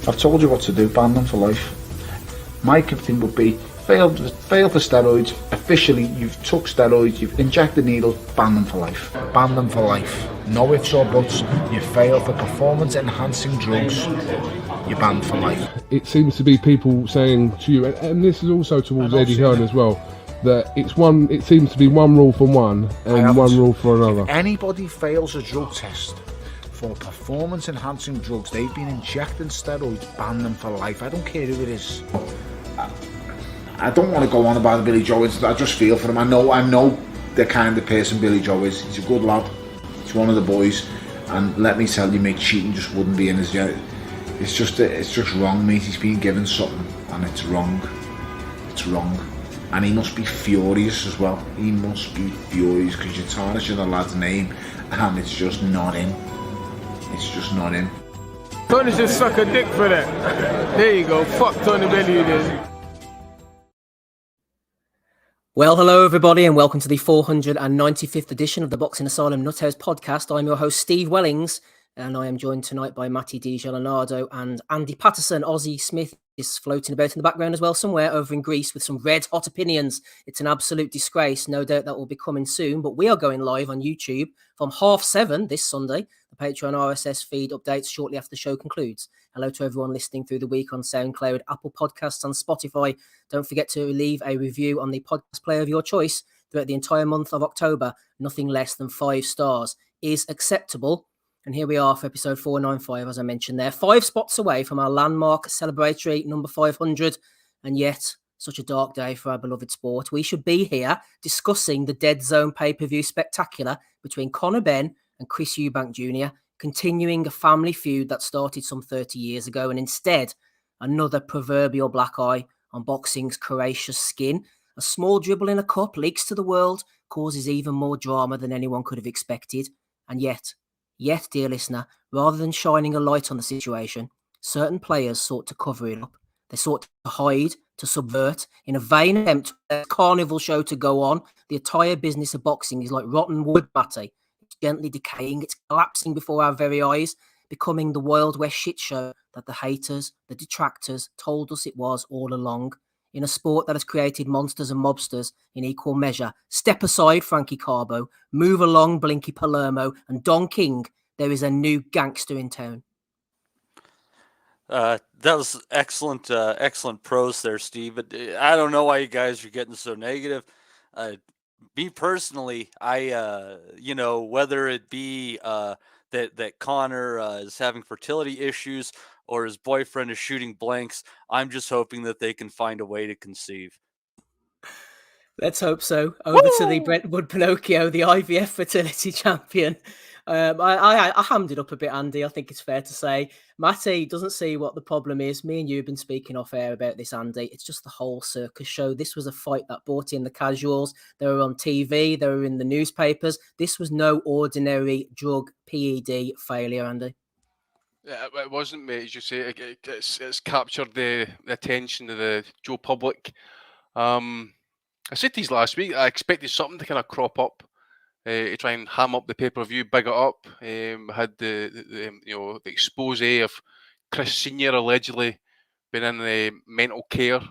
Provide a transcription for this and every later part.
I've told you what to do, ban them for life. My thing would be, fail for steroids, officially you've took steroids, you've injected needles, ban them for life. Ban them for life. No ifs or buts, you fail for performance enhancing drugs, you're banned for life. It seems to be people saying to you, and this is also towards Eddie Hearn as well, that it seems to be one rule for one and one rule for another. If anybody fails a drug test for performance enhancing drugs, they've been injecting steroids, ban them for life. I don't care who it is. I don't want to go on about Billy Joe. I just feel for him. I know the kind of person Billy Joe is. He's a good lad. He's one of the boys. And let me tell you, mate, cheating just wouldn't be in his... It's just wrong, mate. He's been given something, and it's wrong. It's wrong. And he must be furious as well. He must be furious because you're tarnishing the lad's name, and it's just not him. It's just not him. Tony should suck a dick for that. There you go. Fuck Tony Bellew then. Well, hello everybody and welcome to the 495th edition of the Boxing Asylum Nuthouse podcast. I'm your host Steve Wellings and I am joined tonight by Matty Di Giuliano and Andy Patterson. Ozzy Smith is floating about in the background as well somewhere over in Greece with some red hot opinions. It's an absolute disgrace. No doubt that will be coming soon, but we are going live on YouTube from 7:30 this Sunday. The Patreon RSS feed updates shortly after the show concludes. Hello to everyone listening through the week on SoundCloud, Apple Podcasts and Spotify. Don't forget to leave a review on the podcast player of your choice throughout the entire month of October. Nothing less than 5 stars is acceptable. And here we are for episode 495, as I mentioned there. 5 spots away from our landmark celebratory number 500. And yet, such a dark day for our beloved sport. We should be here discussing the Dead Zone pay-per-view spectacular between Conor Benn and Chris Eubank Jr., continuing a family feud that started some 30 years ago. And instead, another proverbial black eye on boxing's courageous skin. A small dribble in a cup leaks to the world, causes even more drama than anyone could have expected. And yet, dear listener, rather than shining a light on the situation, certain players sought to cover it up. They sought to hide, to subvert, in a vain attempt for a carnival show to go on. The entire business of boxing is like rotten wood, Matty. It's gently decaying, it's collapsing before our very eyes, becoming the Wild West shit show that the haters, the detractors told us it was all along. In a sport that has created monsters and mobsters in equal measure. Step aside, Frankie Carbo. Move along, Blinky Palermo. And Don King, there is a new gangster in town. That was excellent prose there, Steve. But I don't know why you guys are getting so negative. Me personally, I whether it be that Conor is having fertility issues or his boyfriend is shooting blanks, I'm just hoping that they can find a way to conceive. Let's hope so. Over to the Brentwood Pinocchio, the IVF fertility champion. I hammed it up a bit, Andy. I think it's fair to say. Matty doesn't see what the problem is. Me and you have been speaking off air about this, Andy. It's just the whole circus show. This was a fight that brought in the casuals. They were on TV. They were in the newspapers. This was no ordinary drug PED failure, Andy. Yeah, it wasn't, mate. As you say, it's captured the attention of the Joe public. I said these last week. I expected something to kind of crop up to try and ham up the pay-per-view, big it up. Had the expose of Chris Senior allegedly been in the mental care,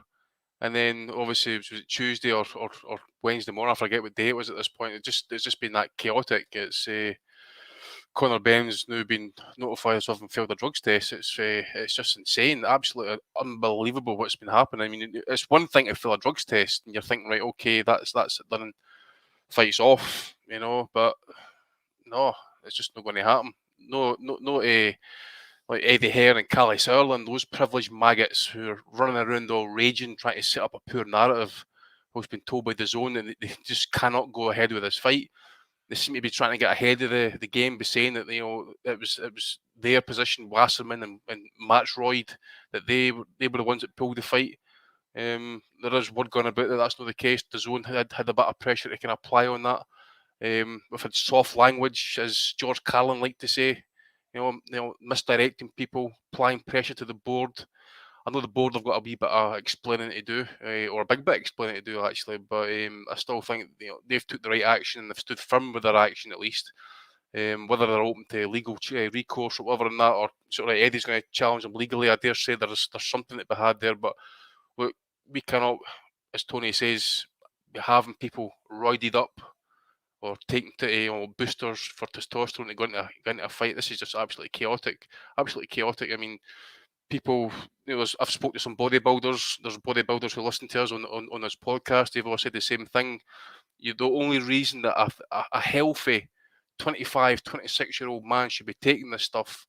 and then obviously was it Tuesday or Wednesday morning? I forget what day it was at this point. It's just been that chaotic. It's Conor Benn's now been notified of having failed a drugs test. It's just insane, absolutely unbelievable what's been happening. I mean, it's one thing to fail a drugs test, and you're thinking, right, okay, that's it done, fights off, but no, it's just not going to happen. No, like Eddie Hearn and Callie Sutherland, those privileged maggots who are running around all raging, trying to set up a poor narrative, who's been told by the zone that they just cannot go ahead with this fight. They seem to be trying to get ahead of the game by saying that it was their position, Wasserman and Matt Royd, that they were the ones that pulled the fight. There is word going about that that's not the case. The zone had a bit of pressure to kind of apply on that. We've had soft language, as George Carlin liked to say, misdirecting people, applying pressure to the board. I know the board have got a wee bit of explaining to do, or a big bit of explaining to do actually, but I still think they've took the right action and they've stood firm with their action at least. Whether they're open to legal recourse or whatever and that, or sort of Eddie's going to challenge them legally, I dare say there's something to be had there. But we cannot, as Tony says, be having people roided up or taken to boosters for testosterone to go into a fight. This is just absolutely chaotic. Absolutely chaotic. I mean, people, I've spoken to some bodybuilders. There's bodybuilders who listen to us on this podcast. They've all said the same thing. The only reason that a healthy 25, 26-year-old man should be taking this stuff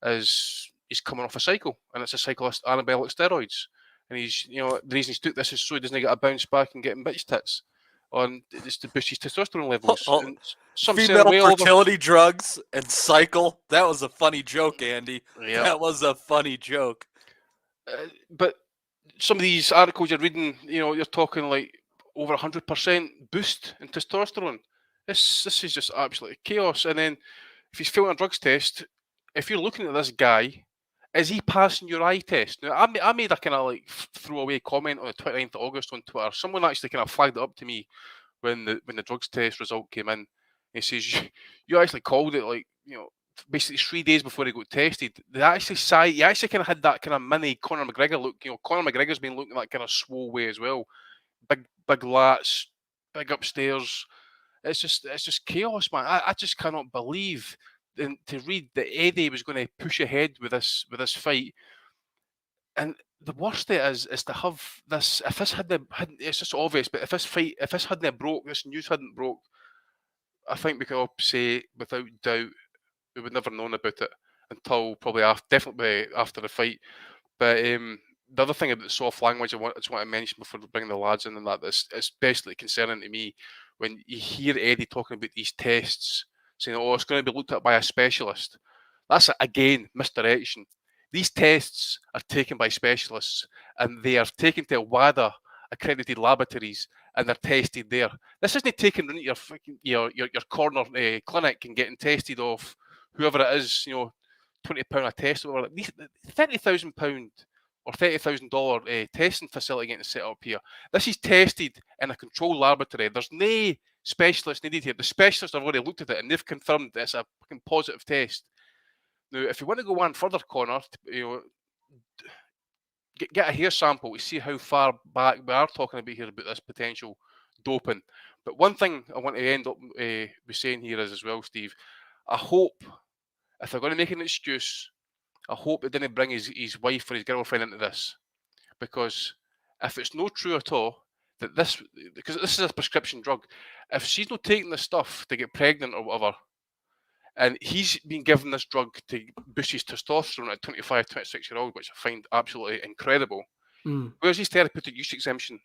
is he's coming off a cycle, and it's a cycle of anabolic steroids. And he's, the reason he's took this is so he doesn't get a bounce back and getting bitch tits. It's to boost his testosterone levels. And some female fertility drugs and cycle. That was a funny joke, Andy. Yeah. That was a funny joke. But some of these articles you're reading, you're talking like over 100% boost in testosterone. This is just absolutely chaos. And then if he's failing a drugs test, if you're looking at this guy, is he passing your eye test? Now, I made a kind of like throwaway comment on the 29th of August on Twitter. Someone actually kind of flagged it up to me when the drugs test result came in. He says, you actually called it like, basically 3 days before he got tested. He actually kind of had that kind of mini Conor McGregor look. Conor McGregor's been looking that kind of swole way as well. Big lats, big upstairs. It's just chaos, man. I just cannot believe to read that Eddie was going to push ahead with this fight. And the worst thing is to have this. If this hadn't, it's just obvious. But if this hadn't broke, this news hadn't broke, I think we could all say without doubt we would never known about it until probably definitely after the fight. But the other thing about the soft language I just want to mention before bringing the lads in, and that is especially concerning to me when you hear Eddie talking about these tests, saying, it's going to be looked at by a specialist. That's, again, misdirection. These tests are taken by specialists, and they are taken to WADA accredited laboratories, and they're tested there. This isn't taken into your corner clinic and getting tested off whoever it is, £20 a test or whatever. These £30,000 or $30,000 testing facility getting set up here. This is tested in a controlled laboratory. There's no specialist needed here. The specialists have already looked at it and they've confirmed that it's a fucking positive test. Now, if you want to go one further, Connor, get a hair sample to see how far back we are talking about here about this potential doping. But one thing I want to end up with saying here is as well, Steve, I hope if they're going to make an excuse, I hope they didn't bring his wife or his girlfriend into this, because if it's not true at all that because this is a prescription drug, if she's not taking this stuff to get pregnant or whatever, and he's been given this drug to boost his testosterone at 25, 26-year-old, which I find absolutely incredible. Where's his therapeutic use exemption?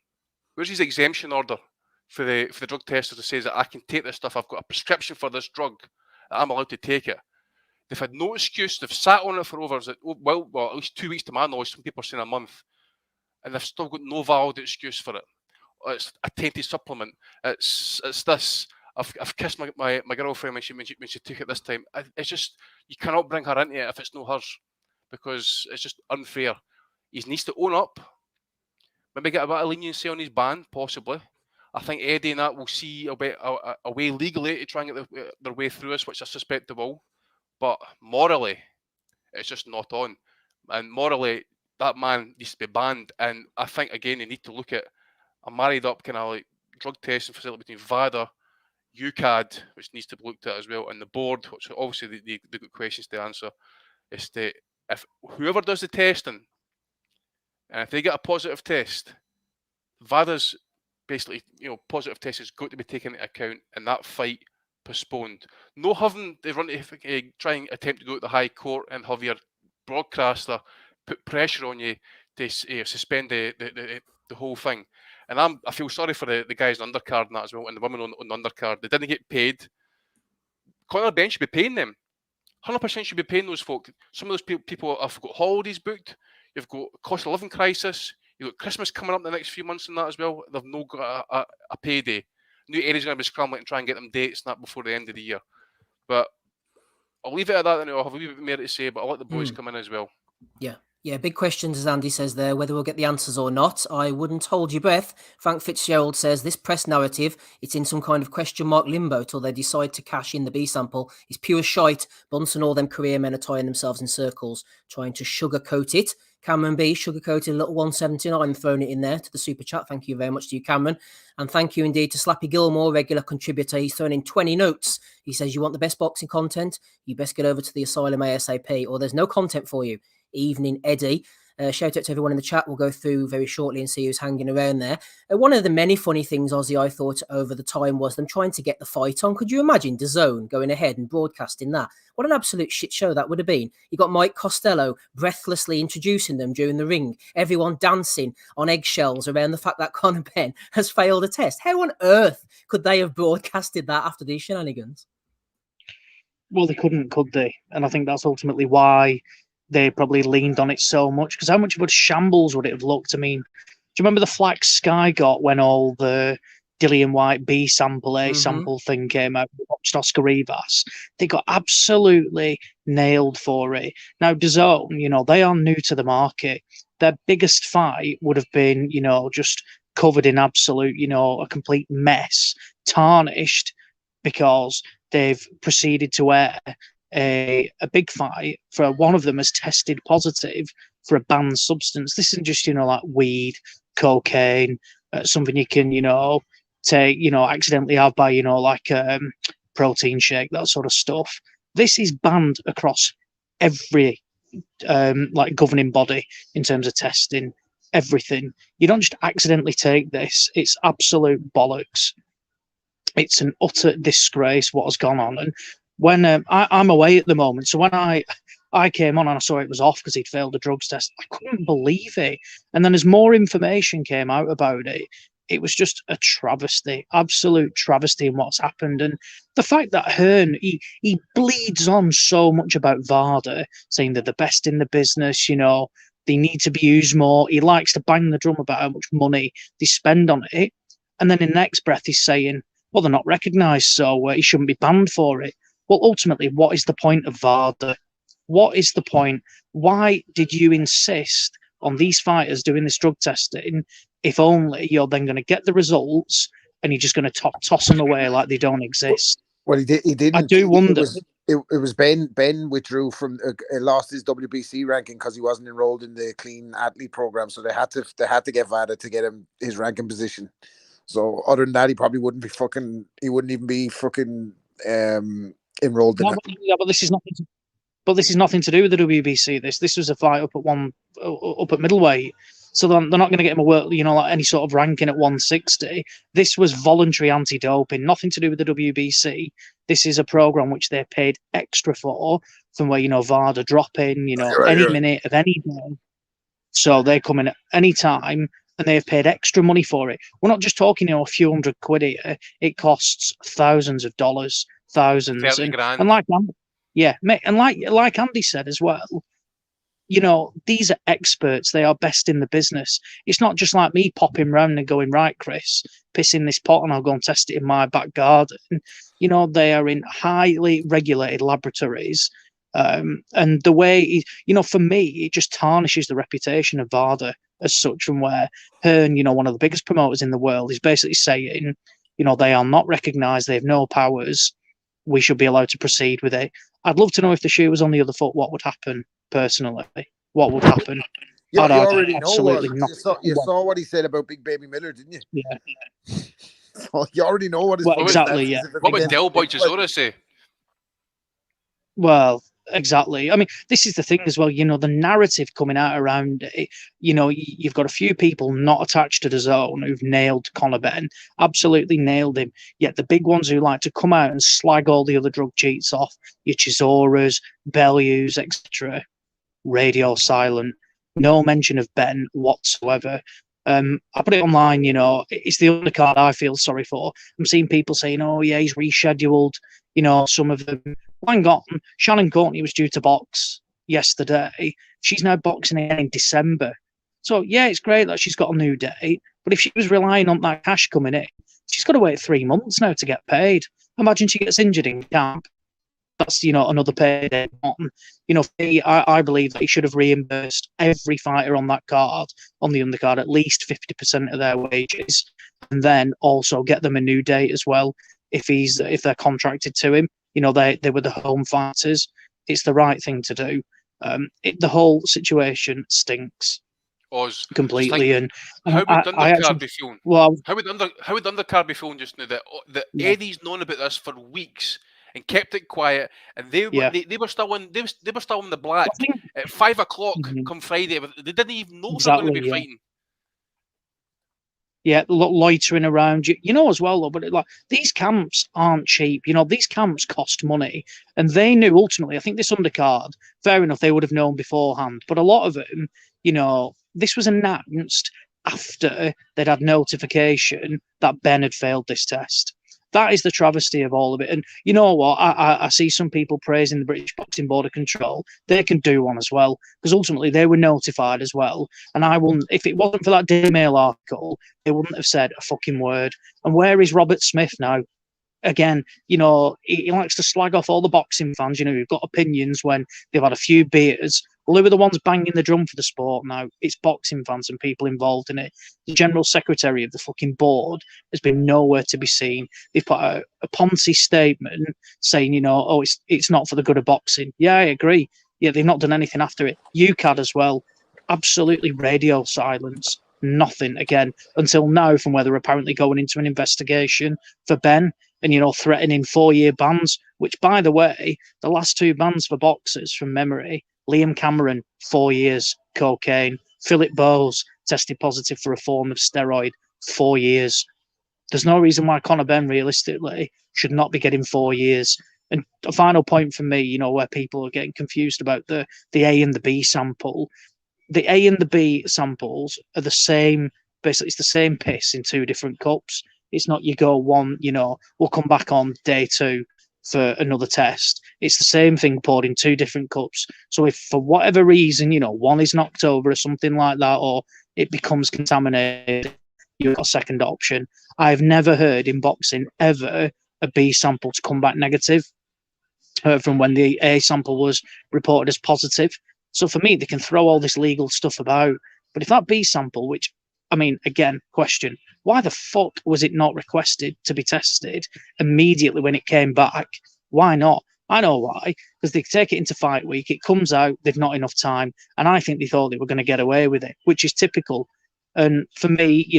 Where's his exemption order for the drug tester that says that I can take this stuff? I've got a prescription for this drug. I'm allowed to take it. They've had no excuse. They've sat on it for over, at least 2 weeks to my knowledge. Some people are saying a month. And they've still got no valid excuse for it. It's a tainted supplement. It's this. I've kissed my girlfriend when she took it this time. It's just, you cannot bring her into it if it's not hers, because it's just unfair. He needs to own up. Maybe get a bit of leniency on his ban, possibly. I think Eddie and that will see a way legally to try and get their way through us, which I suspect they will. But morally, it's just not on. And morally, that man needs to be banned. And I think, again, they need to look at a married up kind of like drug testing facility between VADA, UCAD, which needs to be looked at as well, and the board, which obviously they've got questions to answer, is that if whoever does the testing, and if they get a positive test, VADA's basically, positive test has got to be taken into account, and that fight postponed. No having they run to try and attempt to go to the High Court and have your broadcaster put pressure on you to suspend the whole thing. And I feel sorry for the guys on undercard and that as well, and the women on the undercard. They didn't get paid. Conor Benn should be paying them. 100% should be paying those folk. Some of those people have got holidays booked. You've got a cost of living crisis. You've got Christmas coming up in the next few months and that as well. They've no got a payday. New Eddie's going to be scrambling and try and get them dates and that before the end of the year. But I'll leave it at that, and I'll have a wee bit more to say, but I'll let the boys come in as well. Yeah. Yeah, big questions, as Andy says there, whether we'll get the answers or not. I wouldn't hold your breath. Frank Fitzgerald says this press narrative, it's in some kind of question mark limbo till they decide to cash in the B sample. It's pure shite. Bunce and all them career men are tying themselves in circles, trying to sugarcoat it. Cameron B, sugarcoated a little 179, throwing it in there to the super chat. Thank you very much to you, Cameron. And thank you indeed to Slappy Gilmore, regular contributor. He's thrown in 20 notes. He says, you want the best boxing content? You best get over to the Asylum ASAP, or there's no content for you. Evening, Eddie. Shout out to everyone in the chat. We'll go through very shortly and see who's hanging around there. One of the many funny things, Ozzy, I thought over the time was them trying to get the fight on. Could you imagine DAZN going ahead and broadcasting that? What an absolute shit show that would have been. You got Mike Costello breathlessly introducing them during the ring. Everyone dancing on eggshells around the fact that Conor Benn has failed a test. How on earth could they have broadcasted that after these shenanigans? Well, they couldn't, could they? And I think that's ultimately why they probably leaned on it so much, because how much of a shambles would it have looked? I mean, do you remember the flack Sky got when all the Dillian White B sample, A sample thing came out? We watched Oscar Rivas. They got absolutely nailed for it. Now, DAZN, you know, they are new to the market. Their biggest fight would have been, you know, just covered in absolute, you know, a complete mess, tarnished, because they've proceeded to air a big fight for one of them has tested positive for a banned substance. This isn't just, you know, like weed, cocaine, something you can, you know, take, you know, accidentally have by, you know, like protein shake, that sort of stuff. This is banned across every like governing body in terms of testing, everything. You don't just accidentally take this. It's absolute bollocks. It's an utter disgrace what has gone on. And when I'm away at the moment, so when I came on and I saw it was off because he'd failed a drugs test, I couldn't believe it. And then as more information came out about it, it was just a travesty, absolute travesty in what's happened. And the fact that Hearn, he bleeds on so much about VADA, saying they're the best in the business, you know, they need to be used more. He likes to bang the drum about how much money they spend on it. And then in the next breath, he's saying, well, they're not recognised, so he shouldn't be banned for it. Well, ultimately, what is the point of VADA? What is the point? Why did you insist on these fighters doing this drug testing if only you're then going to get the results and you're just going to toss them away like they don't exist? Well, he didn't. I do wonder. It was Ben. Ben withdrew from, lost his WBC ranking because he wasn't enrolled in the clean athlete program. So they had to get VADA to get him his ranking position. So other than that, he probably wouldn't be he wouldn't even be enrolled in it. Yeah, but this is nothing. But this is nothing to do with the WBC. This was a fight up at middleweight, so they're not going to get him like any sort of ranking at 160. This was voluntary anti-doping, nothing to do with the WBC. This is a program which they paid extra for, from where VADA drop in, any minute of any day. So they come in at any time, and they have paid extra money for it. We're not just talking a few hundred quid here. It costs thousands of dollars, thousands, 30 grand. and like that. Yeah, and like Andy said as well, these are experts. They are best in the business. It's not just like me popping round and going, right, Chris, piss in this pot and I'll go and test it in my back garden. They are in highly regulated laboratories. And the way, for me, it just tarnishes the reputation of VADA as such, from where Hearn, one of the biggest promoters in the world, is basically saying, they are not recognised, they have no powers, we should be allowed to proceed with it. I'd love to know if the shoe was on the other foot, what would happen, personally? What would happen? You already absolutely know. You saw what he said about Big Baby Miller, didn't you? Yeah. So you already know what his exactly, yeah. What would Del Boy Chisora say? Well, exactly. I mean, this is the thing as well, the narrative coming out around it, you've got a few people not attached to DAZN who've nailed Conor Benn, absolutely nailed him. Yet the big ones who like to come out and slag all the other drug cheats off, your Chisoras, Bellews, etc., radio silent. No mention of Benn whatsoever. I put it online, it's the undercard I feel sorry for. I'm seeing people saying, oh yeah, he's rescheduled, some of them. Hang on, Shannon Courtney was due to box yesterday. She's now boxing again in December. So yeah, it's great that she's got a new date, but if she was relying on that cash coming in, she's got to wait 3 months now to get paid. Imagine she gets injured in camp. that's another payday on. For me, I believe that he should have reimbursed every fighter on that card, on the undercard, at least 50% of their wages, and then also get them a new date as well if they're contracted to him. They were the home fighters. It's the right thing to do. The whole situation stinks. Oz, completely. And how would undercard be feeling? Well, how would undercard be feeling just now that Eddie's known about this for weeks and kept it quiet, and they were still in the black at 5 o'clock come Friday, but they didn't even know they were going to be fighting. Yeah, loitering around, as well, though. But these camps aren't cheap. These camps cost money, and they knew ultimately. I think this undercard, fair enough, they would have known beforehand. But a lot of them, this was announced after they'd had notification that Benn had failed this test. That is the travesty of all of it. And you know what? I see some people praising the British Boxing Board of Control. They can do one as well, because ultimately they were notified as well. And I wouldn't, if it wasn't for that Daily Mail article, they wouldn't have said a fucking word. And where is Robert Smith now? Again, he likes to slag off all the boxing fans, who've got opinions when they've had a few beers. Well, who are the ones banging the drum for the sport now? It's boxing fans and people involved in it. The general secretary of the fucking board has been nowhere to be seen. They've put a Ponzi statement saying, it's not for the good of boxing. Yeah, I agree. Yeah, they've not done anything after it. UCAD as well. Absolutely radio silence. Nothing again until now, from where they're apparently going into an investigation for Benn and, threatening 4-year bans, which, by the way, the last 2 bans for boxers from memory, Liam Cameron, 4 years, cocaine. Philip Bowes tested positive for a form of steroid, 4 years. There's no reason why Conor Benn, realistically, should not be getting 4 years. And a final point for me, where people are getting confused about the A and the B sample. The A and the B samples are the same, basically, it's the same piss in 2 different cups. It's not you go one, we'll come back on day 2 for another test. It's the same thing poured in 2 different cups. So if for whatever reason, one is knocked over or something like that, or it becomes contaminated, you've got a second option. I've never heard in boxing ever a B sample to come back negative from when the A sample was reported as positive. So for me, they can throw all this legal stuff about. But if that B sample, which, again, question, why the fuck was it not requested to be tested immediately when it came back? Why not? I know why. Because they take it into fight week, it comes out, they've not enough time. And I think they thought they were going to get away with it, which is typical. And for me,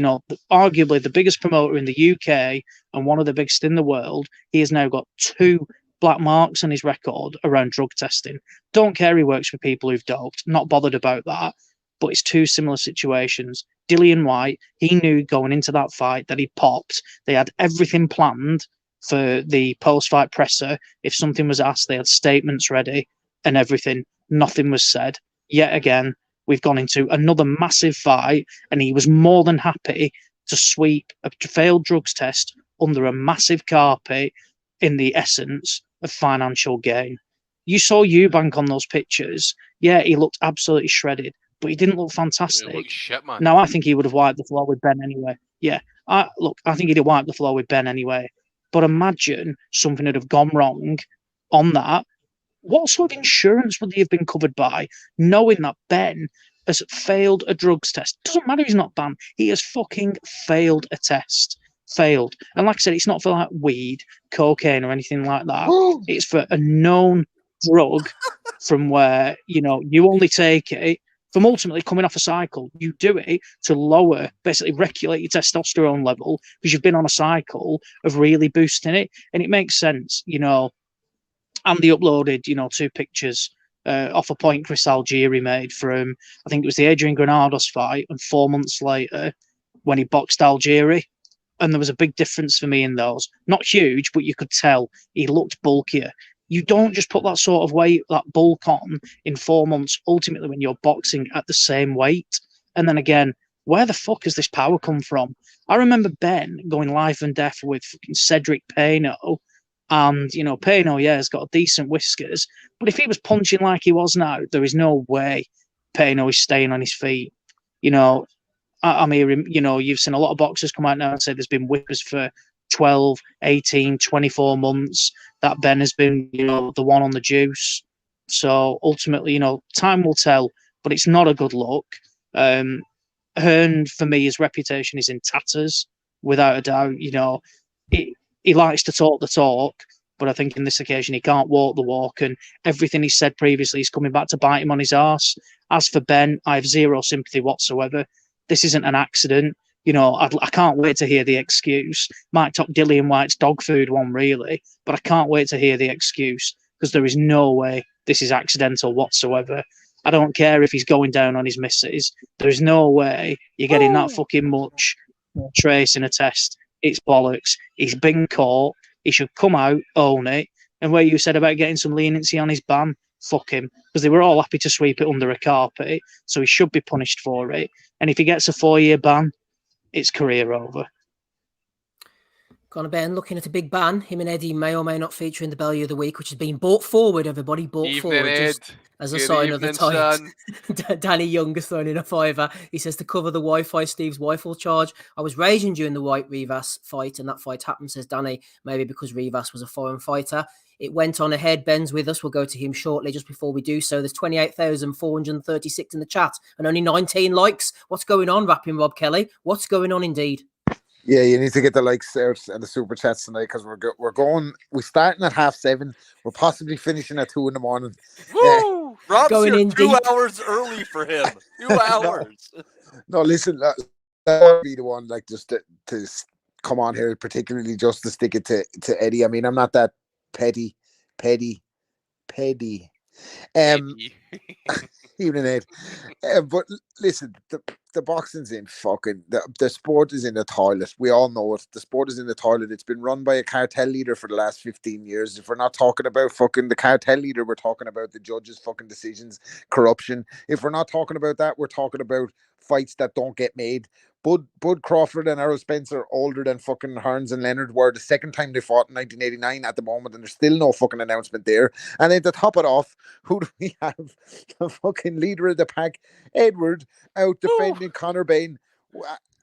arguably the biggest promoter in the UK and one of the biggest in the world, he has now got 2 black marks on his record around drug testing. Don't care he works for people who've doped, not bothered about that. But it's 2 similar situations. Dillian White, he knew going into that fight that he popped. They had everything planned for the post-fight presser. If something was asked, they had statements ready and everything. Nothing was said. Yet again, we've gone into another massive fight, and he was more than happy to sweep a failed drugs test under a massive carpet in the essence of financial gain. You saw Eubank on those pictures. Yeah, he looked absolutely shredded, but he didn't look fantastic. Look shit, man. Now, I think he would have wiped the floor with Benn anyway. Yeah, I think he'd have wiped the floor with Benn anyway. But imagine something would have gone wrong on that. What sort of insurance would he have been covered by, knowing that Benn has failed a drugs test? Doesn't matter, he's not banned. He has fucking failed a test. Failed. And like I said, it's not for like weed, cocaine, or anything like that. It's for a known drug from where, you only take it from ultimately coming off a cycle. You do it to lower, basically regulate your testosterone level because you've been on a cycle of really boosting it. And it makes sense, Andy uploaded, 2 pictures off a point Chris Algieri made from, I think it was the Adrian Granados fight, and 4 months later when he boxed Algieri. And there was a big difference for me in those. Not huge, but you could tell he looked bulkier. You don't just put that sort of weight, that bulk on in 4 months, ultimately when you're boxing at the same weight. And then again, where the fuck has this power come from? I remember Benn going life and death with fucking Cedric Payno. And, Payno, has got decent whiskers. But if he was punching like he was now, there is no way Payno is staying on his feet. I'm hearing, you've seen a lot of boxers come out now and say there's been whippers for 12, 18, 24 months that Benn has been, the one on the juice. So ultimately, time will tell, but it's not a good look. Hearn, for me, his reputation is in tatters, without a doubt. He likes to talk the talk, but I think in this occasion he can't walk the walk, and everything he said previously is coming back to bite him on his arse. As for Benn, I have zero sympathy whatsoever. This isn't an accident. I can't wait to hear the excuse. Might top Dillian White's dog food one, really, but I can't wait to hear the excuse, because there is no way this is accidental whatsoever. I don't care if he's going down on his missus. There's no way you're getting that fucking much trace in a test. It's bollocks. He's been caught. He should come out, own it. And where you said about getting some leniency on his ban, fuck him. Because they were all happy to sweep it under a carpet. So he should be punished for it. And if he gets a 4-year ban, it's career over. Conor Benn looking at a big ban. Him and Eddie may or may not feature in the Bellew of the Week, which has been brought forward, everybody. Brought forward. Just as a sign of the times. Danny Young has thrown in a fiver. He says to cover the Wi-Fi, Steve's wife will charge. I was raging during the White Rivas fight, and that fight happened, says Danny, maybe because Rivas was a foreign fighter. It went on ahead. Ben's with us. We'll go to him shortly. Just before we do so, there's 28,436 in the chat and only 19 likes. What's going on, rapping Rob Kelly? What's going on indeed? Yeah, you need to get the likes out and the super chats tonight, because we're starting at 7:30. We're possibly finishing at 2 a.m. Woo! Rob's going here in 2 deep. hours early for him. 2 hours. No, listen, that would be the one, like, just to come on here, particularly just to stick it to Eddie. I mean, I'm not that petty. Even Ed. But listen, the boxing's in fucking the sport is in the toilet. We all know it. The sport is in the toilet. It's been run by a cartel leader for the last 15 years. If we're not talking about fucking the cartel leader, we're talking about the judges' fucking decisions, corruption. If we're not talking about that, we're talking about fights that don't get made. Bud Crawford and Errol Spencer, older than fucking Hearns and Leonard, were the second time they fought in 1989 at the moment, and there's still no fucking announcement there. And then to top it off, who do we have? The fucking leader of the pack, Edward, out defending Conor Benn.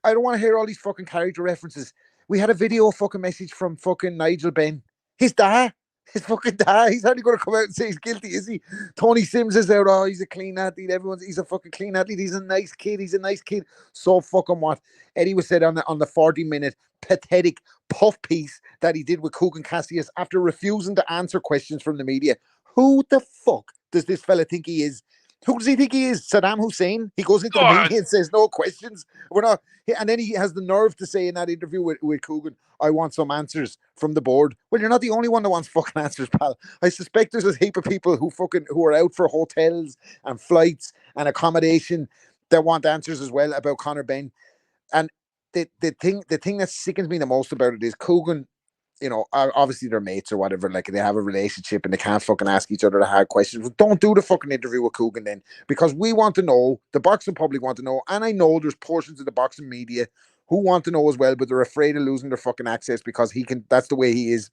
I don't want to hear all these fucking character references. We had a video fucking message from fucking Nigel Benn. His dad. His fucking dad. He's only going to come out and say he's guilty, is he? Tony Sims is out. Oh, he's a clean athlete. He's a fucking clean athlete. He's a nice kid. So fucking what? Eddie was said on the 40-minute pathetic puff piece that he did with Kugan Cassius after refusing to answer questions from the media. Who the fuck does this fella think he is? Who does he think he is? Saddam Hussein? He goes into the media and says no questions. We're not, and then he has the nerve to say in that interview with Kugan, I want some answers from the board. Well, you're not the only one that wants fucking answers, pal. I suspect there's a heap of people who are out for hotels and flights and accommodation that want answers as well about Conor Benn. And the thing that sickens me the most about it is Kugan, obviously they're mates or whatever, like they have a relationship and they can't fucking ask each other the hard questions. Well, don't do the fucking interview with Kugan then, because we want to know, the boxing public want to know, and I know there's portions of the boxing media who want to know as well, but they're afraid of losing their fucking access because that's the way he is.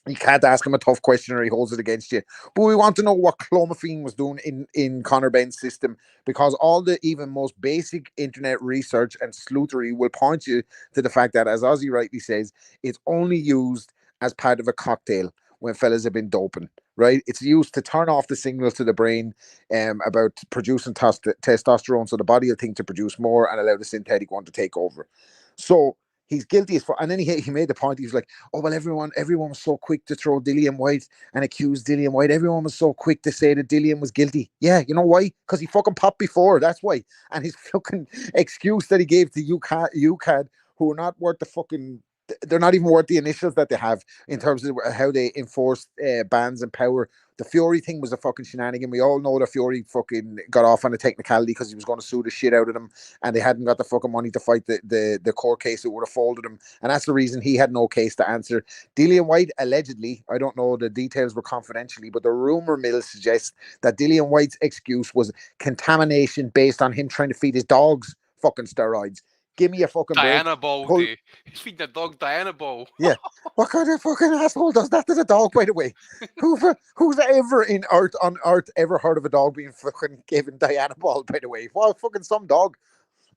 You can't ask him a tough question or he holds it against you. But we want to know what clomiphene was doing in Conor Benn's system, because all the even most basic internet research and sleuthery will point you to the fact that, as Ozzy rightly says, it's only used as part of a cocktail when fellas have been doping, right? It's used to turn off the signals to the brain about producing testosterone, so the body will think to produce more and allow the synthetic one to take over. So he's guilty as fuck. And then he made the point, he was like, oh, well, everyone was so quick to throw Dillian White and accuse Dillian White. Everyone was so quick to say that Dillian was guilty. Yeah, you know why? Because he fucking popped before, that's why. And his fucking excuse that he gave to UCAD, who are not worth the fucking, they're not even worth the initials that they have in terms of how they enforce bans and power. The Fury thing was a fucking shenanigan. We all know that Fury fucking got off on a technicality because he was going to sue the shit out of them, and they hadn't got the fucking money to fight the court case that would have folded him, and that's the reason he had no case to answer. Dillian White, allegedly, I don't know, the details were confidentially, but the rumor mill suggests that Dillian White's excuse was contamination based on him trying to feed his dogs fucking steroids. Give me a fucking Diana break. Ball, dude. He's feeding the dog Diana Ball. Yeah. What kind of fucking asshole does that to the dog, by the way? Who's ever on earth ever heard of a dog being fucking given Diana Ball, by the way? Well, fucking some dog.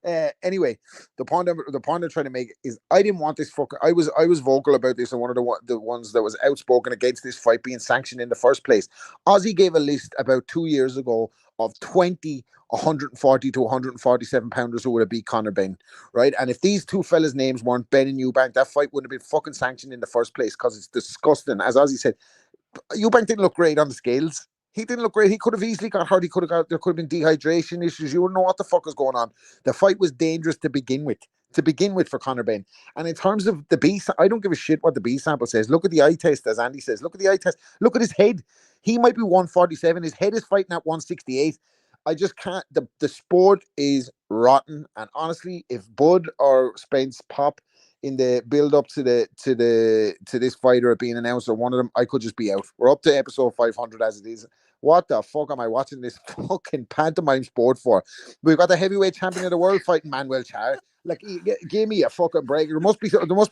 Anyway, the point I'm trying to make is I didn't want this fucking. I was vocal about this, and one of the ones that was outspoken against this fight being sanctioned in the first place. Ozzy gave a list about 2 years ago of 20 140 to 147 pounders who would have beat Conor Benn, right? And if these two fellas' names weren't Benn and Eubank, that fight wouldn't have been fucking sanctioned in the first place because it's disgusting. As Ozzy said, Eubank didn't look great on the scales. He didn't look great. He could have easily got hurt. There could have been dehydration issues. You wouldn't know what the fuck was going on. The fight was dangerous to begin with. For Conor Benn. And in terms of the B, I don't give a shit what the B sample says. Look at the eye test, as Andy says. Look at the eye test. Look at his head. He might be 147. His head is fighting at 168. I just can't. The sport is rotten. And honestly, if Bud or Spence pop in the build up to this fighter being announced, or one of them, I could just be out. We're up to episode 500 as it is. What the fuck am I watching this fucking pantomime sport for? We've got the heavyweight champion of the world fighting Manuel Char. Like, give me a fucking break. There must be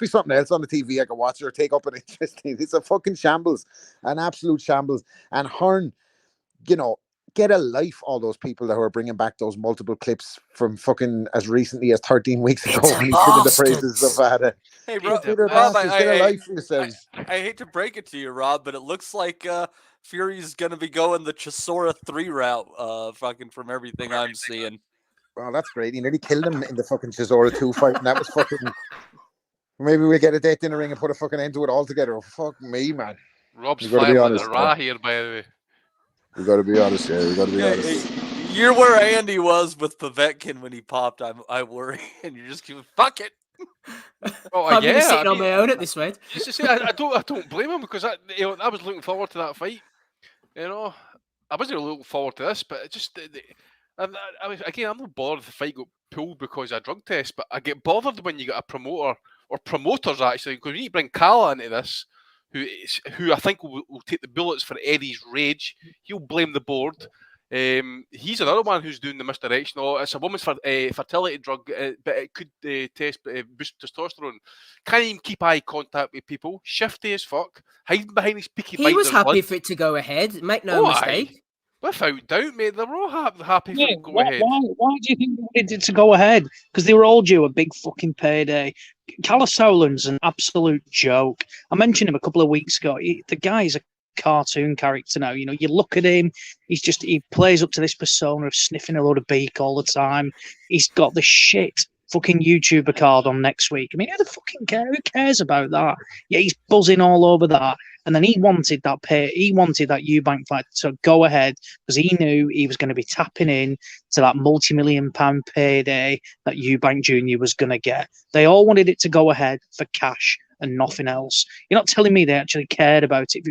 something else on the TV I can watch or take up an interest in. It's a fucking shambles, an absolute shambles. And Hearn, get a life, all those people that are bringing back those multiple clips from fucking as recently as 13 weeks ago when he's singing the praises of Ada. Hey, Rob, get a life for yourselves. I hate to break it to you, Rob, but it looks like Fury's going to be going the Chisora 3 route, fucking from everything I'm seeing. Well, that's great. He nearly killed him in the fucking Chisora 2 fight, and that was fucking... Maybe we'll get a date in the ring and put a fucking end to it altogether. Oh, fuck me, man. Rob's flying like the Ra here, by the way. We got to be honest here. Honest. You're where Andy was with Povetkin when he popped. I worry, and you're just going, fuck it. I'm sitting on my own at this rate. I don't blame him, because I was looking forward to that fight. I wasn't looking forward to this, but it just... I'm not bothered if the fight got pulled because of a drug test, but I get bothered when you get a promoter, or promoters actually, because when you bring Calla into this, who I think will take the bullets for Eddie's rage. He'll blame the board. He's another one who's doing the misdirection. Oh, it's a woman's fertility drug, but it could boost testosterone. Can't even keep eye contact with people. Shifty as fuck. Hiding behind his peaky blinders. He was happy for it to go ahead. Make no mistake. Without doubt, mate. They were all happy for it to go ahead. Why do you think they wanted it to go ahead? Because they were all due a big fucking payday. Calla Solan's an absolute joke. I mentioned him a couple of weeks ago. The guy's a cartoon character now. You look at him, he plays up to this persona of sniffing a load of beak all the time. He's got the shit fucking YouTuber card on next week. I mean, who the fucking cares? Who cares about that? Yeah, he's buzzing all over that. And then he wanted that Eubank fight to go ahead because he knew he was going to be tapping in to that multi-million-pound payday that Eubank Jr. was going to get. They all wanted it to go ahead for cash and nothing else. You're not telling me they actually cared about it.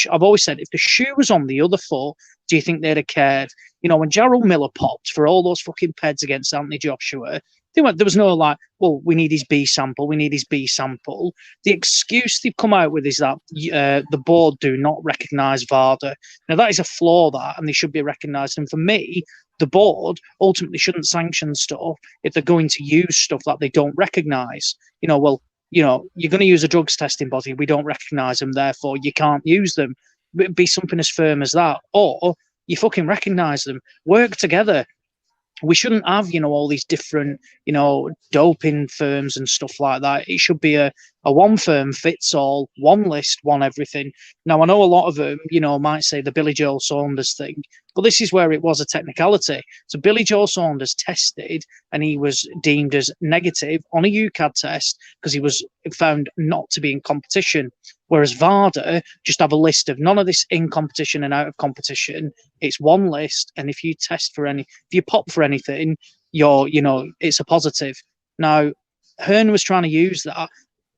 I've always said, if the shoe was on the other foot, do you think they'd have cared? When Jarrell Miller popped for all those fucking peds against Anthony Joshua, there was no like, well, we need his B sample. The excuse they've come out with is that the board do not recognise VADA. Now, that is a flaw, and they should be recognised. And for me, the board ultimately shouldn't sanction stuff if they're going to use stuff that they don't recognise. You're going to use a drugs testing body. We don't recognise them, therefore you can't use them. It'd be something as firm as that. Or you fucking recognise them. Work together. We shouldn't have, all these different, doping firms and stuff like that. It should be a one firm fits all, one list, one everything. Now, I know a lot of them, might say the Billy Joe Saunders thing, but this is where it was a technicality. So Billy Joe Saunders tested and he was deemed as negative on a UCAD test because he was found not to be in competition. Whereas VADA just have a list of none of this in competition and out of competition. It's one list, and if you pop for anything, it's a positive. Now, Hearn was trying to use that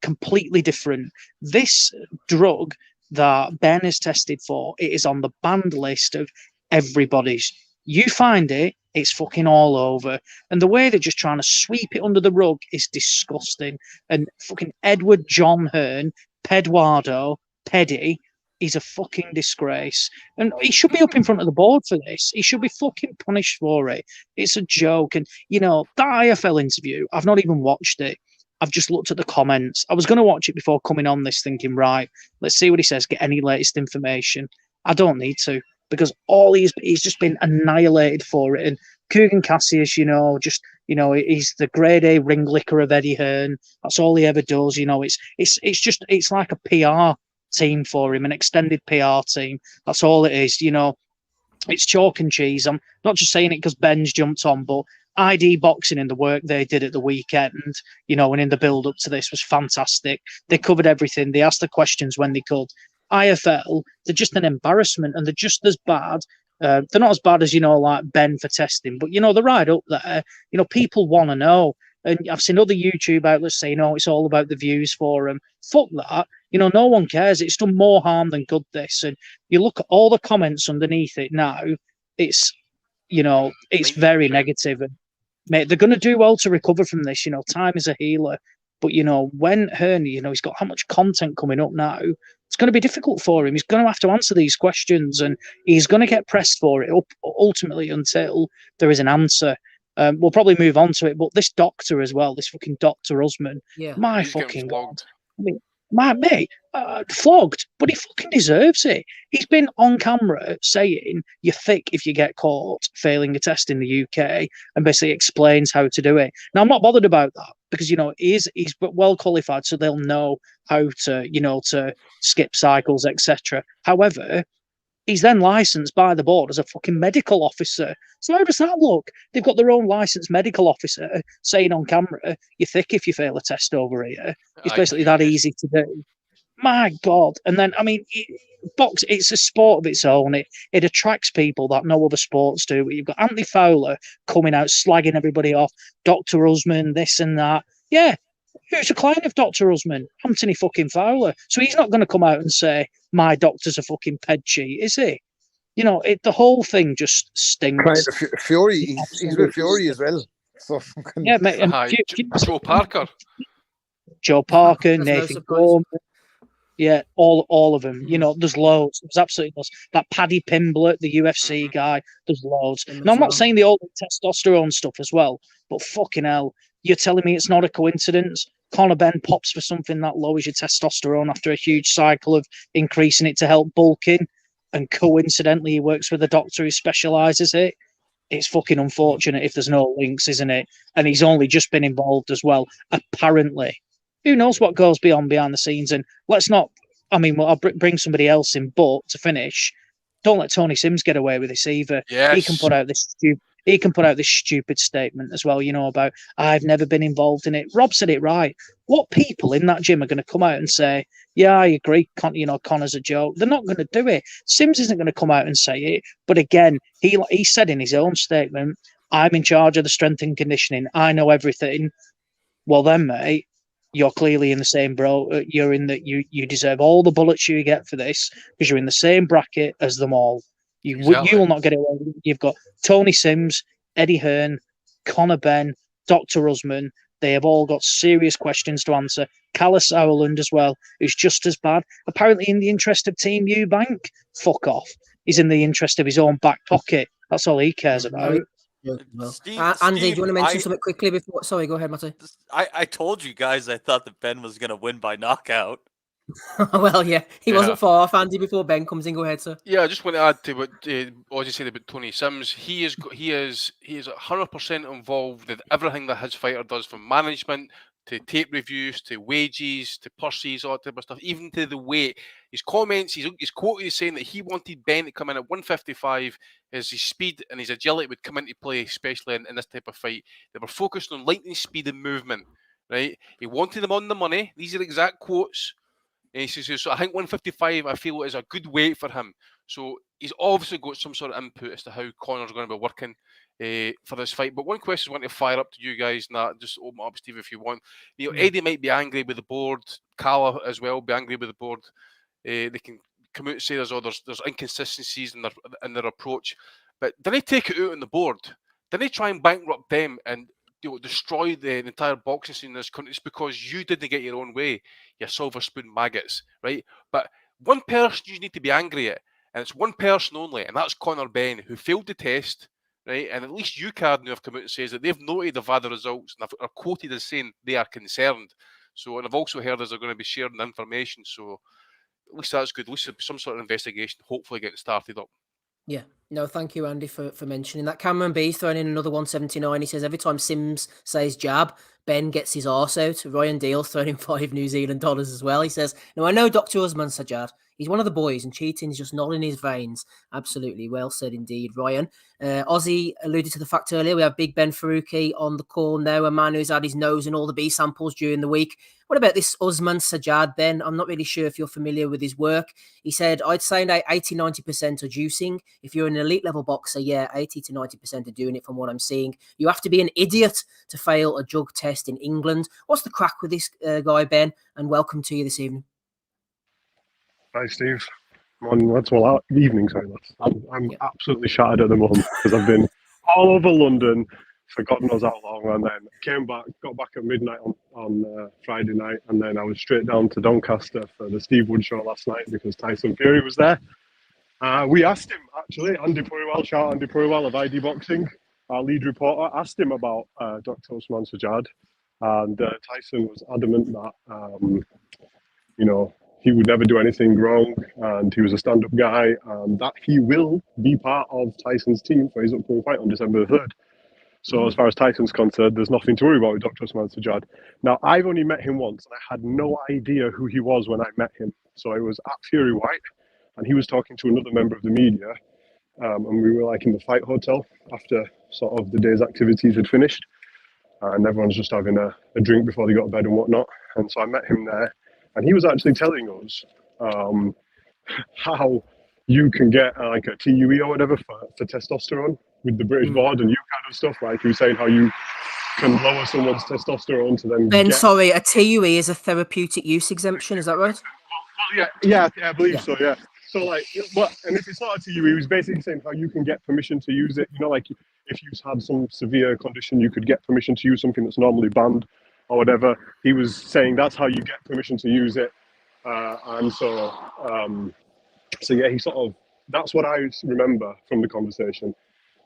completely different. This drug that Benn is tested for, it is on the banned list of everybody's. You find it, it's fucking all over. And the way they're just trying to sweep it under the rug is disgusting. And fucking Edward John Hearn, Pedwardo, Peddy, is a fucking disgrace. And he should be up in front of the board for this. He should be fucking punished for it. It's a joke. And, that IFL interview, I've not even watched it. I've just looked at the comments. I was going to watch it before coming on this thinking, right, let's see what he says, get any latest information. I don't need to, because he's just been annihilated for it. And Kugan Cassius, You know, he's the grade A ring licker of Eddie Hearn. That's all he ever does. You know, it's like a PR team for him, an extended PR team. That's all it is. You know, it's chalk and cheese. I'm not just saying it because Ben's jumped on, but ID Boxing and the work they did at the weekend, you know, and in the build up to this was fantastic. They covered everything. They asked the questions when they could. IFL, they're just an embarrassment, and they're just as bad. They're not as bad as, you know, like Benn for testing, but, you know, they're right up there. You know, people want to know. And I've seen other YouTube outlets saying, oh, it's all about the views for them. Fuck that. You know, no one cares. It's done more harm than good, this. And you look at all the comments underneath it now, it's, you know, it's very negative. And, mate, they're going to do well to recover from this. You know, time is a healer. But, you know, when Haney, you know, he's got how much content coming up now, it's going to be difficult for him. He's going to have to answer these questions, and he's going to get pressed for it ultimately until there is an answer. We'll probably move on to it, but this doctor as well, this fucking Dr. Usman, my fucking God. I mean, my mate, flogged, but he fucking deserves it. He's been on camera saying you're thick if you get caught failing a test in the UK, and basically explains how to do it. Now, I'm not bothered about that because, you know, he's well qualified, so they'll know how to, you know, to skip cycles, etc. However, he's then licensed by the board as a fucking medical officer. So how does that look? They've got their own licensed medical officer saying on camera, you're thick if you fail a test over here. It's basically that easy to do. My God. And then, I mean, it's a sport of its own. It attracts people that no other sports do. You've got Anthony Fowler coming out, slagging everybody off, Dr. Usman, this and that. Yeah. Who's a client of Dr. Usman? Anthony fucking Fowler. So he's not going to come out and say, my doctor's a fucking ped cheat, is he? You know, the whole thing just stinks. Fury, he's with Fury as well. So yeah, mate. Joe Parker. Joe Parker, Nathan Gorman. Yeah, all of them. You know, there's loads. There's absolutely loads. That Paddy Pimblett, the UFC guy, there's loads. Now, I'm not saying they all do testosterone stuff as well, but fucking hell, you're telling me it's not a coincidence? Conor Benn pops for something that lowers your testosterone after a huge cycle of increasing it to help bulking, and coincidentally he works with a doctor who specialises it. It's fucking unfortunate if there's no links, isn't it? And he's only just been involved as well, apparently. Who knows what goes behind the scenes? And let's not, I mean, I'll bring somebody else in, but to finish, don't let Tony Sims get away with this either. Yes. He can put out this stupid statement as well, you know, about I've never been involved in it. Rob said it right. What people in that gym are going to come out and say, yeah, I agree, you know, Conor's a joke? They're not going to do it. Sims isn't going to come out and say it. But again, he said in his own statement, I'm in charge of the strength and conditioning. I know everything. Well then, mate, you're clearly in the same you're in that you deserve all the bullets you get for this because you're in the same bracket as them all. You will not get away with it. You've got Tony Sims, Eddie Hearn, Conor Benn, Dr. Usman. They have all got serious questions to answer. Callum Sauerland as well, who's just as bad. Apparently in the interest of Team Eubank. Fuck off. He's in the interest of his own back pocket. That's all he cares about. Steve, Andy, do you want to mention something quickly before? Sorry, go ahead, Matty. I told you guys I thought that Benn was going to win by knockout. Well, yeah, he wasn't far off, Andy. Before Ben comes in, go ahead, sir. Yeah, I just want to add to what Ozzy said about Tony Sims. He is 100% involved with everything that his fighter does, from management to tape reviews to wages to purses, all that type of stuff, even to the weight. His comments, he's quoted as saying that he wanted Ben to come in at 155 as his speed and his agility would come into play, especially in this type of fight. They were focused on lightning speed and movement, right? He wanted them on the money. These are exact quotes. And he says, so I think 155, I feel, is a good weight for him. So he's obviously got some sort of input as to how Conor's going to be working for this fight. But one question I want to fire up to you guys, and just open up, Steve, if you want. You know, Eddie might be angry with the board. Calla as well be angry with the board. They can come out and say there's inconsistencies in their approach. But did they take it out on the board? Did they try and bankrupt them and destroy the entire boxing scene in this country? It's because you didn't get your own way, you silver spoon maggots, right? But one person you need to be angry at, and it's one person only, and that's Conor Benn, who failed the test, right? And at least UCAD now have come out and says that they've noted they've had the results and are quoted as saying they are concerned. So, and I've also heard as they're going to be sharing information. So at least that's good. At least some sort of investigation hopefully getting started up. Yeah. No, thank you, Andy, for mentioning that. Cameron B throwing in another 179. He says every time Sims says jab, Ben gets his arse out. Ryan Deal throwing in $5 New Zealand as well. He says, now I know Dr. Usman Sajjad. He's one of the boys, and cheating is just not in his veins. Absolutely. Well said indeed, Ryan. Ozzy alluded to the fact earlier. We have Big Ben Faruqi on the call now, a man who's had his nose in all the B samples during the week. What about this Usman Sajjad, Ben? I'm not really sure if you're familiar with his work. He said, I'd say 80-90% are juicing. If you're an elite level boxer, yeah, 80 to 90% are doing it from what I'm seeing. You have to be an idiot to fail a drug test in England. What's the crack with this guy, Ben? And welcome to you this evening. Hi, Steve. Morning, lads. Well, evening, sorry, lads. I'm absolutely shattered at the moment because I've been all over London for God knows how long, and then got back at midnight on Friday night, and then I was straight down to Doncaster for the Steve Wood show last night because Tyson Fury was there. We asked him, actually, Andy Puriwal, shout out Andy Puriwal of ID Boxing, our lead reporter, asked him about Dr. Usman Sajjad, and Tyson was adamant that, he would never do anything wrong, and he was a stand-up guy, and that he will be part of Tyson's team for his upcoming fight on December the 3rd. So as far as Tyson's concerned, there's nothing to worry about with Dr. Usman Sajjad. Now, I've only met him once, and I had no idea who he was when I met him. So I was at Fury White, and he was talking to another member of the media, and we were like in the fight hotel after sort of the day's activities had finished, and everyone's just having a drink before they got to bed and whatnot. And so I met him there. And he was actually telling us how you can get like a TUE or whatever for testosterone with the British board and you kind of stuff. Like he was saying how you can lower someone's testosterone to then Ben, sorry, a TUE is a therapeutic use exemption, is that right? Well, yeah, I believe so, yeah. So like, and if it's not a TUE, he was basically saying how you can get permission to use it. Like if you had some severe condition, you could get permission to use something that's normally banned or whatever. He was saying that's how you get permission to use it, and so yeah, he sort of, that's what I remember from the conversation.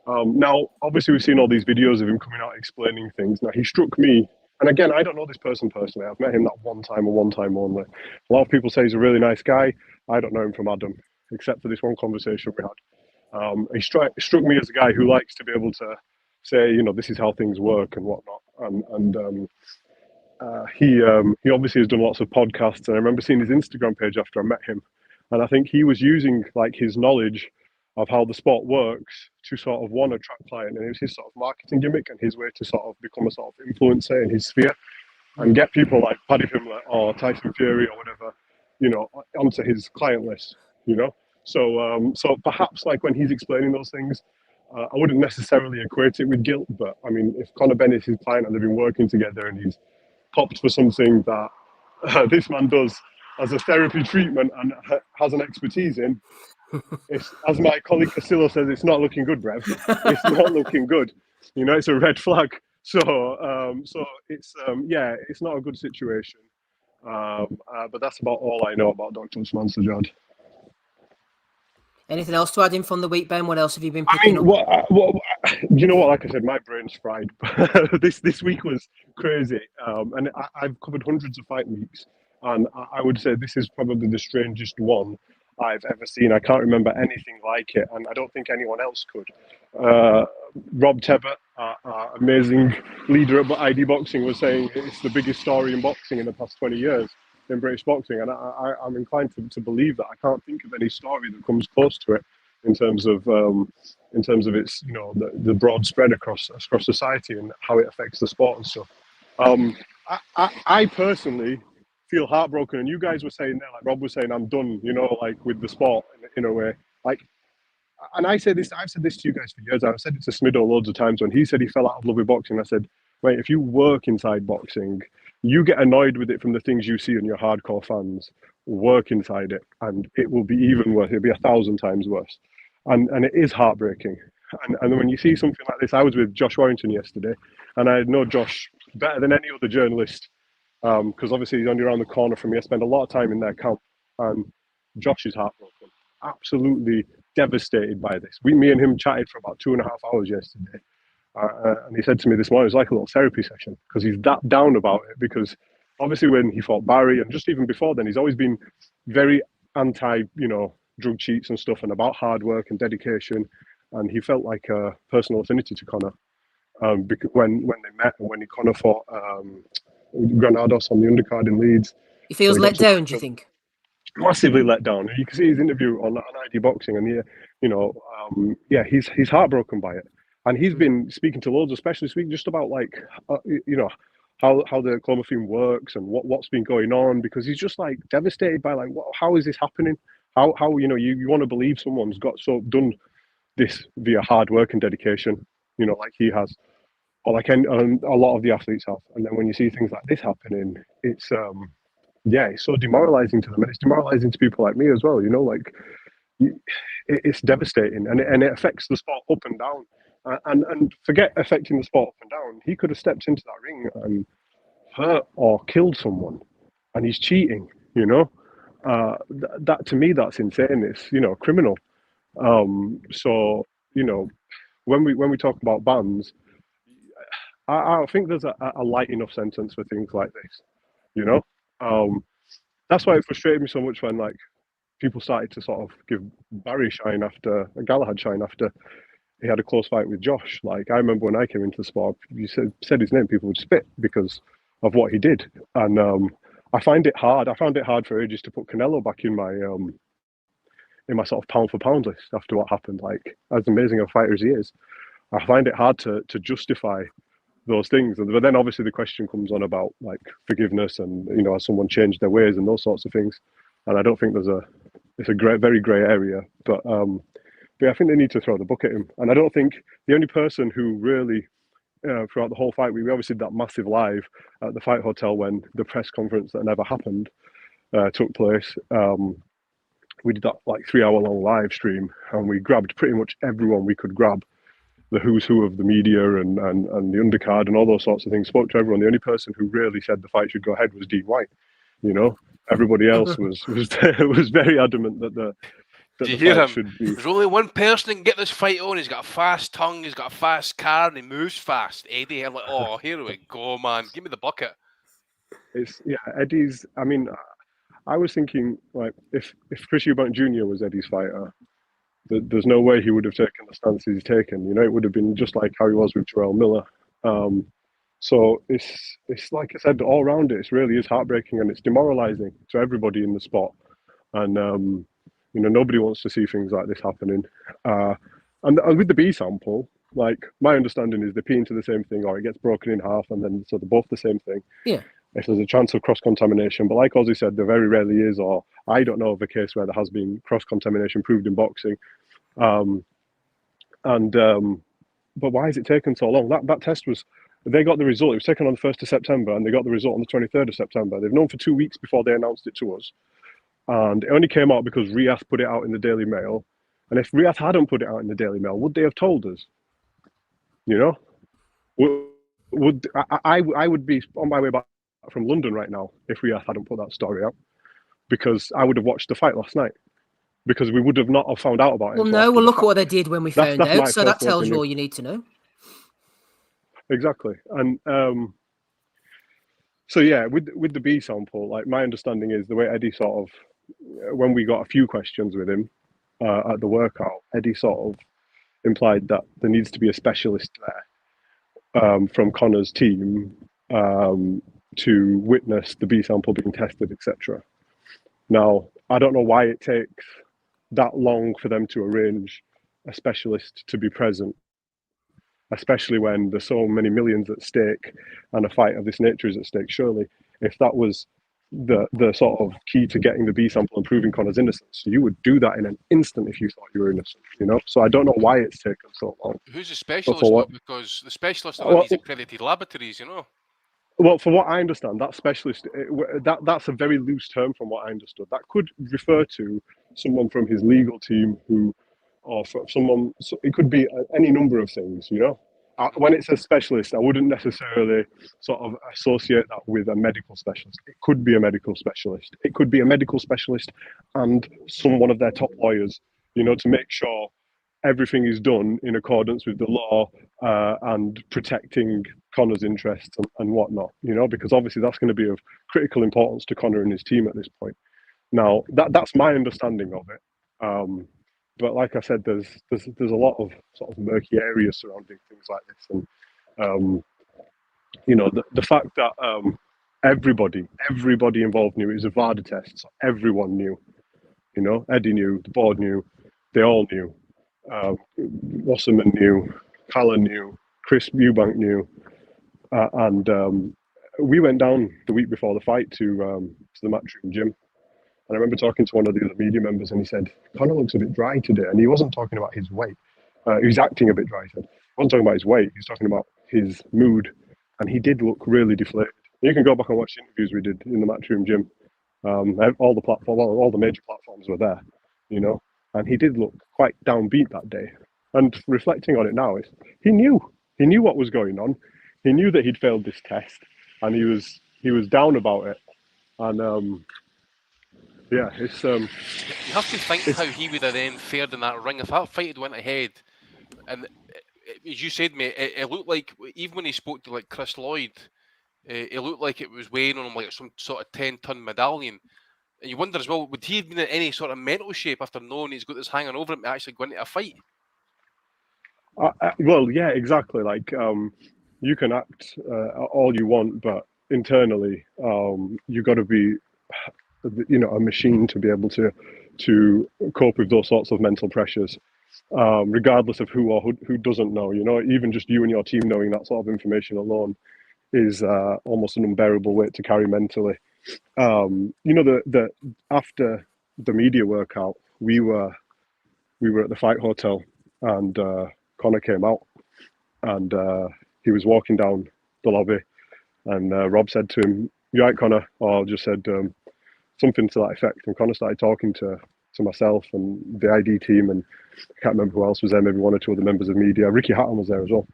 Now, obviously, we've seen all these videos of him coming out explaining things. Now, he struck me, and again, I don't know this person personally. I've met him that one time and one time only. A lot of people say he's a really nice guy. I don't know him from Adam, except for this one conversation we had. He struck me as a guy who likes to be able to say, this is how things work and whatnot, and he obviously has done lots of podcasts, and I remember seeing his Instagram page after I met him, and I think he was using like his knowledge of how the sport works to sort of attract client, and it was his sort of marketing gimmick and his way to sort of become a sort of influencer in his sphere and get people like Paddy Pimblett or Tyson Fury or whatever, onto his client list, So perhaps like when he's explaining those things, I wouldn't necessarily equate it with guilt, but I mean, if Conor Benn is his client and they've been working together and he's popped for something that this man does as a therapy treatment and has an expertise in, it's, as my colleague Castillo says, it's not looking good, Brev. It's not looking good. It's a red flag. So it's it's not a good situation. But that's about all I know about Dr. Usman Sajjad. Anything else to add in from the week, Ben? What else have you been picking up? You know what? Like I said, my brain's fried. This week was crazy, and I've covered hundreds of fight weeks, and I would say this is probably the strangest one I've ever seen. I can't remember anything like it, and I don't think anyone else could. Rob Tebbett, our amazing leader at ID Boxing, was saying it's the biggest story in boxing in the past 20 years. In British boxing, and I'm inclined to believe that. I can't think of any story that comes close to it in terms of its the broad spread across society and how it affects the sport and stuff. I personally feel heartbroken, and you guys were saying there, like Rob was saying, I'm done, like with the sport in a way, like. And I've said this to you guys for years. I've said it to Smido loads of times when he said he fell out of love with boxing. I said, wait, if you work inside boxing, you get annoyed with it from the things you see in your hardcore fans. Work inside it, and it will be even worse. It'll be 1,000 times worse, and it is heartbreaking. And when you see something like this, I was with Josh Warrington yesterday, and I know Josh better than any other journalist, because obviously he's only around the corner from me. I spend a lot of time in their camp, and Josh is heartbroken, absolutely devastated by this. Me and him chatted for about 2.5 hours yesterday. And he said to me this morning, it was like a little therapy session because he's that down about it. Because obviously when he fought Barry and just even before then, he's always been very anti, drug cheats and stuff, and about hard work and dedication. And he felt like a personal affinity to Conor because when they met and when Conor fought Granados on the undercard in Leeds. He feels let down, do you think? Massively let down. You can see his interview on ID Boxing, and he's heartbroken by it. And he's been speaking to loads of specialists just about how the clomiphene works and what's been going on, because he's just like devastated by how is this happening? How you want to believe someone's got done this via hard work and dedication, like he has, or like a lot of the athletes have. And then when you see things like this happening, it's so demoralizing to them, and it's demoralizing to people like me as well. It's devastating, and it affects the sport up and down. And forget affecting the sport up and down. He could have stepped into that ring and hurt or killed someone, and he's cheating. That to me, that's insane. It's criminal. So when we talk about bans, I think there's a light enough sentence for things like this. That's why it frustrated me so much when people started to sort of give Barry Galahad shine after he had a close fight with Josh. I remember when I came into the sport, you said his name, people would spit because of what he did. And I find it hard. I found it hard for ages to put Canelo back in my sort of pound for pound list after what happened. As amazing a fighter as he is, I find it hard to justify those things. But then obviously the question comes on about forgiveness and has someone changed their ways and those sorts of things. And I don't think it's a very grey area. But I think they need to throw the book at him. And I don't think the only person who really, throughout the whole fight, we obviously did that massive live at the fight hotel when the press conference that never happened took place. We did that 3-hour-long live stream, and we grabbed pretty much everyone we could grab, the who's who of the media and the undercard and all those sorts of things. Spoke to everyone. The only person who really said the fight should go ahead was Dean White. Everybody else was very adamant that the Did you hear him? There's only one person that can get this fight on. He's got a fast tongue, he's got a fast car, and he moves fast. Eddie, I'm like, oh, here we go, man. Give me the bucket. Eddie's. I mean, I was thinking if Chris Eubank Jr. was Eddie's fighter, there's no way he would have taken the stance he's taken. It would have been just like how he was with Jarrell Miller. So it's like I said, all around it really is heartbreaking, and it's demoralizing to everybody in the sport. And nobody wants to see things like this happening. And with the B sample, my understanding is they pee into the same thing, or it gets broken in half, and then so they're both the same thing. Yeah. If there's a chance of cross-contamination, but like Ozzy said, there very rarely is, or I don't know of a case where there has been cross-contamination proved in boxing. But why has it taken so long? That test they got the result. It was taken on the 1st of September, and they got the result on the 23rd of September. They've known for 2 weeks before they announced it to us. And it only came out because Riyadh put it out in the Daily Mail. And if Riyadh hadn't put it out in the Daily Mail, would they have told us? I would be on my way back from London right now if Riyadh hadn't put that story out, because I would have watched the fight last night, because we would have not have found out about it. Well, no, well, look at what they did when we found out. So that tells you all you need to know. Exactly. And so yeah, with the B sample, my understanding is the way Eddie sort of, when we got a few questions with him at the workout, Eddie sort of implied that there needs to be a specialist there from Conor's team to witness the B sample being tested, etc. Now, I don't know why it takes that long for them to arrange a specialist to be present, especially when there's so many millions at stake and a fight of this nature is at stake. Surely, if that was the sort of key to getting the B sample and proving Conor's innocence, you would do that in an instant if you thought you were innocent, So I don't know why it's taken so long. Who's the specialist? Because the specialists are these accredited laboratories, Well, from what I understand, that specialist, that's a very loose term from what I understood. That could refer to someone from his legal team or someone, so it could be any number of things, When it says specialist, I wouldn't necessarily sort of associate that with a medical specialist. It could be a medical specialist. It could be a medical specialist and one of their top lawyers, to make sure everything is done in accordance with the law and protecting Conor's interests and whatnot, because obviously that's going to be of critical importance to Conor and his team at this point. Now, that's my understanding of it. But like I said, there's a lot of sort of murky areas surrounding things like this, and the fact that everybody involved knew it was a VADA test. So everyone knew. Eddie knew, the board knew, they all knew. Wasserman knew, Callan knew, Chris Eubank knew, and we went down the week before the fight to the matchroom gym. And I remember talking to one of the other media members, and he said, Conor looks a bit dry today. And he wasn't talking about his weight. He was acting a bit dry, he said. He wasn't talking about his weight. He was talking about his mood. And he did look really deflated. You can go back and watch the interviews we did in the matchroom gym. All the major platforms were there, And he did look quite downbeat that day. And reflecting on it now, he knew what was going on. He knew that he'd failed this test, and he was down about it. And yeah, it's You have to think how he would have then fared in that ring if that fight had went ahead. And as you said, mate, it looked like even when he spoke to like Chris Lloyd, it looked like it was weighing on him like some sort of 10-ton medallion. And you wonder as well, would he have been in any sort of mental shape after knowing he's got this hanging over him to actually go into a fight? Well, yeah, exactly. Like you can act all you want, but internally, you've got to be, a machine to be able to cope with those sorts of mental pressures, regardless of who or who doesn't know. Even just you and your team knowing that sort of information alone is almost an unbearable weight to carry mentally. The after the media workout, we were at the fight hotel, and Conor came out, and he was walking down the lobby, and Rob said to him, "You right, Conor?" Or just said something to that effect. And Conor started talking to myself and the ID team, and I can't remember who else was there, maybe one or two other members of media. Ricky Hatton was there as well.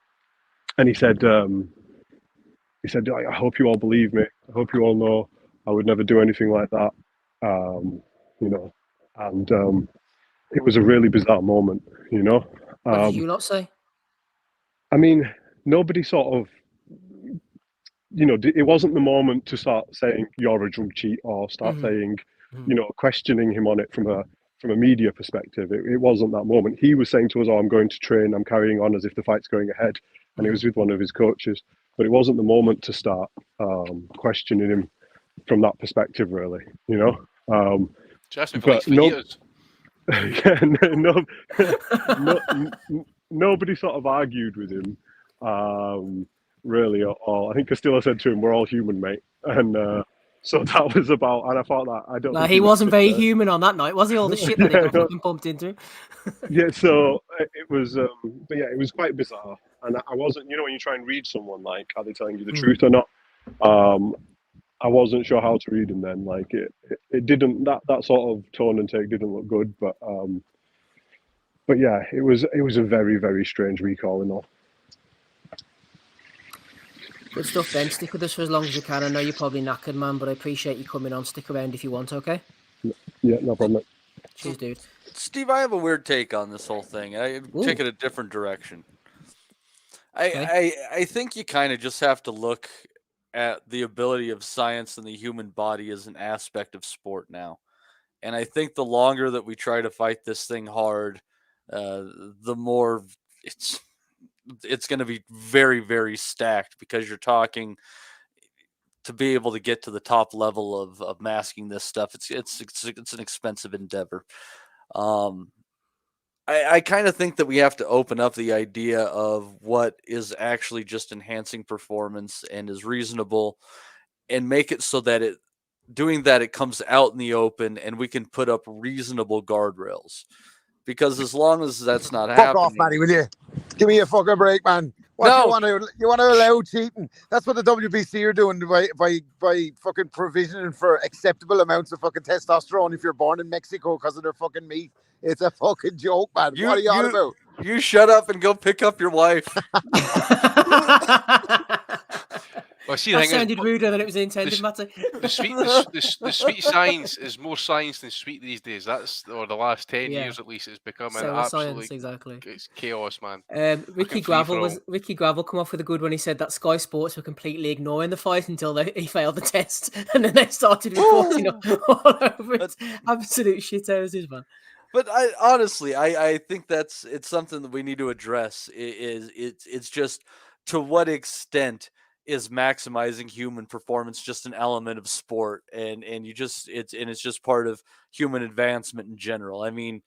And he said, I hope you all believe me. I hope you all know I would never do anything like that. And it was a really bizarre moment, What did you lot say? I mean, nobody sort of, it wasn't the moment to start saying you're a drug cheat or start saying, questioning him on it from a media perspective. It wasn't that moment. He was saying to us, I'm going to train, I'm carrying on as if the fight's going ahead. And he was with one of his coaches. But it wasn't the moment to start questioning him from that perspective, really, Just for years. Yeah, nobody sort of argued with him, really, at all. I think Castillo said to him, "We're all human, mate," and so that was about. And I thought that I don't. No, he wasn't very human on that night, was he? All the shit that he got fucking pumped into him. Yeah, so it was, but yeah, it was quite bizarre, and I wasn't. When you try and read someone, like, are they telling you the truth or not? I wasn't sure how to read him then. Like it didn't that sort of tone and take didn't look good, but yeah, it was a very, very strange week all in all. Good stuff, Ben. Stick with us for as long as you can. I know you're probably knackered, man, but I appreciate you coming on. Stick around if you want, okay? Yeah, no problem. Cheers, dude. Steve, I have a weird take on this whole thing. I take it a different direction. I think you kind of just have to look at the ability of science and the human body as an aspect of sport now. And I think the longer that we try to fight this thing hard, the more it's going to be very, very stacked, because you're talking to be able to get to the top level of masking this stuff. It's an expensive endeavor. I kind of think that we have to open up the idea of what is actually just enhancing performance and is reasonable, and make it so that it comes out in the open and we can put up reasonable guardrails. Because as long as that's not happening, fuck off, Matty, will you? Give me a fucking break, man. You want to allow cheating? That's what the WBC are doing by fucking provisioning for acceptable amounts of fucking testosterone if you're born in Mexico because of their fucking meat. It's a fucking joke, man. What are you on about? You shut up and go pick up your wife. Well, see, that sounded ruder than it was intended, Matty. The sweet science is more science than sweet these days. Or the last 10 years at least, it's become an absolute exactly. It's chaos, man. Ricky Gravel come off with a good one. He said that Sky Sports were completely ignoring the fight until he failed the test, and then they started reporting all over it. Absolute shit houses, man. But honestly, I think it's something that we need to address. It's just to what extent is maximizing human performance just an element of sport, and it's just part of human advancement in general. I mean,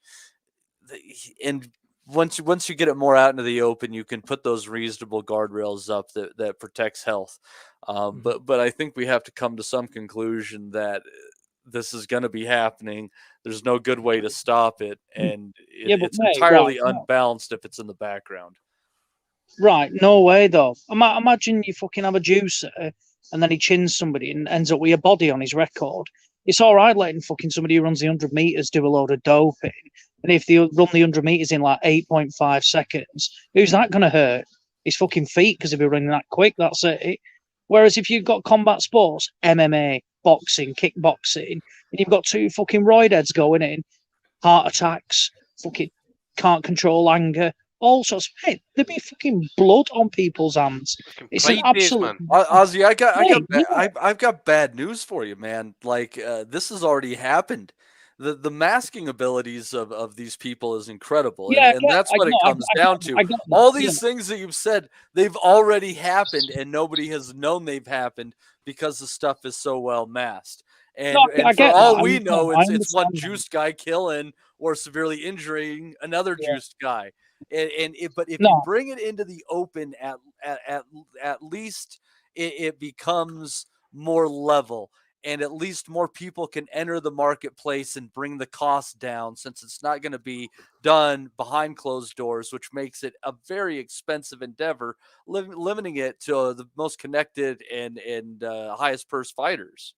and once you get it more out into the open, you can put those reasonable guardrails up that protects health. But I think we have to come to some conclusion that this is going to be happening. There's no good way to stop it, and Yeah, but it's mate, entirely right, unbalanced if it's in the background. right, no way though. Imagine you fucking have a juicer and then he chins somebody and ends up with a body on his record. It's all right letting fucking somebody who runs the 100 meters do a load of doping, and if they run the 100 meters in like 8.5 seconds, who's that going to hurt? His fucking feet, because if you're running that quick, that's it. Whereas if you've got combat sports, MMA, boxing, kickboxing, and you've got two fucking roidheads going in, heart attacks, fucking can't control anger, all sorts. Hey, there'd be fucking blood on people's hands. It's an absolute. Ozzy, Yeah. I've got bad news for you, man. Like this has already happened. The masking abilities of these people is incredible, Yeah, and that's what it comes down to. I got that. All Yeah. these things that you've said, they've already happened, and nobody has known they've happened because the stuff is so well masked. And No, I and for get all that. we know, I it's one understand that. juiced guy killing or severely injuring another Yeah. juiced guy. But if you No, bring it into the open, at least it becomes more level, and at least more people can enter the marketplace and bring the cost down, since it's not going to be done behind closed doors, which makes it a very expensive endeavor, limiting it to the most connected and highest purse fighters.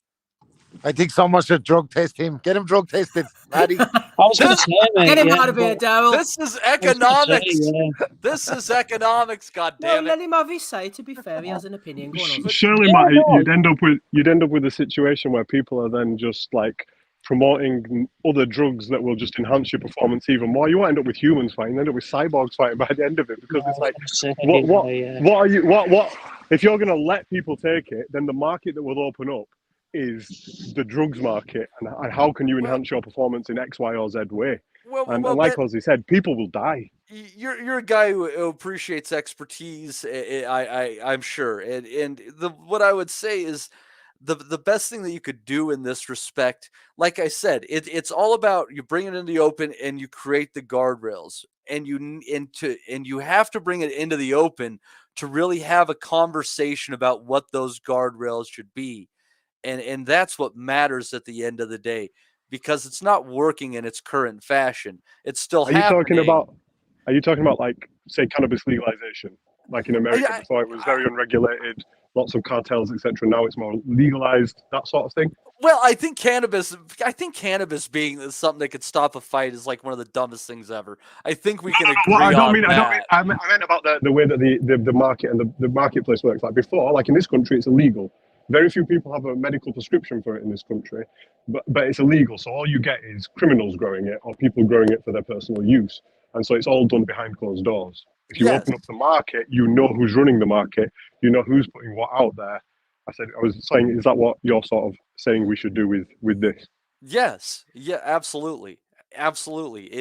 I think someone should drug test him. Get him drug tested, Maddie. I was going to say, mate. Get him yeah, out of here, Daryl. This is I was gonna say, economics. yeah. This is economics. God Well, damn it! let him have his say. To be fair, he has an opinion. Go on, Ozzy. Surely, Yeah, Matty, no. you'd end up with a situation where people are then just like promoting other drugs that will just enhance your performance even more. You won't end up with humans fighting; you end up with cyborgs fighting by the end of it, because No, it's I was like, gonna say, what yeah. what are you what if you're going to let people take it, then the market that will open up is the drugs market, and how can you enhance your performance in X, Y, or Z way? And like Ozzy said, people will die. You're a guy who appreciates expertise. I'm sure, and what I would say is the best thing that you could do in this respect, like I said, it's all about you bring it into the open and you create the guardrails, and you have to bring it into the open to really have a conversation about what those guardrails should be, and that's what matters at the end of the day, because it's not working in its current fashion. It's still Are you happening. talking about like, say, cannabis legalization? Like in America before, it was very unregulated, lots of cartels, etc. Now it's more legalized, that sort of thing. Well, I think cannabis being something that could stop a fight is like one of the dumbest things ever. I think we can agree on that. I meant about the way that the market and the marketplace works. Like before, like in this country, it's illegal. Very few people have a medical prescription for it in this country, but it's illegal. So all you get is criminals growing it or people growing it for their personal use. And so it's all done behind closed doors. If you open up the market, you know who's running the market, you know who's putting what out there. I was saying, is that what you're sort of saying we should do with this? Yes. Yeah, absolutely. Absolutely.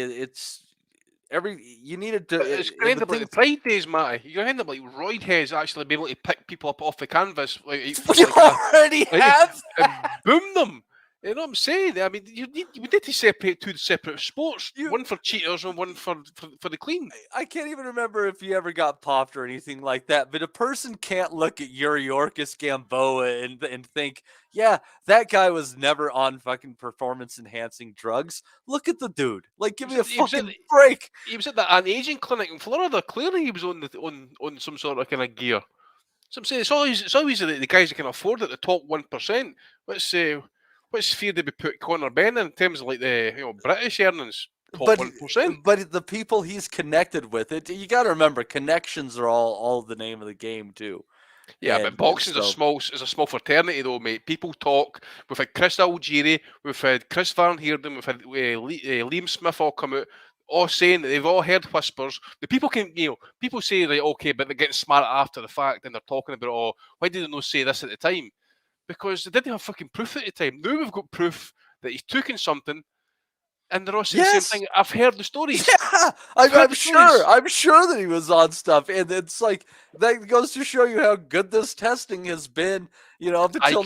You needed to. It's going to end up like the Pride Days, Matty. You're going to end up like roid heads actually be able to pick people up off the canvas. We already have. And boom them. You know what I'm saying? I mean, we need to separate two separate sports. One for cheaters and one for the clean. I can't even remember if you ever got popped or anything like that, but a person can't look at Yuriorkis Gamboa and think, yeah, that guy was never on fucking performance-enhancing drugs. Look at the dude. Like, give me a fucking break. He was at that anti-aging clinic in Florida. Clearly he was on some sort of kind of gear. So I'm saying it's always the guys that can afford it, the top 1%. What's fear to be put Conor Benn in terms of like the British earnings? Top 1%. But the people he's connected with, you got to remember, connections are all the name of the game too. Yeah, but boxing is a small fraternity though, mate. People talk. We've had Chris Algieri, we've had Chris Van Heerden, we've had Liam Smith all come out, all saying that they've all heard whispers. The people can, people say like, okay, but they're getting smart after the fact and they're talking about, why did they not say this at the time? Because they didn't have fucking proof at the time. Now we've got proof that he's taken something And they're all saying the same thing. I've heard the stories. Yeah, I'm sure that he was on stuff, and it's like that goes to show you how good this testing has been. Up until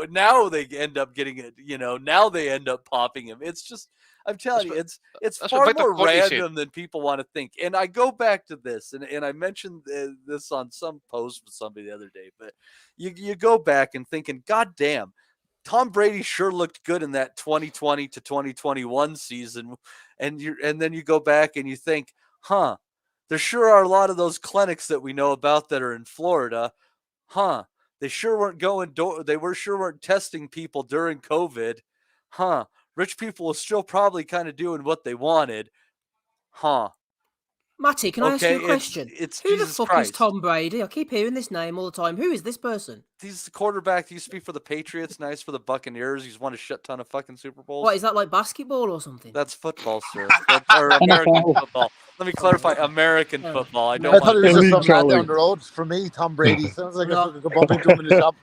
now they end up getting it. Now they end up popping him. It's just, I'm telling you, it's far more random than people want to think. And I go back to this, and I mentioned this on some post with somebody the other day, but you go back and thinking, God damn. Tom Brady sure looked good in that 2020 to 2021 season. And then you go back and you think, there sure are a lot of those clinics that we know about that are in Florida. They sure weren't testing people during COVID. Rich people were still probably kind of doing what they wanted. Matty, can I ask you a question? It's Who Jesus the fuck Christ. is Tom Brady? I keep hearing this name all the time. Who is this person? He's the quarterback. He used to be for the Patriots. Nice for the Buccaneers. He's won a shit ton of fucking Super Bowls. What, is that like basketball or something? That's football, sir. Or American football. Let me clarify. American football. I thought it was just some lad down the road. For me, Tom Brady sounds like I could bump into him in the shop.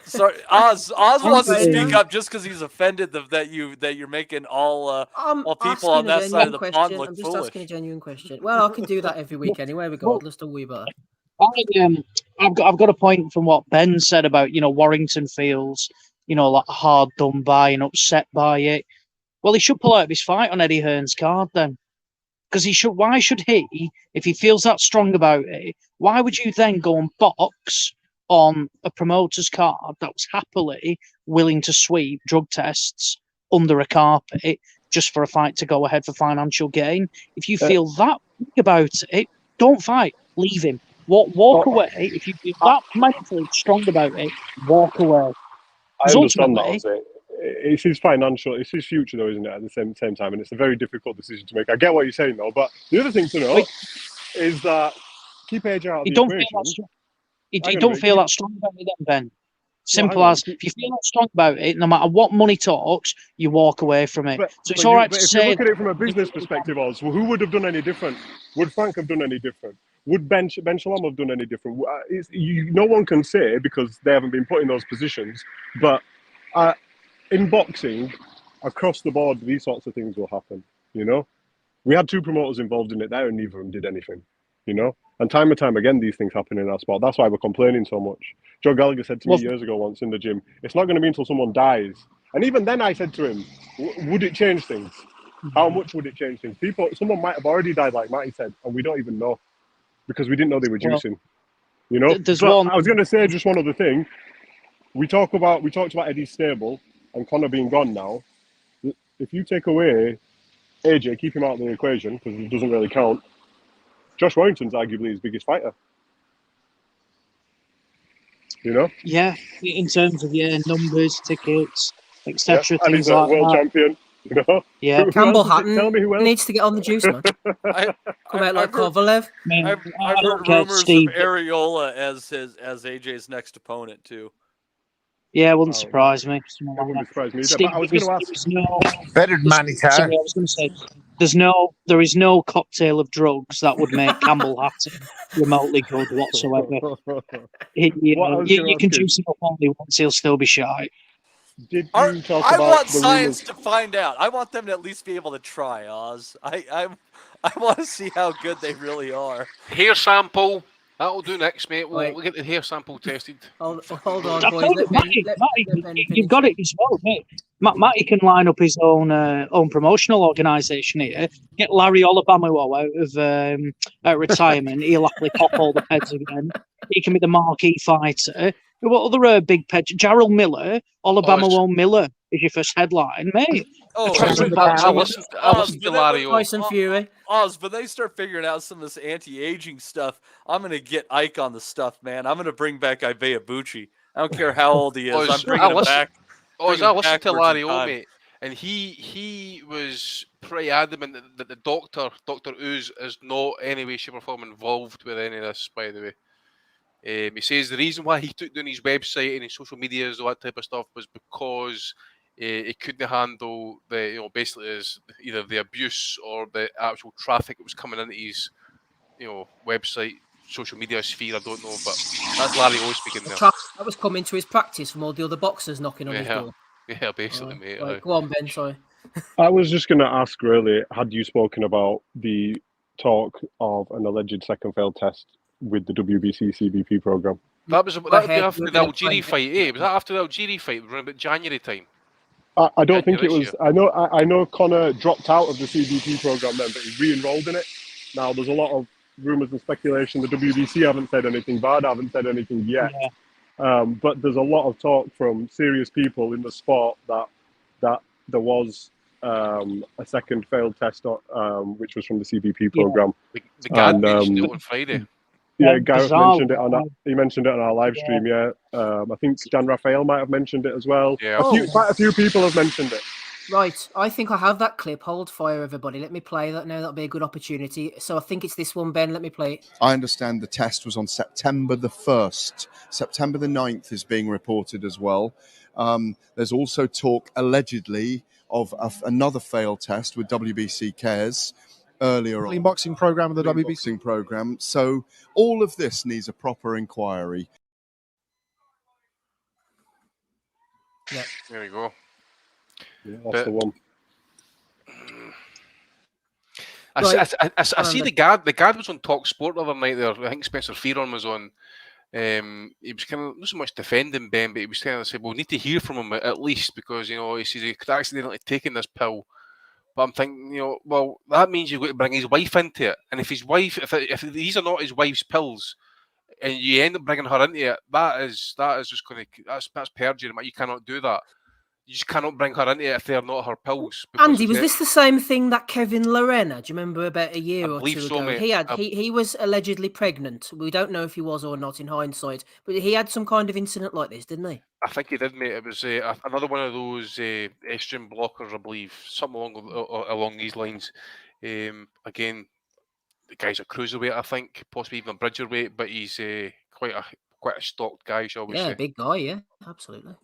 Sorry, Oz wants to speak up just because he's offended that you're making all people on that side of the pond look foolish. I'm just asking a genuine question. Well, I can do that every week anyway, regardless. Don't worry about it. I've got a point from what Ben said about Warrington feels like hard done by and upset by it. Well, he should pull out of his fight on Eddie Hearn's card then, because why should he, if he feels that strong about it, why would you then go and box on a promoter's card that was happily willing to sweep drug tests under a carpet just for a fight to go ahead for financial gain? If you feel that about it, don't fight. Leave him. Walk away. If you feel that mentally strong about it, walk away. I understand that. It's his it's his future though, isn't it? At the same time, and it's a very difficult decision to make. I get what you're saying though, but the other thing to know is that keep AJ out of the equation. You don't feel that strong about it then, Ben. Simple as, if you feel that strong about it, no matter what money talks, you walk away from it. So it's all right to say. If you look at it from a business perspective, Oz, who would have done any different? Would Frank have done any different? Would Ben Shalom have done any different? No one can say because they haven't been put in those positions. But in boxing, across the board, these sorts of things will happen. We had two promoters involved in it there, and neither of them did anything. And time and time again, these things happen in our sport. That's why we're complaining so much. Joe Gallagher said to me years ago once in the gym, it's not going to be until someone dies. And even then I said to him, would it change things? How much would it change things? Someone might have already died, like Matty said, and we don't even know because we didn't know they were juicing. I was going to say just one other thing. We talked about Eddie's stable and Conor being gone now. If you take away AJ, keep him out of the equation because he doesn't really count. Josh Warrington's arguably his biggest fighter. Yeah, in terms of numbers, tickets, etc. And he's a world champion. Yeah, Campbell Hatton needs to get on the juice, man. Come out like Kovalev. I've heard rumors of Areola as AJ's next opponent too. Yeah, it wouldn't surprise me. It wouldn't surprise me. Steve, I was going to ask. Better than Manny Carr. Sorry, I was going to say, there is no cocktail of drugs that would make Campbell Hatton remotely good whatsoever. You can juice him up only once, he'll still be shy. I want science to find out. I want them to at least be able to try, Oz. I want to see how good they really are. Hair sample. That'll do next, mate. We'll get the hair sample tested. Hold on, boys. Matty, you've got it as well, mate. Matty can line up his own promotional organisation here. Get Larry Olabamo out of retirement. He'll happily pop all the heads again. He can be the marquee fighter. What other big ped? Jarrell Miller, Olabamo Miller is your first headline, mate. I listened to Larry Tyson Fury. Oz, but they start figuring out some of this anti-aging stuff. I'm going to get Ike on the stuff, man. I'm going to bring back Isaiah Bucci. I don't care how old he is. I'm bringing him back. I listened to Larry mate, and he was pretty adamant that the Dr. Ooze is not any way, shape or form involved with any of this, by the way. He says the reason why he took down his website and his social medias, all that type of stuff, was because he couldn't handle basically either the abuse or the actual traffic that was coming into his, website, social media sphere. I don't know, but that's Larry O speaking there. That was coming to his practice from all the other boxers knocking on his door. Yeah, basically, mate. Go on, Ben. Sorry. I was just going to ask, really, had you spoken about the talk of an alleged second failed test with the WBC CBP program? That would be after the Algeria fight, eh? Was that after the Algeria fight? Around about January time. I don't think it was. I know Connor dropped out of the CBP program then, but he re-enrolled in it. Now there's a lot of rumours and speculation. The WBC haven't said anything bad. Haven't said anything yet. Yeah. But there's a lot of talk from serious people in the sport that there was a second failed test, which was from the CBP program. Yeah. The guy mentioned it on Friday. Yeah, Gareth mentioned it he mentioned it on our live stream. Yeah, I think Jan Raphael might have mentioned it as well. Yeah, quite a few people have mentioned it. Right, I think I have that clip. Hold fire, everybody. Let me play that now. That'll be a good opportunity. So I think it's this one, Ben. Let me play it. I understand the test was on September the 1st. September the 9th is being reported as well. There's also talk, allegedly, of another failed test with WBC Cares earlier on. Clean boxing program of the WBC boxing program. So all of this needs a proper inquiry. Yeah. There we go. Yeah, that's the one. I see the guard was on Talk Sport the other night there. I think Spencer Fearon was on. He was kind of not so much defending Ben, but he was kind of saying, "Well, we need to hear from him at least because he says he could accidentally taken this pill." But I'm thinking, well, that means you've got to bring his wife into it, and if his wife, if these are not his wife's pills, and you end up bringing her into it, that is just going to that's perjury. You cannot do that. You just cannot bring her into it if they're not her pills. Andy, was this the same thing that Kevin Lorena? Do you remember about a year or two so, ago? Mate. He was allegedly pregnant. We don't know if he was or not in hindsight, but he had some kind of incident like this, didn't he? I think he did, mate. It was another one of those estrogen blockers, I believe, something along these lines. Again, the guy's a cruiserweight, I think, possibly even a bridgerweight, but he's quite a stocked guy, shall we say? Yeah, big guy. Yeah, absolutely.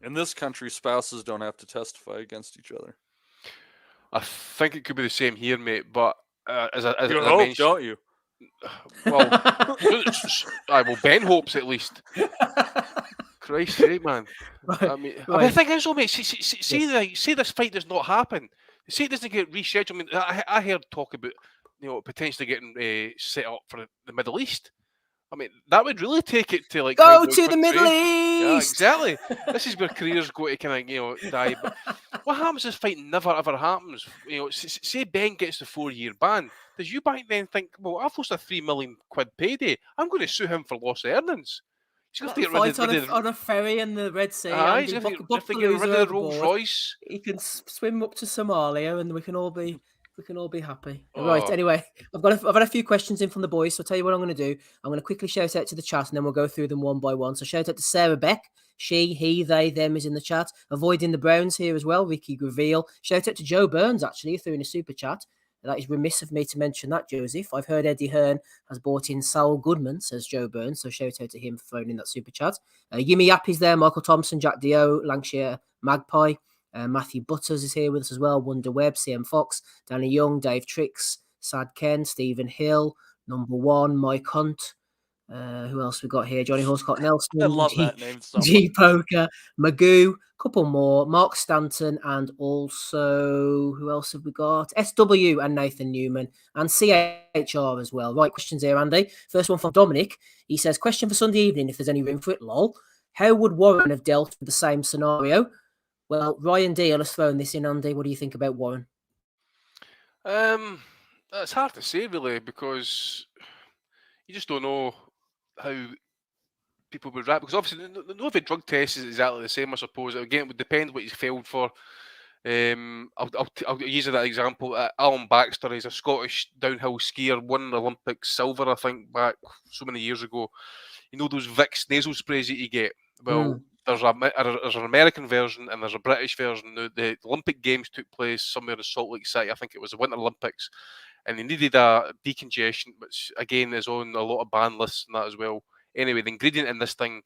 In this country, spouses don't have to testify against each other. I think it could be the same here, mate. But as I mentioned, don't you? Well, Ben hopes at least. Christ's sake, man. Right, I mean, the thing is, mate, say this fight does not happen. Say it doesn't get rescheduled. I mean, I heard talk about potentially getting set up for the Middle East. I mean, that would really take it to go to the Middle East. Yeah, exactly. This is where careers go to kind of die. But what happens if this fight never ever happens? Say Ben gets the 4-year ban. Does Eubank then think, well, I've lost a £3 million payday. I'm going to sue him for lost earnings. He's going to get rid of on a ferry in the Red Sea. He's going to get rid of the Rolls Royce. He can swim up to Somalia, and we can all be happy. Right. Anyway, I've had a few questions in from the boys. So I'll tell you what I'm going to do. I'm going to quickly shout out to the chat, and then we'll go through them one by one. So shout out to Sarah Beck. She, he, they, them is in the chat. Avoiding the Browns here as well. Ricky Graveal. Shout out to Joe Burns, actually, through in a super chat. That is remiss of me to mention that, Joseph. I've heard Eddie Hearn has bought in Saul Goodman, says Joe Burns. So shout out to him for throwing in that super chat. Yimmy Yap is there. Michael Thompson, Jack Dio, Lancashire Magpie. Matthew Butters is here with us as well. Wonder Webb, CM Fox, Danny Young, Dave Tricks, Sad Ken, Stephen Hill, Number One, Mike Hunt. Who else we got here? Johnny Horscott Nelson. I love that name so much. G Poker, Magoo, couple more, Mark Stanton, and also who else have we got? SW and Nathan Newman and CHR as well. Right, questions here, Andy. First one from Dominic. He says, question for Sunday evening, if there's any room for it, lol. How would Warren have dealt with the same scenario? Well, Ryan Deal has thrown this in, Andy. What do you think about Warren? It's hard to say, really, because you just don't know how people would react. Because obviously, no if a drug test is exactly the same, I suppose. Again, it would depend what he's failed for. I'll use that example. Alan Baxter is a Scottish downhill skier, won Olympic silver, I think, back so many years ago. You know those Vicks nasal sprays that you get? Well, there's an American version and there's a British version. The Olympic Games took place somewhere in Salt Lake City. I think it was the Winter Olympics. And they needed a decongestion, which again is on a lot of ban lists and that as well. Anyway, the ingredient in this thing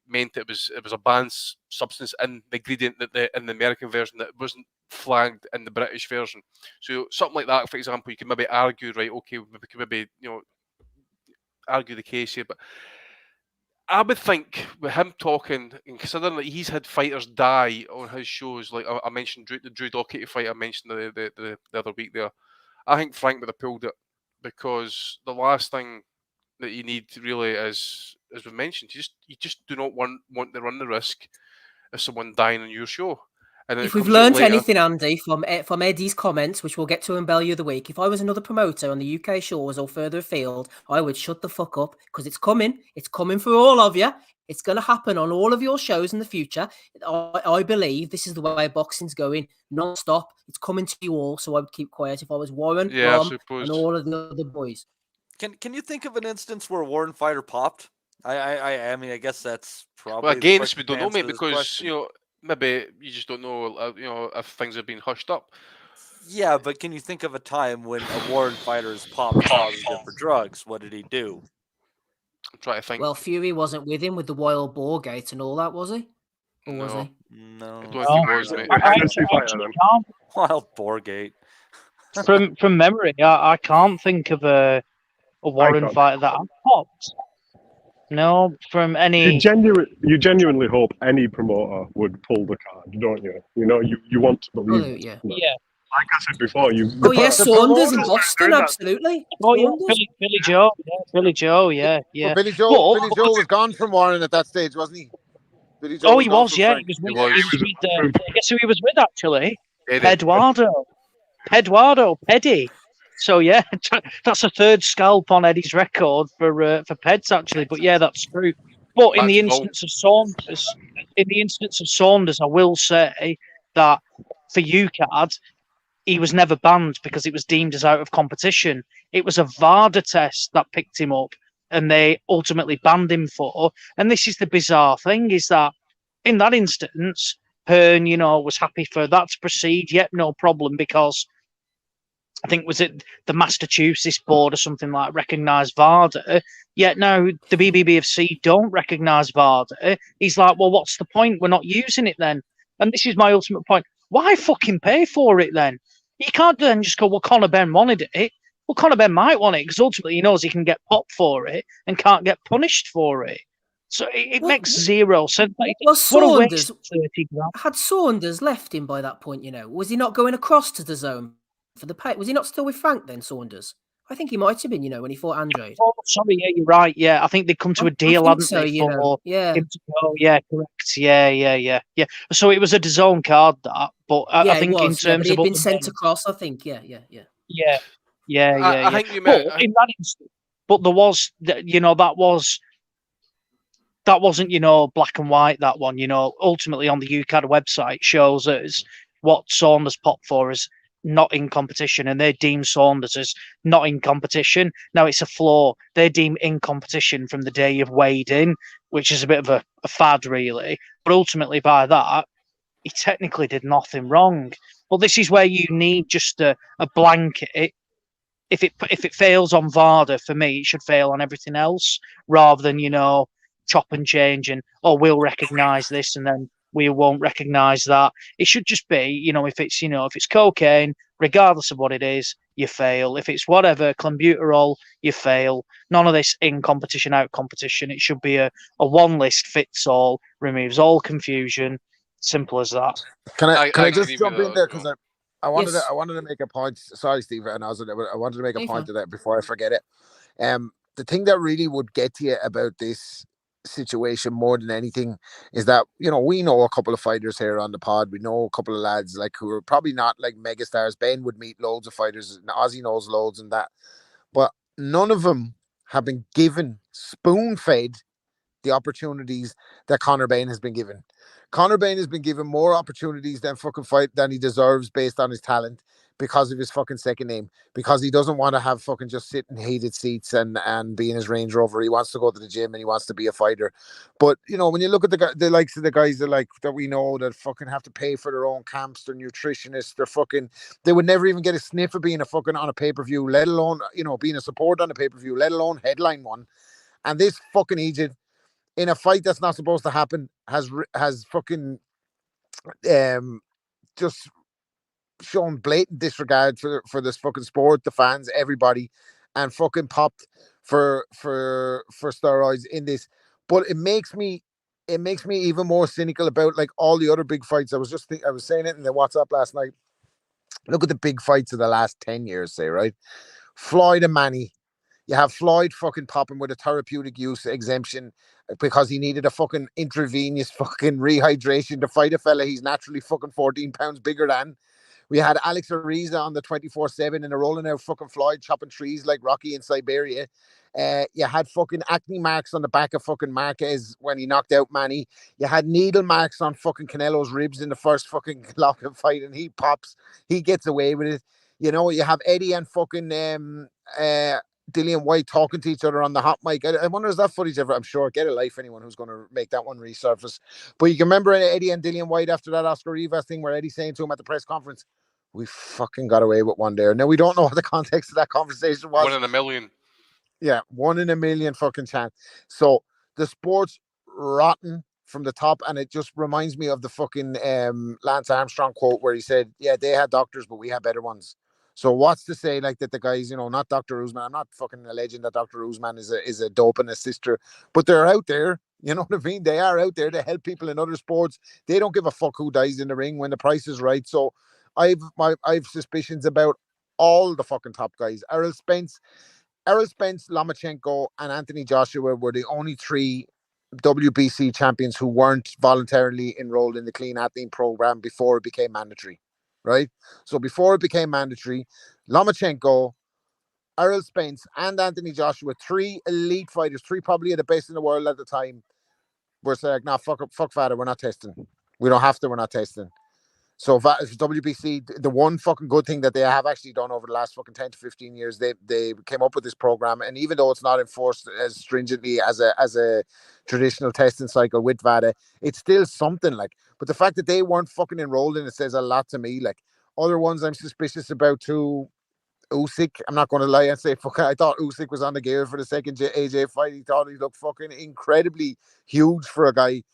meant it was a banned substance in the ingredient in the American version that wasn't flagged in the British version. So something like that, for example, you can maybe argue, right? Okay, we can maybe argue the case here, but I would think with him talking, and considering that he's had fighters die on his shows, like I mentioned the Drew Docherty fight I mentioned the other week there, I think Frank would have pulled it, because the last thing that you need really is, as we mentioned, you just do not want to run the risk of someone dying on your show. And if we've learned anything, Andy, from Eddie's comments, which we'll get to in Value of the Week, if I was another promoter on the UK shores or further afield, I would shut the fuck up, because it's coming. It's coming for all of you. It's going to happen on all of your shows in the future. I believe this is the way boxing's going, non-stop. It's coming to you all, so I would keep quiet if I was Warren, Rom, and all of the other boys. Can you think of an instance where a Warren fighter popped? I mean, I guess that's probably. Well, again, we don't know, mate, because maybe you just don't know, if things have been hushed up. Yeah, but can you think of a time when a Warren fighter has popped positive for drugs? What did he do? I'm trying to think. Well, Fury wasn't with him with the wild boar gate and all that, was he? Or was he? No. I don't think he was, mate. Wild boar gate. From memory, I can't think of a Warren fighter that I've popped. No, from any. You genuinely hope any promoter would pull the card, don't you? You know, you want to believe. Yeah. Like I said before, Oh yes, Saunders in Boston, absolutely. Oh yeah, Billy Joe. Yeah, Billy Joe. Yeah. Well, Billy Joe was gone from Warren at that stage, wasn't he? Billy Joe he was. Yeah, he was with. Guess who he was with actually? Eduardo. Peddy. So yeah, that's a third scalp on Eddie's record for Peds actually. But yeah, that's true. But in the instance of Saunders, I will say that for UCAD, he was never banned because it was deemed as out of competition. It was a VADA test that picked him up, and they ultimately banned him for. And this is the bizarre thing: is that in that instance, Hearn, was happy for that to proceed. Yep, no problem, because I think was it the Massachusetts board or something like recognised VADA. Yet now the BBBFC don't recognise VADA. He's like, well, what's the point? We're not using it then. And this is my ultimate point. Why fucking pay for it then? You can't then just go, well, Conor Benn wanted it. Well, Conor Benn might want it because ultimately he knows he can get popped for it and can't get punished for it. So it makes zero sense. Well, Saunders had Saunders left him by that point. Was he not going across to the zone for the pay? Was he not still with Frank then, Saunders? I think he might have been. When he fought Andrade. Oh, sorry, yeah, you're right. Yeah, I think they'd come to a deal, hadn't they? Yeah. Him to go. Yeah, correct. Yeah. So it was a DAZN card that, but I think in terms of he'd been sent across, I think. Yeah. I think you meant in that instance. But there was, that wasn't, black and white, that one. Ultimately on the UCAD website shows us what Saunders popped for is not in competition, and they deem Saunders as not in competition. Now it's a flaw. They deem in competition from the day you've weighed in, which is a bit of a fad, really. But ultimately, by that, he technically did nothing wrong. But this is where you need just a blanket. If it fails on VADA, for me, it should fail on everything else, rather than chop and change and we'll recognise this and then we won't recognise that. It should just be, if it's cocaine, regardless of what it is, you fail. If it's whatever, clenbuterol, you fail. None of this in competition, out competition. It should be a one list fits all, removes all confusion. Simple as that. Can I just jump in there because I wanted to make a point. Sorry, Steve, and I wanted to make a point to that before I forget it. The thing that really would get you about this situation more than anything is that we know a couple of fighters here on the pod. We know a couple of lads who are probably not like megastars. Benn would meet loads of fighters, and Ozzy knows loads and that, but none of them have been given spoon-fed the opportunities that Conor Benn has been given. Conor Benn has been given more opportunities than he deserves based on his talent, because of his fucking second name, because he doesn't want to have fucking just sit in heated seats and be in his Range Rover. He wants to go to the gym and he wants to be a fighter. But when you look at the likes of the guys that we know that fucking have to pay for their own camps, their nutritionists, they would never even get a sniff of being a fucking on a pay-per-view, let alone being a support on a pay-per-view, let alone headline one. And this fucking Egypt, in a fight that's not supposed to happen, has fucking just shown blatant disregard for this fucking sport, the fans, everybody, and fucking popped for steroids in this. But it makes me even more cynical about like all the other big fights. I was saying it in the WhatsApp last night. Look at the big fights of the last 10 years, say, right? Floyd and Manny. You have Floyd fucking popping with a therapeutic use exemption because he needed a fucking intravenous fucking rehydration to fight a fella he's naturally fucking 14 pounds bigger than. We had Alex Ariza on the 24/7 and a rolling out fucking Floyd chopping trees like Rocky in Siberia. You had fucking acne marks on the back of fucking Marquez when he knocked out Manny. You had needle marks on fucking Canelo's ribs in the first fucking lockout fight, and he pops. He gets away with it. You know, you have Eddie and fucking Dillian White talking to each other on the hot mic. I wonder, is that footage ever? I'm sure. Get a life, anyone who's going to make that one resurface. But you can remember Eddie and Dillian White after that Oscar Rivas thing where Eddie's saying to him at the press conference, "We fucking got away with one there." Now, we don't know what the context of that conversation was. 1 in a million. Yeah, 1 in a million fucking chance. So the sport's rotten from the top, and it just reminds me of the fucking Lance Armstrong quote where he said, "Yeah, they had doctors, but we had better ones." So what's to say like that the guys, you know, not Dr. Usman, I'm not fucking alleging that Dr. Usman is a dope and a sister, but they're out there, you know what I mean? They are out there to help people in other sports. They don't give a fuck who dies in the ring when the price is right. So I've suspicions about all the fucking top guys. Errol Spence, Lomachenko, and Anthony Joshua were the only 3 WBC champions who weren't voluntarily enrolled in the clean athlete program before it became mandatory, right? So before it became mandatory, Lomachenko, Errol Spence, and Anthony Joshua, 3 elite fighters, 3 probably the best in the world at the time, were saying, "Nah, fuck father, we're not testing. We don't have to, we're not testing." So WBC, the one fucking good thing that they have actually done over the last fucking 10 to 15 years, they came up with this program, and even though it's not enforced as stringently as a traditional testing cycle with VADA, it's still something like. But the fact that they weren't fucking enrolled in it says a lot to me. Like other ones, I'm suspicious about too. Usyk, I'm not going to lie and say fucking. I thought Usyk was on the gear for the second AJ fight. He thought he looked fucking incredibly huge for a guy.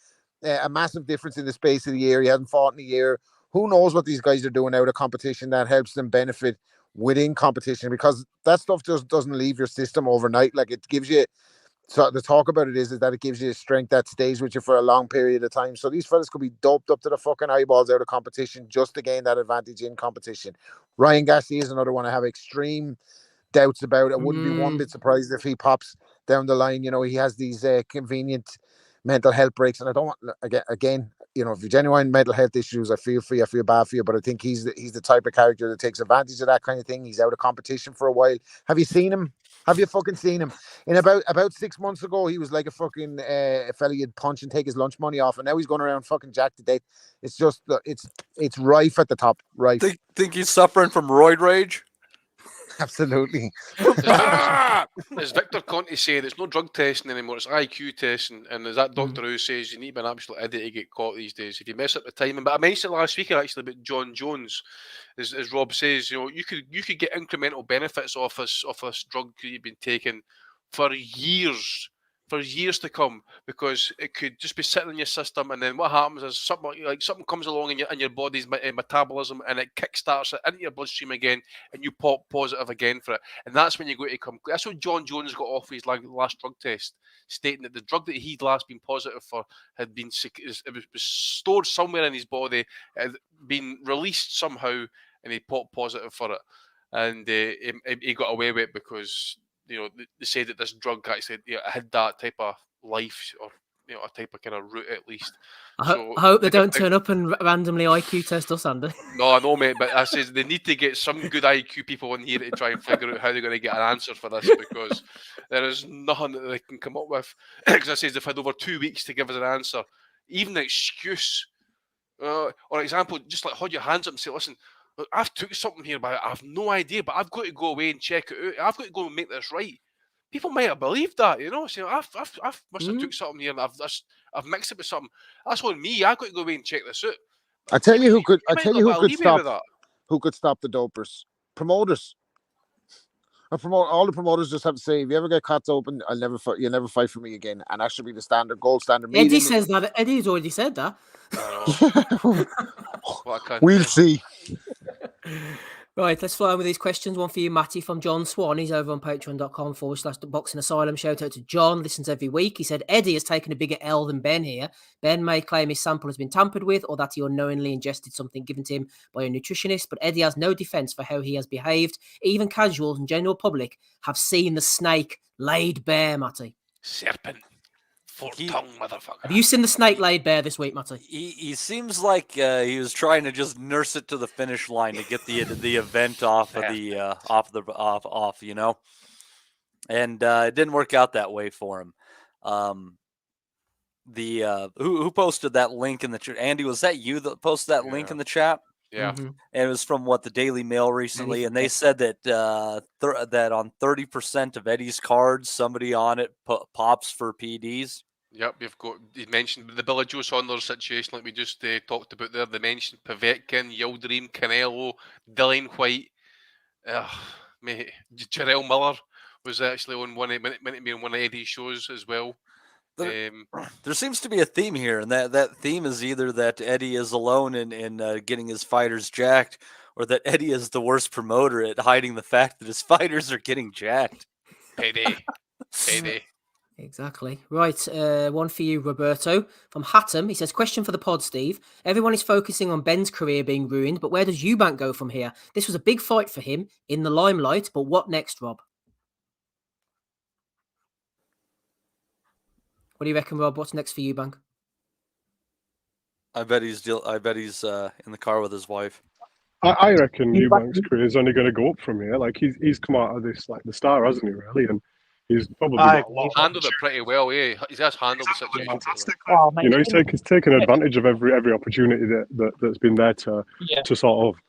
A massive difference in the space of the year. He hasn't fought in a year. Who knows what these guys are doing out of competition that helps them benefit within competition, because that stuff just doesn't leave your system overnight. Like it gives you, so the talk about it is that it gives you a strength that stays with you for a long period of time. So these fellas could be doped up to the fucking eyeballs out of competition just to gain that advantage in competition. Ryan Garcia is another one I have extreme doubts about. I wouldn't be one bit surprised if he pops down the line. You know, he has these convenient mental health breaks, and I don't want, again, you know, if you're genuine mental health issues, I feel for you, I feel bad for you, but I think he's the type of character that takes advantage of that kind of thing. He's out of competition for a while. Have you seen him? Have you fucking seen him? In about 6 months ago, he was like a fucking a fella you'd punch and take his lunch money off, and now he's going around fucking jacked to death. It's just it's rife at the top, rife. Think he's suffering from roid rage? Absolutely. As Victor Conte said, it's no drug testing anymore, it's IQ testing. And as that doctor who says, you need to be an absolute idiot to get caught these days. If you mess up the timing. But I mentioned last week actually about John Jones, as Rob says, you know, you could get incremental benefits off this drug that you've been taking for years to come, because it could just be sitting in your system, and then what happens is something comes along in your body's metabolism, and it kickstarts it into your bloodstream again, and you pop positive again for it, and that's when you go to come. That's what John Jones got off his last drug test, stating that the drug that he'd last been positive for had been was stored somewhere in his body, had been released somehow, and he popped positive for it, and he got away with it because, you know, they say that this drug actually, you know, had that type of life, or, you know, a type of kind of route at least. I hope they don't turn up and randomly IQ test us, Andy. No, I know, mate, but I says they need to get some good IQ people in here to try and figure out how they're going to get an answer for this, because there is nothing that they can come up with. Because I says they've had over 2 weeks to give us an answer. Even the excuse, or example, just like hold your hands up and say, listen, I've took something here, but I have no idea, but I've got to go away and check it out. I've got to go and make this right. People might have believed that, you know. So I must have took something here, and I've mixed it with something. That's on me. I've got to go away and check this out. I tell you who could stop the dopers. Promoters. All the promoters just have to say, if you ever get caught open, you'll never fight for me again. And that should be the gold standard. Eddie says that. Eddie's already said that. We'll see. Right, let's fly on with these questions. One for you, Matty, from John Swan. He's over on patreon.com/Boxing Asylum. Shout out to John, listens every week. He said, Eddie has taken a bigger L than Ben here. Ben may claim his sample has been tampered with or that he unknowingly ingested something given to him by a nutritionist, but Eddie has no defence for how he has behaved. Even casuals and general public have seen the snake laid bare, Matty. Serpent. Full-tongue motherfucker. Have you seen the snake laid bare this week, Matty? He seems like he was trying to just nurse it to the finish line to get the event off of off, you know, and it didn't work out that way for him. Who posted that link in the chat? Andy, was that you that posted that link in the chat? Yeah, Mm-hmm. And it was from the Daily Mail recently, and they said that that on 30% of Eddie's cards, somebody on it pops for PDs. Yep, you mentioned the Billy Joe Saunders situation, like we just talked about there. They mentioned Povetkin, Yildirim, Canelo, Dillian White, mate, Jarrell Miller was actually on one of Eddie's shows as well. There seems to be a theme here, and that theme is either that Eddie is alone in getting his fighters jacked, or that Eddie is the worst promoter at hiding the fact that his fighters are getting jacked. Payday. Exactly. Right. One for you, Roberto, from Hatton. He says, question for the pod, Steve. Everyone is focusing on Benn's career being ruined, but where does Eubank go from here? This was a big fight for him in the limelight, but what next, Rob? What do you reckon, Rob? What's next for Eubank? I bet he's in the car with his wife. I reckon Eubank's career is only going to go up from here. Like he's come out of this like the star, hasn't he? Really, and he's probably handled it pretty well. Yeah, he's just handled the situation. Fantastic. You know, he's taken advantage of every opportunity that's been there to sort of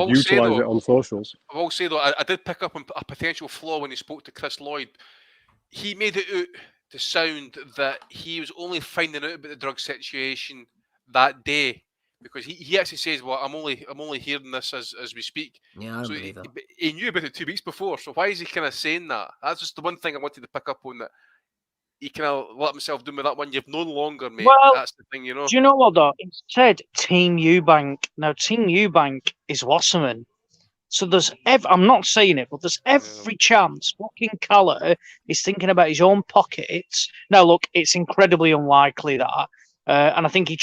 utilize it on socials. I will say though, I did pick up on a potential flaw when he spoke to Chris Lloyd. He made it out to sound that he was only finding out about the drug situation that day, because he actually says, "Well, I'm only hearing this as we speak." Yeah, I so believe that. He knew about it 2 weeks before. So why is he kind of saying that? That's just the one thing I wanted to pick up on, that he kind of let himself do with that one. You've no longer, mate. Well, that's the thing, you know. Do you know what though? It said Team Eubank. Now Team Eubank is Wasserman. So I'm not saying it, but there's every chance fucking Calla is thinking about his own pockets. Now, look, it's incredibly unlikely that. And I think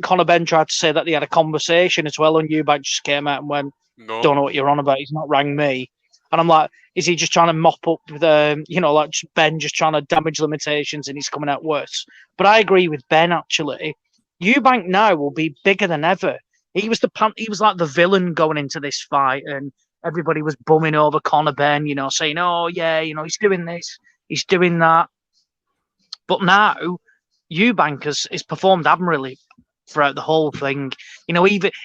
Conor Benn tried to say that they had a conversation as well, and Eubank just came out and went, "No, don't know what you're on about. He's not rang me." And I'm like, is he just trying to mop up like Ben just trying to damage limitations and he's coming out worse? But I agree with Ben, actually. Eubank now will be bigger than ever. He was like the villain going into this fight, and everybody was bumming over Conor Benn, saying, "Oh yeah, he's doing this, he's doing that." But now, Eubank has performed admirably throughout the whole thing.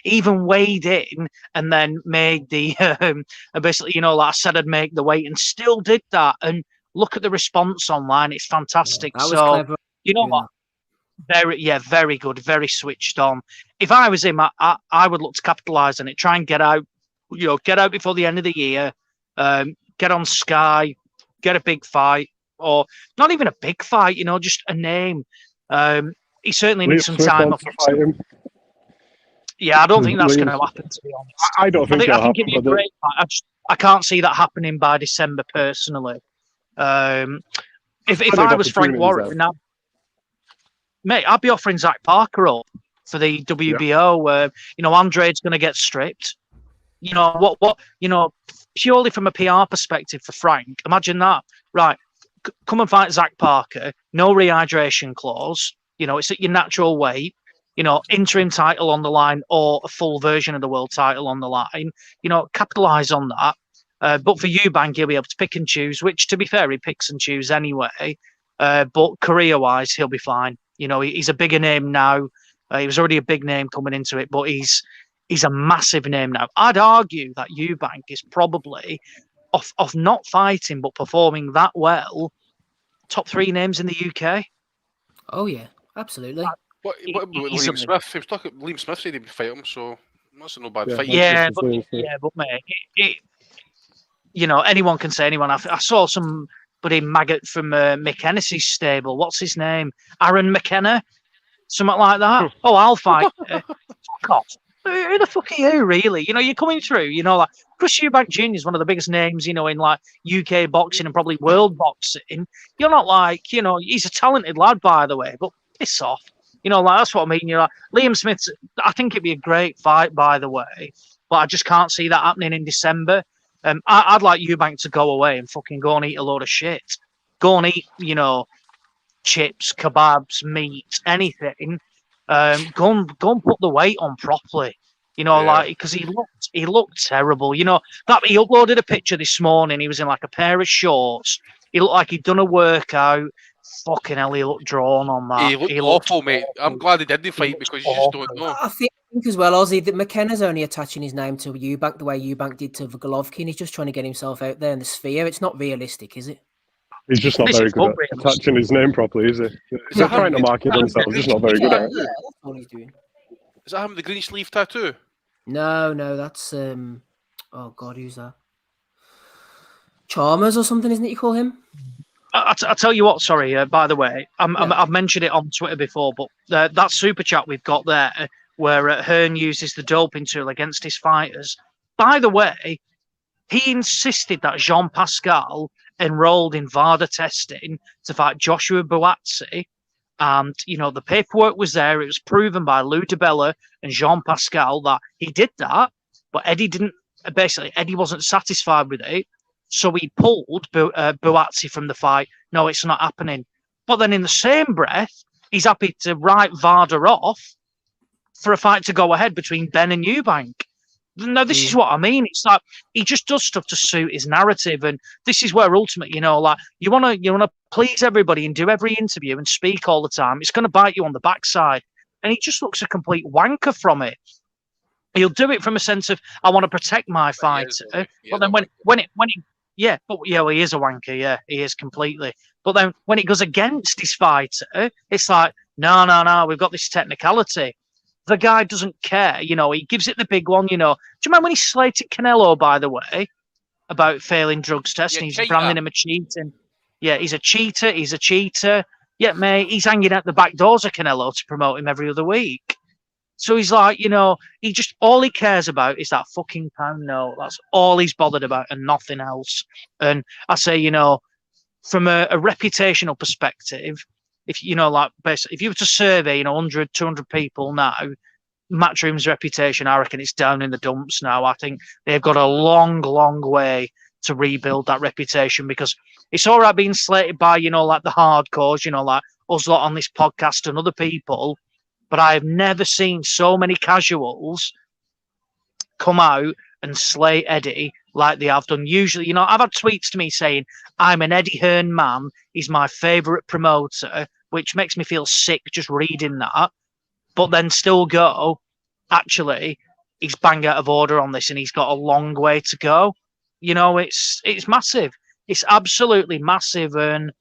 Even weighed in and then made the basically, like I said, I'd make the weight and still did that. And look at the response online; it's fantastic. Yeah, that was clever. You know what? Very good, very switched on. If I was him, I would look to capitalise on it, try and get out, get out before the end of the year, get on Sky, get a big fight, or not even a big fight, just a name. He certainly needs some time off. Yeah, I don't think that's going to happen, to be honest. I don't think I think it'd be a great fight. I can't see that happening by December, personally. If I was Frank Warren, mate, I'd be offering Zach Parker up for the WBO, where Andrade's going to get stripped. Purely from a PR perspective for Frank, imagine that. Right, come and fight Zach Parker. No rehydration clause. It's at your natural weight. Interim title on the line or a full version of the world title on the line. Capitalise on that. But for Eubank, he'll be able to pick and choose. Which, to be fair, he picks and chooses anyway. But career-wise, he'll be fine. He's a bigger name now. He was already a big name coming into it, but he's a massive name now. I'd argue that Eubank is probably, of not fighting but performing that well, top 3 names in the UK. Oh yeah, absolutely. What about Liam Smith? He was talking. Liam Smith said he'd fight him, so that's no bad fight. But mate, anyone can say anyone. I saw somebody maggot from Mick Hennessy's stable. What's his name? Aaron McKenna, something like that. Oh, I'll fight. Fuck off. Who the fuck are you, really? You know, you're coming through, you know, like Chris Eubank Jr. is one of the biggest names, you know, in like UK boxing and probably world boxing. You're not like, you know, he's a talented lad, by the way, but piss off. You know, like that's what I mean. You're like Liam Smith. I think it'd be a great fight, by the way, but I just can't see that happening in December. I'd like Eubank to go away and fucking go and eat a load of shit. Go and eat, you know, chips, kebabs, meat, anything. Go and put the weight on properly. You know, like because he looked terrible. You know that he uploaded a picture this morning. He was in like a pair of shorts. He looked like he'd done a workout. Fucking hell, he looked drawn on that. He looked awful, mate. I'm glad he didn't fight because you just don't know. I think as well, Ozzy, that McKenna's only attaching his name to Eubank the way Eubank did to Golovkin. He's just trying to get himself out there in the sphere. It's not realistic, is it? He's just not very good at attaching his name properly, is he? He's trying to market himself. He's just not very good at it. Yeah, that's all he's doing. Is that him with the green sleeve tattoo? No, that's oh god, who's that? Chalmers or something, isn't it? You call him? I tell you what, sorry, by the way, I've mentioned it on Twitter before, but that super chat we've got there where Hearn uses the doping tool against his fighters. By the way, he insisted that Jean Pascal enrolled in VADA testing to fight Joshua Buatsi. And, you know, the paperwork was there. It was proven by Lou DiBella and Jean Pascal that he did that, but Eddie wasn't satisfied with it. So he pulled Buatsi from the fight. No, it's not happening. But then in the same breath, he's happy to write VADA off for a fight to go ahead between Benn and Eubank. No, this is what I mean. It's like he just does stuff to suit his narrative, and this is where ultimately, you know, like you wanna please everybody and do every interview and speak all the time. It's going to bite you on the backside, and he just looks a complete wanker from it. He'll do it from a sense of I want to protect my fighter, but then when he he is a wanker. Yeah, he is completely. But then when it goes against his fighter, it's like no, we've got this technicality. The guy doesn't care, you know, he gives it the big one, you know. Do you remember when he slated Canelo, by the way, about failing drugs tests and he's branding him a cheating? Yeah, he's a cheater. Yeah, mate, he's hanging out the back doors of Canelo to promote him every other week. So he's like, you know, all he cares about is that fucking pound note. That's all he's bothered about and nothing else. And I say, you know, from a reputational perspective, if you know, like basically, if you were to survey, you know, 100, 200 people now, Matchroom's reputation, I reckon it's down in the dumps now. I think they've got a long, long way to rebuild that reputation because it's all right being slated by, you know, like the hardcores, you know, like us lot on this podcast and other people, but I have never seen so many casuals come out and slay Eddie like they have done. Usually, you know, I've had tweets to me saying, I'm an Eddie Hearn man. He's my favourite promoter, which makes me feel sick just reading that. But then still go, actually, he's bang out of order on this and he's got a long way to go. You know, it's massive. It's absolutely massive and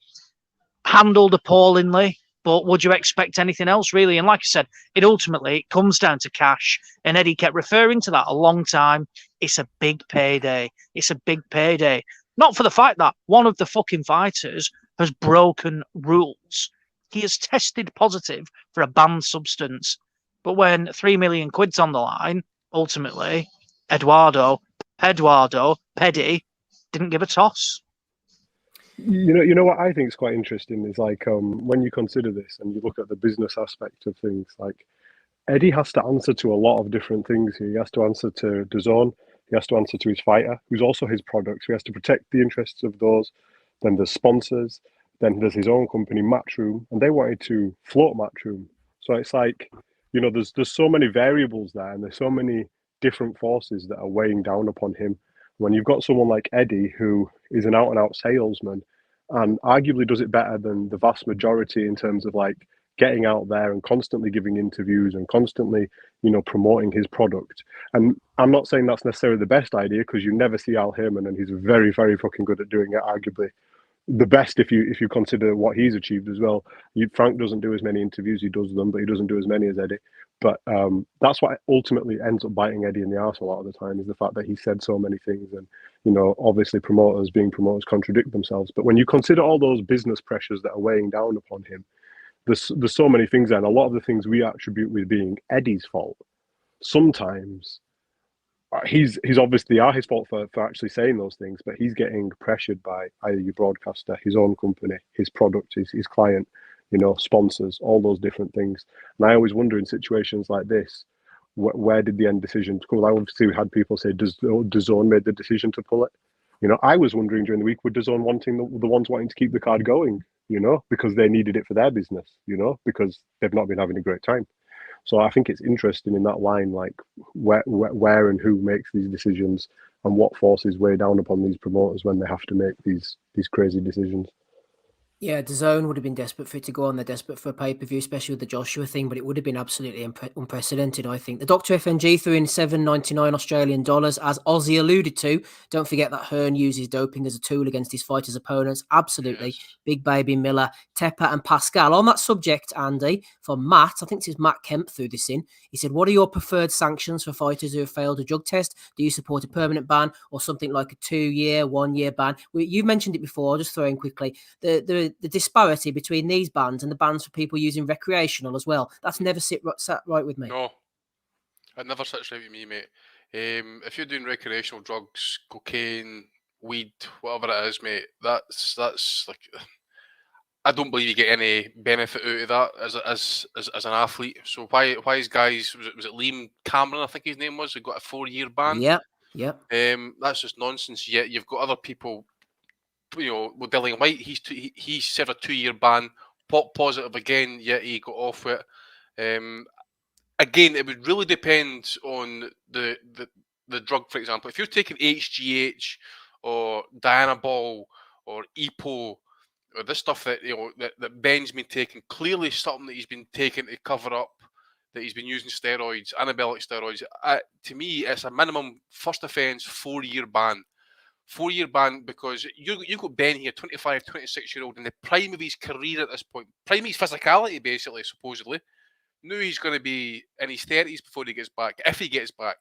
handled appallingly. But would you expect anything else, really? And like I said, it ultimately comes down to cash. And Eddie kept referring to that a long time. It's a big payday. It's a big payday. Not for the fact that one of the fucking fighters has broken rules. He has tested positive for a banned substance. But when 3 million quid's on the line, ultimately, Eduardo, Peddy, didn't give a toss. You know what I think is quite interesting is like when you consider this and you look at the business aspect of things, like Eddie has to answer to a lot of different things here. He has to answer to DAZN. He has to answer to his fighter, who's also his product. So he has to protect the interests of those. Then there's sponsors. Then there's his own company, Matchroom, and they wanted to float Matchroom. So it's like, you know, there's so many variables there, and there's so many different forces that are weighing down upon him. When you've got someone like Eddie, who is an out-and-out salesman, and arguably does it better than the vast majority in terms of like getting out there and constantly giving interviews and constantly, you know, promoting his product. And I'm not saying that's necessarily the best idea because you never see Al Heyman, and he's very, very fucking good at doing it. Arguably the best if you consider what he's achieved as well. Frank doesn't do as many interviews, he does them, but he doesn't do as many as Eddie. But that's what ultimately ends up biting Eddie in the arse a lot of the time, is the fact that he said so many things. And, you know, obviously promoters being promoters contradict themselves. But when you consider all those business pressures that are weighing down upon him, there's so many things there. And a lot of the things we attribute with being Eddie's fault sometimes he's obviously his fault for actually saying those things, but he's getting pressured by either your broadcaster, his own company, his product, his client, sponsors, all those different things. And I always wonder in situations like this, where did the end decision come? I obviously had people say, does DAZN made the decision to pull it? I was wondering during the week, were DAZN wanting the ones wanting to keep the card going, because they needed it for their business, because they've not been having a great time. So I think it's interesting in that line, like where and who makes these decisions and what forces weigh down upon these promoters when they have to make these crazy decisions. Yeah, DAZN would have been desperate for it to go on. They're desperate for a pay-per-view, especially with the Joshua thing, but it would have been absolutely unprecedented, I think. The Dr. FNG threw in $7.99 Australian dollars, as Ozzy alluded to. Don't forget that Hearn uses doping as a tool against his fighters' opponents. Absolutely. Yes. Big Baby Miller, Tepper and Pascal. On that subject, Andy, from Matt, I think this is Matt Kemp threw this in. He said, what are your preferred sanctions for fighters who have failed a drug test? Do you support a permanent ban or something like a 2-year, 1-year ban? You've mentioned it before. I'll just throw in quickly. The disparity between these bans and the bans for people using recreational as well. That's never sat right with me. No, it never sits right with me, mate. If you're doing recreational drugs, cocaine, weed, whatever it is, mate, that's like, I don't believe you get any benefit out of that as an athlete. So why is guys, was it Liam Cameron, I think his name was, who got a 4-year ban? Yeah. That's just nonsense. Yet you've got other people. With Dillian White, he served a 2-year ban, positive again, yet he got off it. Again, it would really depend on the drug, for example. If you're taking HGH or Dianabol or EPO or this stuff that that Benn's been taking, clearly something that he's been taking to cover up that he's been using steroids, anabolic steroids. To me, it's a minimum first offence 4-year ban. 4-year ban, because you got Benn here, 25, 26-year-old, in the prime of his career at this point, prime of his physicality, basically, supposedly. Knew he's going to be in his 30s before he gets back, if he gets back.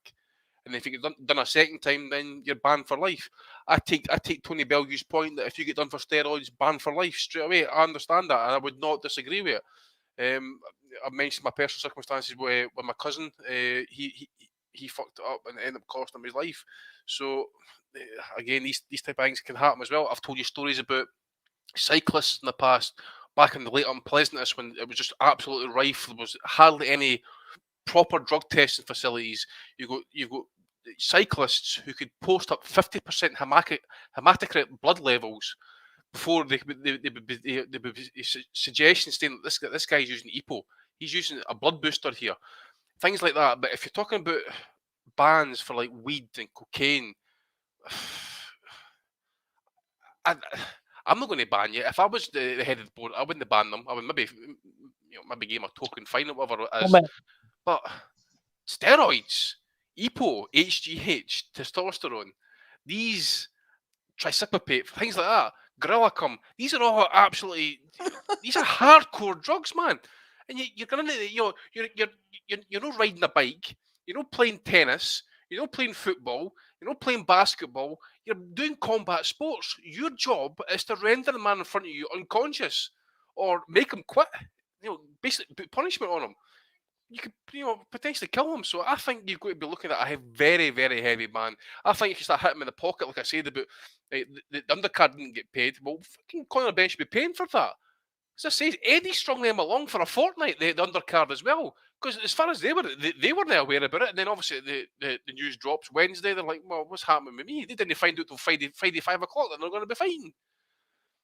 And if he gets done a second time, then you're banned for life. I take Tony Belgew's point that if you get done for steroids, banned for life straight away. I understand that, and I would not disagree with it. I mentioned my personal circumstances with my cousin. He fucked it up and it ended up costing him his life. So again, these type of things can happen as well. I've told you stories about cyclists in the past, back in the late unpleasantness, when it was just absolutely rife. There was hardly any proper drug testing facilities. You've got cyclists who could post up 50% hematocrit blood levels before they would be suggestions saying that this guy's using EPO. He's using a blood booster here. Things like that. But if you're talking about bans for like weed and cocaine, I'm not going to ban you. If I was the head of the board, I wouldn't ban them. I would maybe give them a token fine or whatever it is. But steroids, EPO, HGH, testosterone, these tricyclopate, things like that, Gorillacum, these are all these are hardcore drugs, man. And you're going to, you're not riding a bike, you're not playing tennis, you're not playing football, you're not playing basketball, you're doing combat sports. Your job is to render the man in front of you unconscious or make him quit. Basically put punishment on him. You could, potentially kill him. So I think you've got to be looking at a very, very heavy ban. I think if you start hitting him in the pocket, like I said about the undercard didn't get paid, well, fucking Conor Benn should be paying for that. As I say, Eddie strung them along for a fortnight, the undercard as well. Because as far as they weren't aware about it, and then obviously the news drops Wednesday. They're like, well, what's happening with me? They didn't find out till Friday 5 o'clock that they're going to be fighting.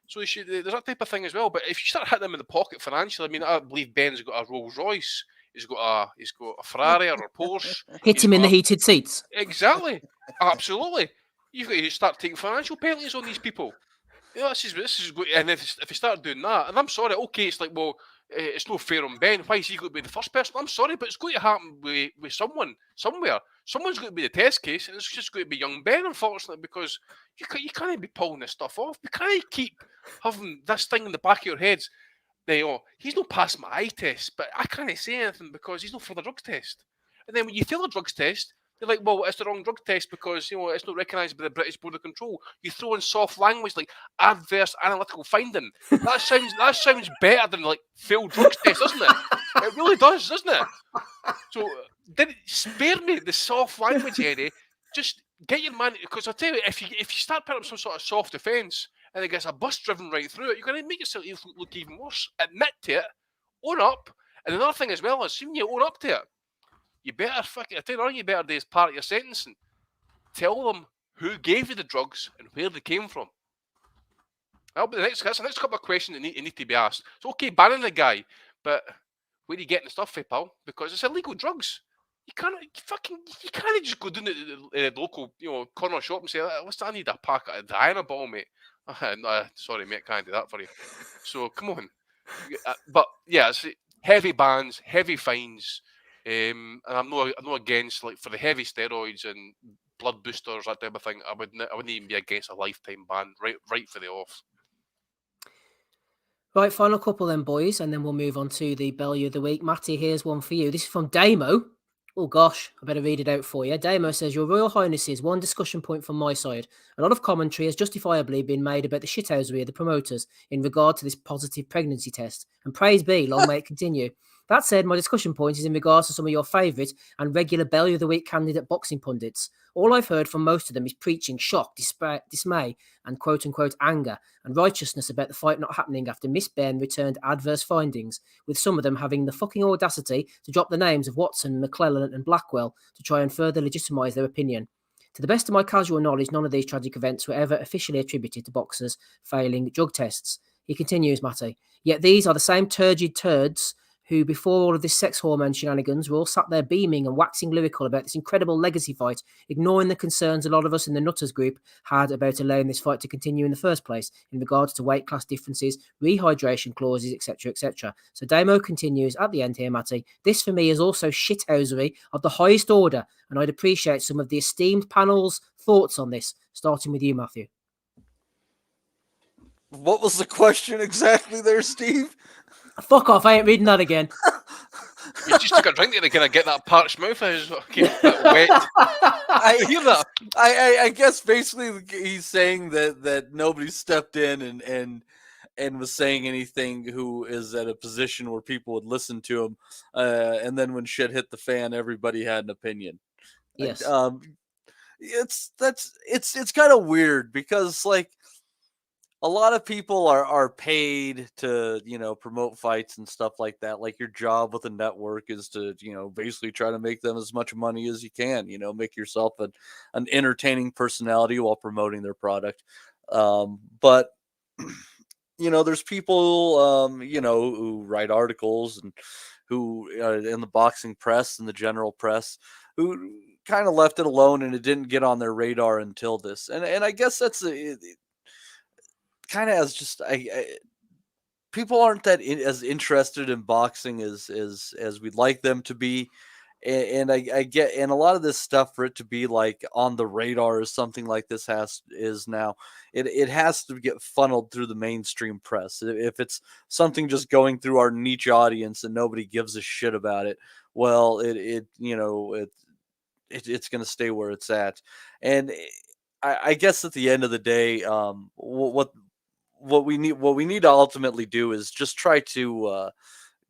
So there's that type of thing as well. But if you start hitting them in the pocket financially, I mean, I believe Ben's got a Rolls Royce, he's got a Ferrari or a Porsche. Hit him in the heated seats. Exactly, absolutely. You've got to start taking financial penalties on these people. This is good. And if you start doing that, and I'm sorry, okay, it's like, well, it's no fair on Benn. Why is he going to be the first person? I'm sorry, but it's going to happen with someone, somewhere. Someone's going to be the test case, and it's just going to be young Benn, unfortunately, because you can't be pulling this stuff off. You can't keep having this thing in the back of your heads. He's not passed my eye test, but I can't say anything because he's not for the drugs test. And then when you fail a drugs test, they're like, well, it's the wrong drug test because it's not recognised by the British Board of Control. You throw in soft language like adverse analytical finding. That sounds better than like failed drugs test, doesn't it? It really does, doesn't it? So spare me the soft language, Eddie. Just get your man, because I'll tell you, if you start putting up some sort of soft defence and it gets a bus driven right through it, you're going to make yourself look even worse. Admit to it, own up, and another thing as well is, when you own up to it, you better fucking, I tell you, all you better do as part of your sentencing, tell them who gave you the drugs and where they came from. That's the next couple of questions that need to be asked. It's okay banning the guy, but where are you getting the stuff from, pal? Because it's illegal drugs. You can't just go down to the local, corner shop and say, "Listen, I need a pack of Diana ball, mate." No, sorry, mate, can't do that for you. So come on. But yeah, it's heavy bans, heavy fines, and I'm not against, like, for the heavy steroids and blood boosters, that type of thing. I wouldn't even be against a lifetime ban right for the off. Right, final couple then, boys, and then we'll move on to the Bellew of the Week. Matty, here's one for you. This is from Damo. Oh, gosh, I better read it out for you. Damo says, Your Royal Highnesses, one discussion point from my side. A lot of commentary has justifiably been made about the shithousery of the promoters in regard to this positive pregnancy test. And praise be, long may it continue. That said, my discussion point is in regards to some of your favourite and regular Bellew of the Week candidate boxing pundits. All I've heard from most of them is preaching shock, dismay, and quote-unquote anger and righteousness about the fight not happening after Miss Benn returned adverse findings, with some of them having the fucking audacity to drop the names of Watson, McClellan and Blackwell to try and further legitimise their opinion. To the best of my casual knowledge, none of these tragic events were ever officially attributed to boxers failing drug tests. He continues, Matty, yet these are the same turgid turds who, before all of this sex hormone shenanigans, were all sat there beaming and waxing lyrical about this incredible legacy fight, ignoring the concerns a lot of us in the Nutters group had about allowing this fight to continue in the first place, in regards to weight class differences, rehydration clauses, etc., etc. So Damo continues at the end here, Matty. This for me is also shithousery of the highest order, and I'd appreciate some of the esteemed panel's thoughts on this, starting with you, Matthew. What was the question exactly there, Steve? Fuck off, I ain't reading that again. You just took a drink to kind of get that parched mouth wet. I hear that. I guess basically he's saying that nobody stepped in and was saying anything who is at a position where people would listen to him, and then when shit hit the fan, everybody had an opinion. Yes. It's kind of weird because, like, a lot of people are paid to, promote fights and stuff like that. Like, your job with a network is to, basically try to make them as much money as you can, make yourself an entertaining personality while promoting their product. But, there's people, who write articles and who in the boxing press and the general press who kind of left it alone, and it didn't get on their radar until this. And I guess that's kind of as just people aren't that as interested in boxing as we'd like them to be, and I get, and a lot of this stuff, for it to be like on the radar as something like this is now, it has to get funneled through the mainstream press. If it's something just going through our niche audience and nobody gives a shit about it, well, it's going to stay where it's at. And I guess at the end of the day, what we need to ultimately do is just try to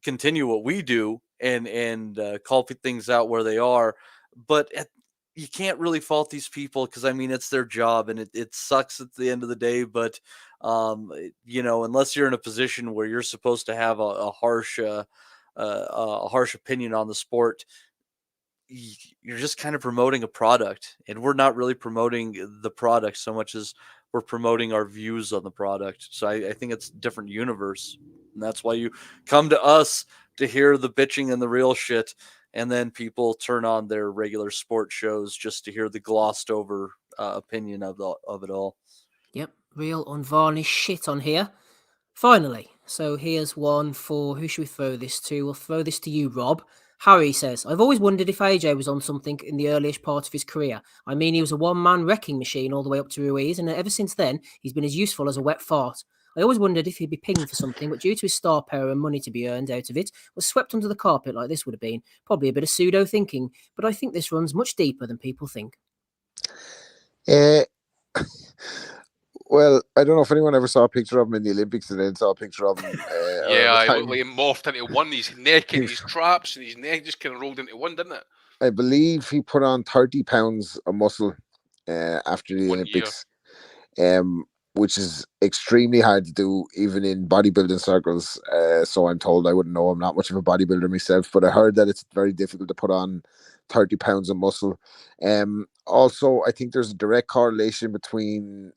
continue what we do and call things out where they are. But you can't really fault these people, because I mean, it's their job, and it sucks at the end of the day. But unless you're in a position where you're supposed to have a harsh opinion on the sport, you're just kind of promoting a product, and we're not really promoting the product so much as we're promoting our views on the product. So I think it's a different universe, and that's why you come to us to hear the bitching and the real shit, and then people turn on their regular sport shows just to hear the glossed over opinion of it all. Yep, real unvarnished shit on here. Finally, so here's one for, who should we throw this to? We'll throw this to you, Rob. Harry says, I've always wondered if AJ was on something in the earliest part of his career. I mean, he was a one-man wrecking machine all the way up to Ruiz, and ever since then, he's been as useful as a wet fart. I always wondered if he'd be pinged for something, but due to his star power and money to be earned out of it, was swept under the carpet like this would have been. Probably a bit of pseudo-thinking, but I think this runs much deeper than people think. Well, I don't know if anyone ever saw a picture of him in the Olympics and then saw a picture of him. Yeah, I looked like he morphed into one. His neck and his traps and his neck just kind of rolled into one, didn't it? I believe he put on 30 pounds of muscle after the 1 Olympics, which is extremely hard to do even in bodybuilding circles. So I'm told. I wouldn't know. I'm not much of a bodybuilder myself, but I heard that it's very difficult to put on 30 pounds of muscle. Also, I think there's a direct correlation between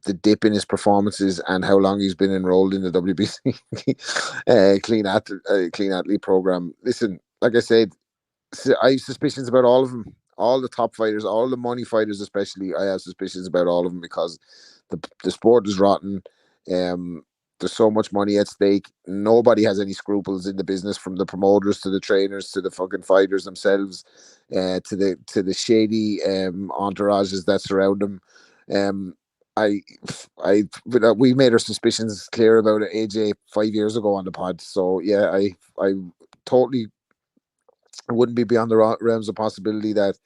the dip in his performances and how long he's been enrolled in the WBC clean athlete program. Listen, like I said, I have suspicions about all of them, all the top fighters, all the money fighters, especially. I have suspicions about all of them because the sport is rotten. There's so much money at stake. Nobody has any scruples in the business, from the promoters to the trainers to the fucking fighters themselves, to the shady entourages that surround them. We made our suspicions clear about AJ 5 years ago on the pod. So yeah, I totally wouldn't be beyond the realms of possibility that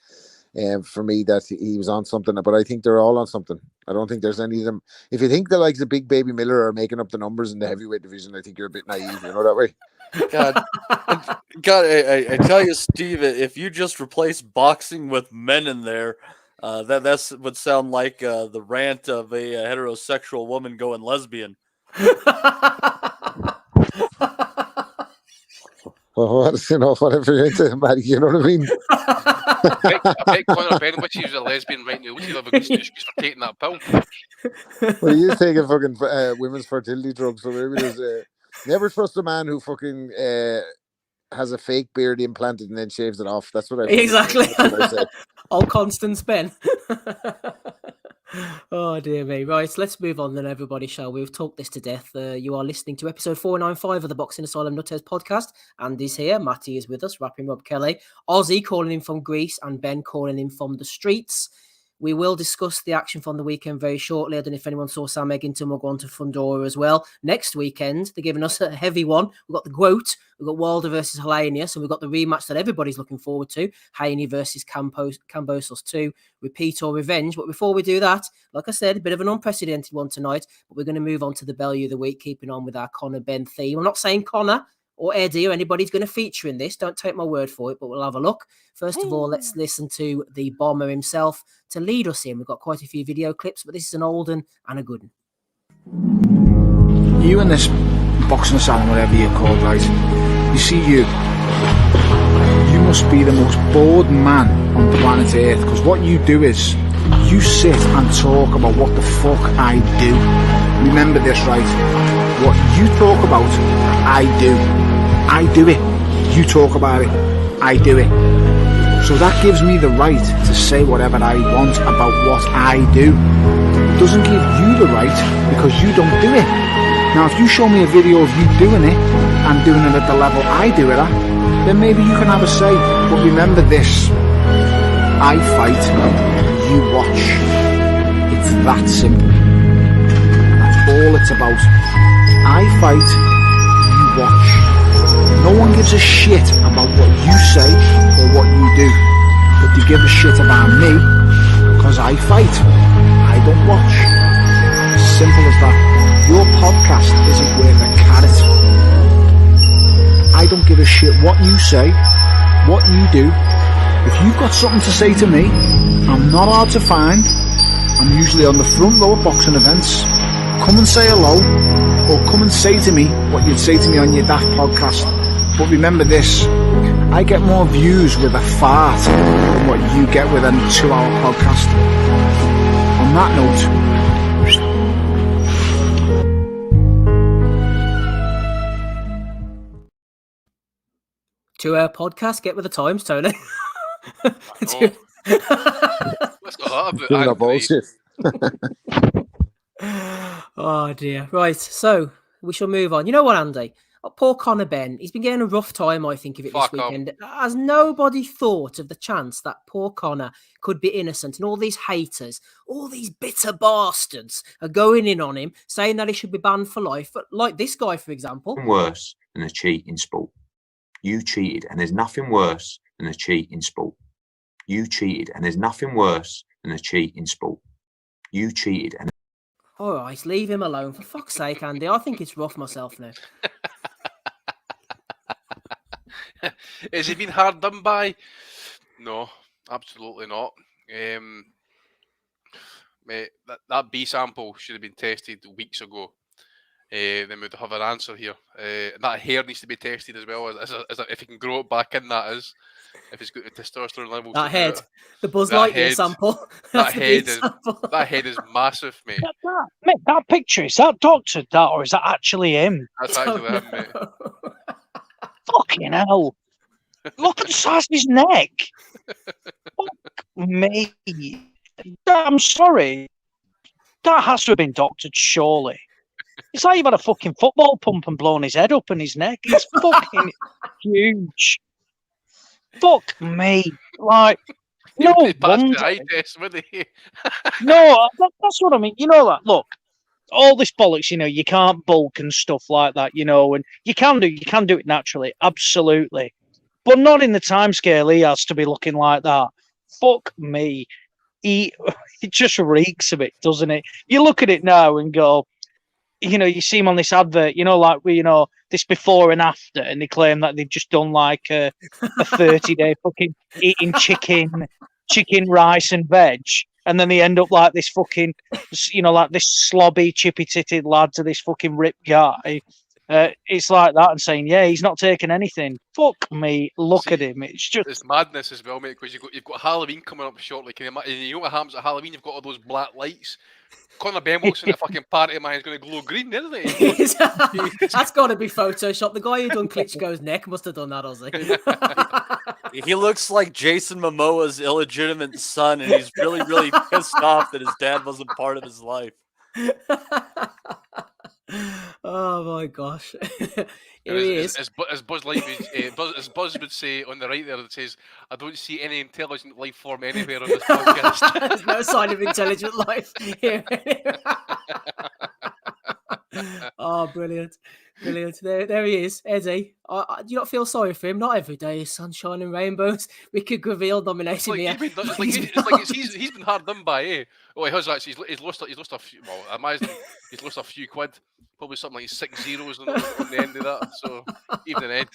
for me that he was on something, but I think they're all on something. I don't think there's any of them. If you think that like the Big Baby Miller are making up the numbers in the heavyweight division, I think you're a bit naive, that way. God, I tell you, Steve, if you just replace boxing with men in there, that would sound like the rant of a heterosexual woman going lesbian. Well, whatever you're into, Matty, you know what I mean? I bet Conor Benn wishes he was a lesbian right now. He'd have a good excuse for taking that pill. Well, he's taking fucking women's fertility drugs, so maybe there's never trust a man who fucking has a fake beard implanted and then shaves it off. That's what I exactly. That's what I said. Old Constance Ben. Oh dear me. Right, let's move on then, everybody, shall we? We've talked this to death. You are listening to episode 495 of the Boxing Asylum Nuthouse podcast. Andy's here, Matty is with us, wrapping up Kelly, Ozzy calling in from Greece, and Ben calling in from the streets. We will discuss the action from the weekend very shortly. I don't know if anyone saw Sam Eggington. We'll go on to Fundora as well. Next weekend, they're giving us a heavy one. We've got the Quote, we've got Wilder versus Helenius, and we've got the rematch that everybody's looking forward to, Haney versus Cambosos 2, repeat or revenge. But before we do that, like I said, a bit of an unprecedented one tonight, but we're going to move on to the Bellew of the week, keeping on with our Conor Benn theme. I'm not saying Conor or Eddie or anybody's going to feature in this. Don't take my word for it, but we'll have a look. First of all, let's listen to the bomber himself to lead us in. We've got quite a few video clips, but this is an old one and a good one. You and this Boxing Asylum, whatever you're called, right? You see, you must be the most bored man on planet Earth, because what you do is you sit and talk about what the fuck I do. Remember this, right? What you talk about, I do. I do it. You talk about it, I do it. So that gives me the right to say whatever I want about what I do. It doesn't give you the right because you don't do it. Now, if you show me a video of you doing it and doing it at the level I do it at, then maybe you can have a say. But remember this, I fight, you watch. It's that simple. That's all it's about. I fight, you watch. No one gives a shit about what you say or what you do, but they give a shit about me because I fight. I don't watch. Simple as that. Your podcast isn't worth a carrot. I don't give a shit what you say, what you do. If you've got something to say to me, I'm not hard to find. I'm usually on the front row at boxing events. Come and say hello, or come and say to me what you'd say to me on your daft podcast. But remember this, I get more views with a fart than what you get with a 2-hour podcast. On that note, 2-hour podcast, get with the times, Tony. Let's go that bullshit. Oh dear. Right, so we shall move on. You know what, Andy? Poor Conor Benn. He's been getting a rough time, I think, of it this weekend. Has nobody thought of the chance that poor Conor could be innocent, and all these haters, all these bitter bastards are going in on him, saying that he should be banned for life? But like this guy, for example. Worse than a cheat in sport. You cheated, and there's nothing worse than a cheat in sport. You cheated, and there's nothing worse than a cheat in sport. You cheated, and all right, leave him alone, for fuck's sake, Andy. I think it's rough myself now. Has he been hard done by? No, absolutely not. Mate, that B sample should have been tested weeks ago. Then we'd have an answer here. That hair needs to be tested as well, if he can grow it back in. That is, if he's got the testosterone levels. That head, it. the Buzz That Lightyear head, sample. That head is massive, mate. Mate, that picture, is that doctored, that, or is that actually him? That's actually him, mate. Fucking hell. Look at the size of his neck. Fuck me. I'm sorry. That has to have been doctored, surely. It's like you've had a fucking football pump and blown his head up and his neck. It's fucking huge. Fuck me. Like, no wonder. No, that's what I mean. You know that. Look, all this bollocks, you can't bulk and stuff like that, and you can do it naturally, absolutely. But not in the timescale he has to be looking like that. Fuck me. It just reeks of it, doesn't it? You look at it now and go, you see him on this advert, this before and after, and they claim that they've just done like a 30-day fucking eating chicken, rice and veg, and then they end up like this fucking, like this slobby, chippy-titted lad to this fucking ripped guy. It's like that, and saying, yeah, he's not taking anything. Fuck me, look at him. It's madness as well, mate, because you've got Halloween coming up shortly. You know what happens at Halloween? You've got all those black lights. Conor Benn walks in a fucking party of mine is going to glow green, isn't it? That's got to be Photoshop. The guy who done Klitschko's neck must have done that, Ozzy. He looks like Jason Momoa's illegitimate son, and he's really, really pissed off that his dad wasn't part of his life. Oh my gosh. Here he is. As Buzz Lightyear, as Buzz would say on the right there, it says, "I don't see any intelligent life form anywhere on this podcast." There's no sign of intelligent life here. Oh, brilliant. There he is, Eddie. Do you not feel sorry for him? Not every day is sunshine and rainbows. Ricky Graville dominating the. He's been hard done by, eh? Oh, he has actually. He's lost a few. Well, I imagine he's lost a few quid. Probably something like 6 zeros on the end of that. So evening, Ed.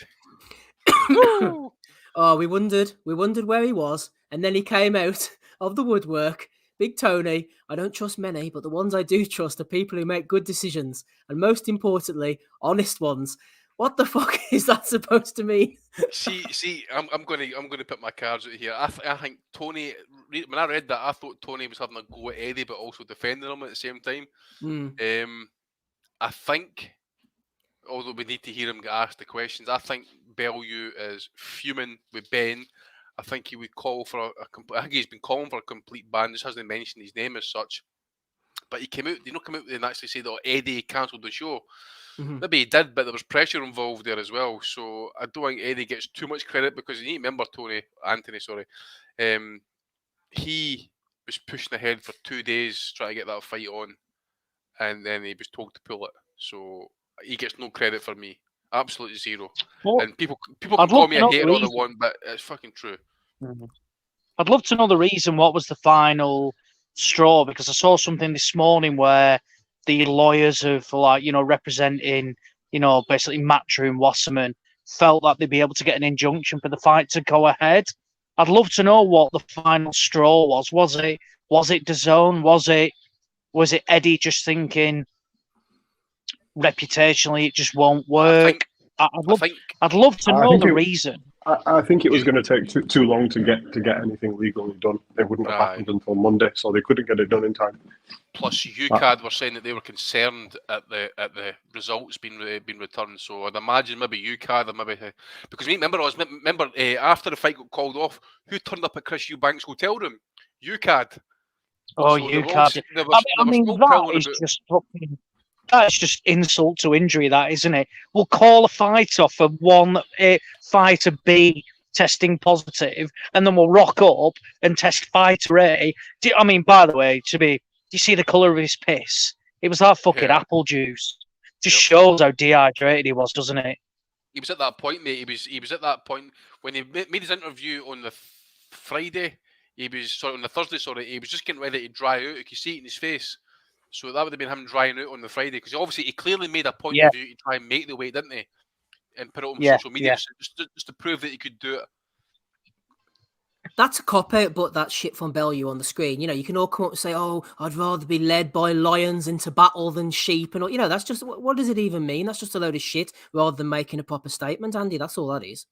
Oh, we wondered where he was, and then he came out of the woodwork. Big Tony, I don't trust many, but the ones I do trust are people who make good decisions, and most importantly, honest ones. What the fuck is that supposed to mean? See, I'm gonna put my cards out here. I think Tony. When I read that, I thought Tony was having a go at Eddie, but also defending him at the same time. I think, although we need to hear him get asked the questions, I think Bellew is fuming with Benn. I think he would call for I think he's been calling for a complete ban. Just hasn't mentioned his name as such. But he came out. They not come out and actually say that Eddie cancelled the show. Mm-hmm. Maybe he did, but there was pressure involved there as well. So I don't think Eddie gets too much credit, because you need to remember Anthony. He was pushing ahead for 2 days trying to get that fight on, and then he was told to pull it. So he gets no credit for me. Absolutely zero. Well, and people can call me a hater all they want, but it's fucking true. Mm-hmm. I'd love to know the reason. What was the final straw? Because I saw something this morning where the lawyers of, representing, basically Matchroom Wasserman felt that they'd be able to get an injunction for the fight to go ahead. I'd love to know what the final straw was. Was it DAZN? Was it Eddie just thinking reputationally it just won't work? I'd love to know the reason. I think it was going to take too long to get anything legally done. It wouldn't have happened until Monday, so they couldn't get it done in time. Plus, UCAD were saying that they were concerned at the results being returned. So I'd imagine maybe UCAD, or maybe because remember after the fight got called off, who turned up at Chris Eubank's hotel room? UCAD. Oh, so UCAD. That is just fucking. That's just insult to injury, that, isn't it? We'll call a fight off for one fighter B testing positive, and then we'll rock up and test fighter A. By the way, do you see the colour of his piss? It was that fucking apple juice. Just shows how dehydrated he was, doesn't it? He was at that point, mate. He was at that point when he made his interview on the Friday. On the Thursday, he was just getting ready to dry out. You could see it in his face. So that would have been him drying out on the Friday, because obviously he clearly made a point of view to try and make the weight, didn't he? and put it on Yeah, social media yeah. just to prove that he could do it. That's a cop-out, but that shit from Bellew on the screen. You know, you can all come up and say, oh, I'd rather be led by lions into battle than sheep. And, all, you know, that's just, what does it even mean? That's just a load of shit rather than making a proper statement, Andy. That's all that is.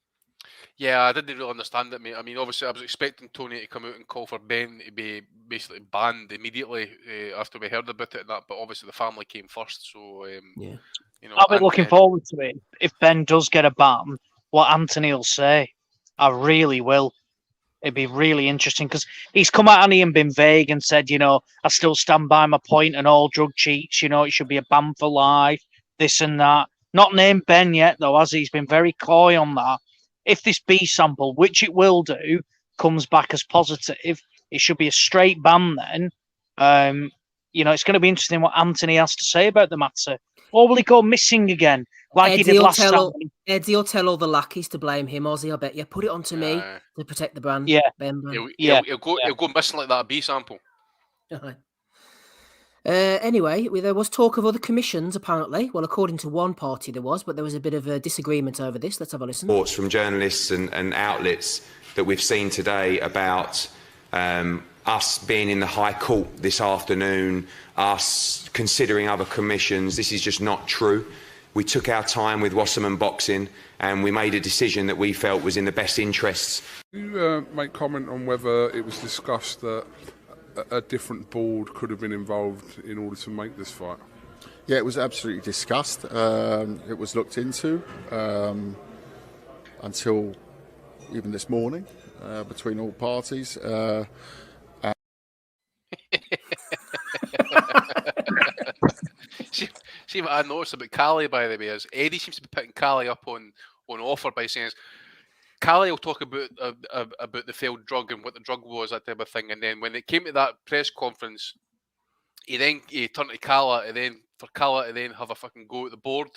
Yeah, I didn't really understand it, mate. I mean, obviously, I was expecting Tony to come out and call for Benn to be basically banned immediately after we heard about it and that, but obviously the family came first, so... yeah. You know, I'll be looking forward to it. If Benn does get a ban, what Anthony will say. I really will. It'd be really interesting because he's come out and been vague and said, you know, I still stand by my point and all drug cheats, you know, it should be a ban for life, this and that. Not named Benn yet, though, as he's been very coy on that. If this B sample, which it will do, comes back as positive, it should be a straight ban then. You know, it's going to be interesting what Anthony has to say about the matter. Or will he go missing again, like he did last time? Eddie will tell all the lackeys to blame him, Ozzy, I bet you. Put it on to me to protect the brand. Yeah. He'll go missing like that B sample. Anyway, there was talk of other commissions, apparently. Well, according to one party there was, but there was a bit of a disagreement over this. Let's have a listen. Reports from journalists and outlets that we've seen today about us being in the High Court this afternoon, us considering other commissions. This is just not true. We took our time with Wasserman Boxing and we made a decision that we felt was in the best interests. Can you make comment on whether it was discussed that a different board could have been involved in order to make this fight? Yeah, it was absolutely discussed. It was looked into until even this morning between all parties. See what I noticed about Callie, by the way, is Eddie seems to be putting Callie up on offer by saying Callie will talk about the failed drug and what the drug was, that type of thing, and then when it came to that press conference, he turned to Calla, and then for Calla to then have a fucking go at the board.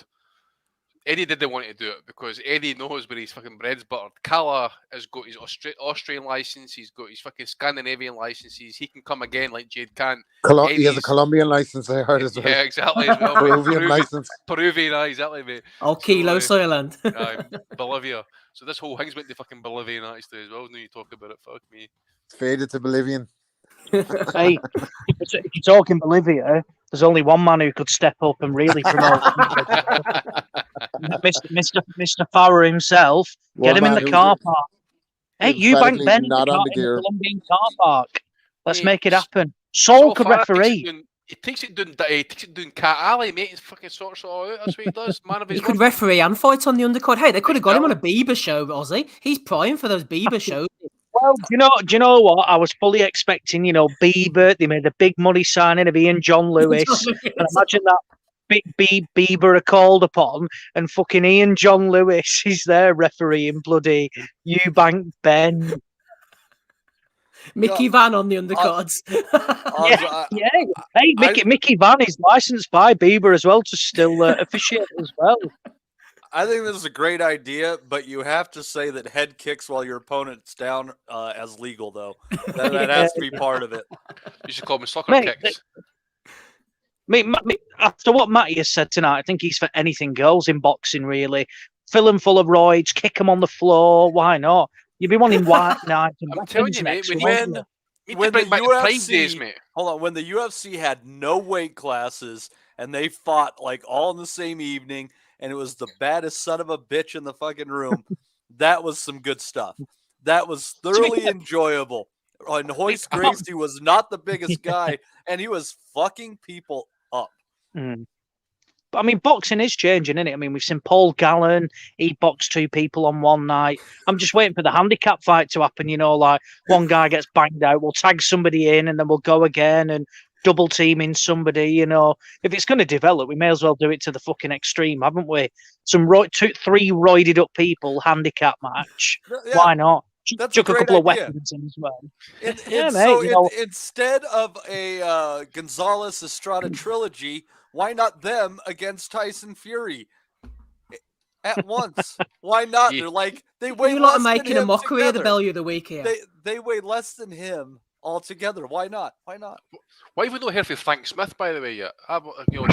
Eddie didn't want to do it because Eddie knows where his fucking bread's buttered. Calla has got his Austrian license, he's got his fucking Scandinavian licenses, he can come again like Jade can. He has a Colombian license, I heard as well. Yeah, exactly. As well, Peruvian license. Peruvian, exactly, mate. Kilo Soyland. Bolivia. So this whole thing's went to fucking Bolivian actually as well. Now you talk about it, fuck me. Faded to Bolivian. Hey, if you're talking Bolivia, there's only one man who could step up and really promote Mr. Farrer himself. Get him in the car park. Hey, Eubank Benn in the Colombian car park. Let's make it happen. Saul could referee. He takes it doing Cat Alley, mate. He fucking sorts it all out. That's what he does. Man of his He could referee and fight on the undercard. Hey, they could have got him on a Bieber show, Ozzy. He's prime for those Bieber shows. Well, do you know what? I was fully expecting, Bieber. They made a big money signing of Ian John Lewis. And imagine that big Bieber are called upon, and fucking Ian John Lewis is there refereeing bloody Eubank Benn. Mickey Van on the undercards. Yeah. Hey, Mickey Van is licensed by Bieber as well to still officiate as well. I think this is a great idea, but you have to say that head kicks while your opponent's down as legal, though. That has to be part of it. You should call them soccer kicks. After what Matty has said tonight, I think he's for anything goes in boxing, really. Fill him full of roids, kick him on the floor. Why not? You'd be wanting white knives. I'm telling you, mate, when the UFC, days, mate. Hold on, when the UFC had no weight classes and they fought like all in the same evening, and it was the baddest son of a bitch in the fucking room, that was some good stuff. That was thoroughly enjoyable. And Hoist Gracie was not the biggest guy, and he was fucking people up. But I mean, boxing is changing, isn't it? I mean, we've seen Paul Gallen, he boxed two people on one night. I'm just waiting for the handicap fight to happen, like one guy gets banged out, we'll tag somebody in, and then we'll go again and double teaming somebody, If it's going to develop, we may as well do it to the fucking extreme, haven't we? Three roided up people, handicap match. Yeah, why not? Chuck a couple of weapons in as well. Instead of a Gonzalez Estrada trilogy, why not them against Tyson Fury at once? Why not? They're like, they weigh less than him making a mockery together. of the Bellew of the week here. They weigh less than him altogether. Why not? Why not? Why have we not heard from Frank Smith, by the way, yet?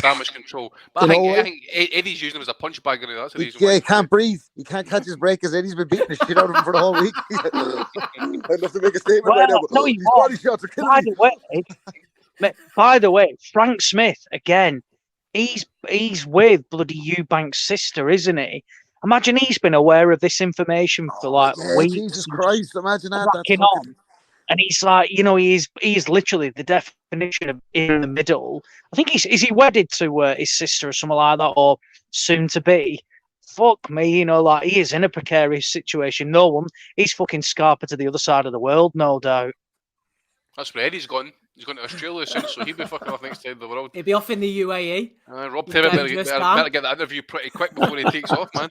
Damage control. But I think Eddie's using him as a punch bag. That's the reason why. He can't breathe. He can't catch his breath because Eddie's been beating the shit out of him for the whole week. I'd love to make a statement right now. But these body shots are killing me. By the way, Frank Smith, again, he's with bloody Eubank's sister, isn't he? Imagine he's been aware of this information for weeks. Jesus Christ, imagine that. On. And he's like, he's literally the definition of in the middle. I think is he wedded to his sister or something like that, or soon to be? Fuck me, he is in a precarious situation. He's fucking Scarpa to the other side of the world, no doubt. That's where Eddie's gone. He's going to Australia soon, so he'll be fucking off next side of the world. He'll be off in the UAE. Rob Taylor better get that interview pretty quick before he takes off, man.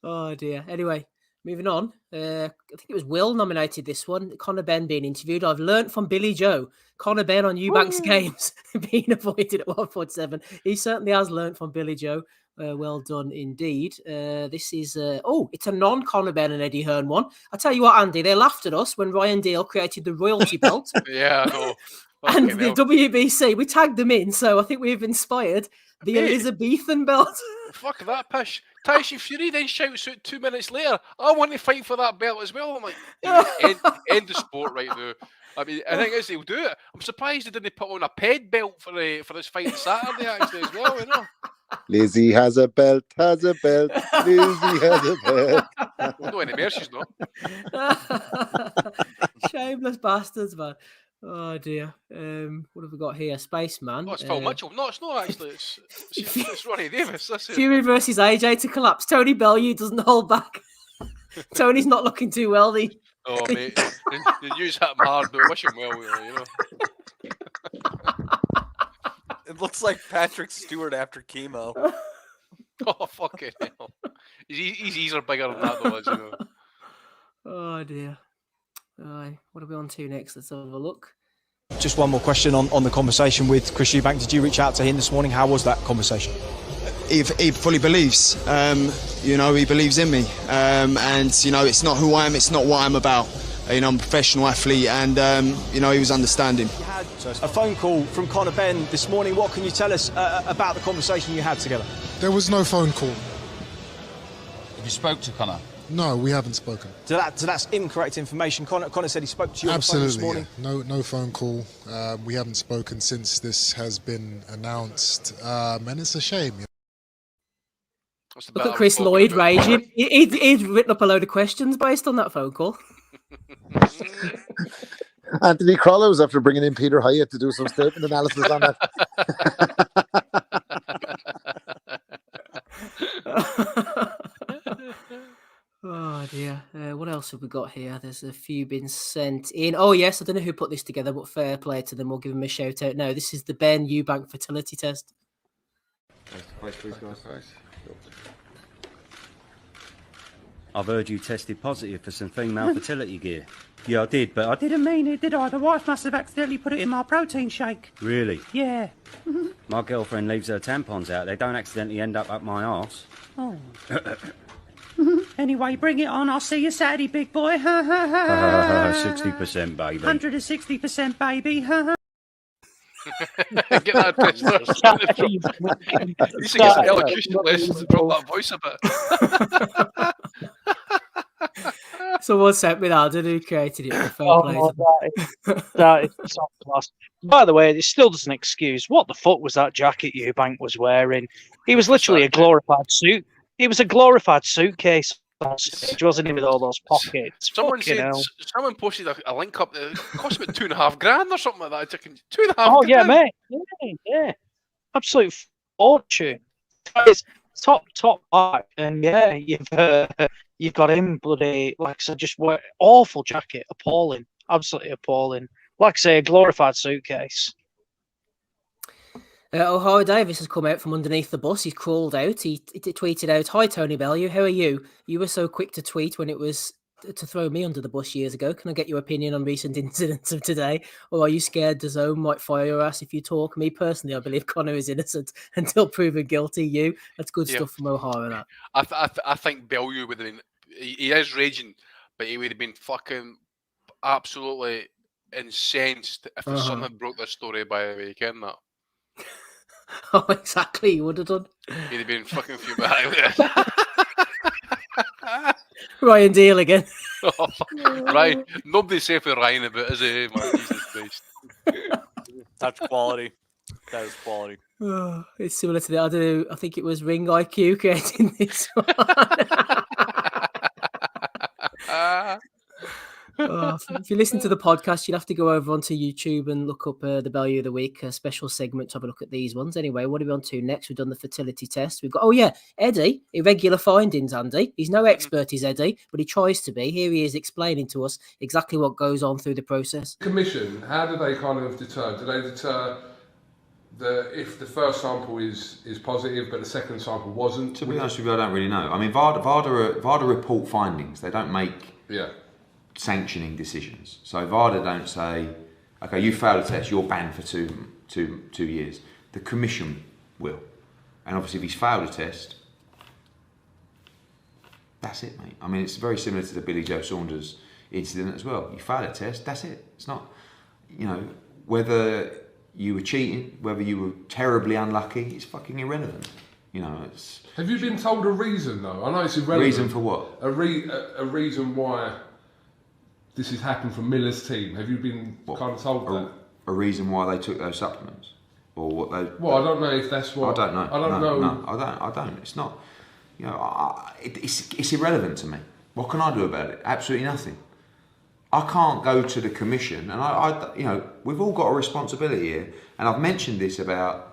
Oh dear. Anyway, moving on. I think it was Will nominated this one. Conor Benn being interviewed. I've learnt from Billy Joe. Conor Benn on Eubank's games being avoided at 147. He certainly has learnt from Billy Joe. Well done indeed. This is it's a non-Conor Benn and Eddie Hearn one. I tell you what, Andy, they laughed at us when Ryan Deal created the royalty belt. Yeah, I know. And the WBC, we tagged them in, so I think we've inspired the Elizabethan belt. Fuck that pish. Tyson Fury then shouts out 2 minutes later, I want to fight for that belt as well. I'm like, end the sport right now. I mean, I think he'll do it. I'm surprised they didn't put on a ped belt for this fight on Saturday actually as well, Lizzie has a belt, Lizzie has a belt. Well, no anymore, she's not. Shameless bastards, man. Oh dear. What have we got here? Spaceman. Oh, it's Phil Mitchell. No, it's not actually. It's Ronnie Davis. Fury versus AJ to collapse. Tony Bellew doesn't hold back. Tony's not looking too well. Oh, mate. The news hit him hard, but I wish him well, It looks like Patrick Stewart after chemo. Oh, fucking hell. His ears are bigger than that, though, Oh, dear. What are we on to next? Let's have a look. Just one more question on the conversation with Chris Eubank. Did you reach out to him this morning? How was that conversation? He fully believes. He believes in me. And, it's not who I am, it's not what I'm about. I'm a professional athlete, and, he was understanding. You had a phone call from Conor Benn this morning. What can you tell us about the conversation you had together? There was no phone call. Have you spoke to Conor? No, we haven't spoken. So that's incorrect information. Conor said he spoke to you on the phone this morning? Yeah. No phone call. We haven't spoken since this has been announced, and it's a shame. Look at Chris Lloyd raging. He'd written up a load of questions based on that phone call. Anthony Crowley was after bringing in Peter Hyatt to do some statement analysis on that. Oh dear. What else have we got here? There's a few been sent in. Oh yes, I don't know who put this together, but fair play to them. We'll give them a shout out. No, this is the Benn Eubank fertility test. I've heard you tested positive for some female fertility gear. Yeah, I did, but I didn't mean it, did I? The wife must have accidentally put it in my protein shake. Really? Yeah. My girlfriend leaves her tampons out. They don't accidentally end up my arse. Oh. Anyway, bring it on. I'll see you Saturday, big boy. 60%, baby. 160%, baby. Get that test first. You should get some elocution lessons to drop that voice a bit. Someone sent me that. I don't know who created it. That is top class. By the way, it still doesn't excuse what the fuck was that jacket Eubank was wearing. He was literally a glorified suit. He was a glorified suitcase on stage, wasn't he, with all those pockets? Someone posted a link up that cost about $2,500 or something like that. $2,500. Oh yeah, mate. Yeah. Absolute fortune. It's top back, and yeah, you've got him bloody, like I said, just awful jacket, appalling, absolutely appalling. Like I say, a glorified suitcase. Ohio Davis has come out from underneath the bus. He's crawled out. He tweeted out, "Hi Tony Bellew, how are you? You were so quick to tweet when it was to throw me under the bus years ago. Can I get your opinion on recent incidents of today? Or are you scared the zone might fire your ass if you talk? Me personally, I believe Conor is innocent until proven guilty. That's good stuff from Ohio. That I think Bellew would have been. He is raging, but he would have been fucking absolutely incensed if his son had broke this story by the weekend. That Oh, exactly. He would have done. he'd have been fucking fuming. Ryan Deal again. Ryan, nobody's safe with Ryan about, is he, man? Jesus Christ. That's quality. That is quality. Oh, it's similar to the other. I think it was Ring IQ getting this one. Oh, if you listen to the podcast, you'll have to go over onto YouTube and look up the Value of the Week, a special segment to have a look at these ones. Anyway, what are we on to next? We've done the fertility test. We've got, Eddie, irregular findings, Andy. He's no expert, he's Eddie, but he tries to be. Here he is explaining to us exactly what goes on through the process. Commission, how do they kind of deter? Do they deter if the first sample is positive but the second sample wasn't? To be honest with you, I don't really know. I mean, VADA report findings. They don't make sanctioning decisions. So VADA don't say, okay, you failed a test, you're banned for two years. The commission will. And obviously if he's failed a test, that's it, mate. I mean, it's very similar to the Billy Joe Saunders incident as well. You fail a test, that's it. It's not, whether you were cheating, whether you were terribly unlucky, it's fucking irrelevant. It's... Have you been told a reason, though? I know it's irrelevant. Reason for what? A reason why this has happened from Miller's team. Have you been kind of told that? A reason why they took those supplements? Or what they... Well, I don't know if that's what... I don't know. I don't know. No, I don't. It's not... it's irrelevant to me. What can I do about it? Absolutely nothing. I can't go to the commission, and we've all got a responsibility here, and I've mentioned this about,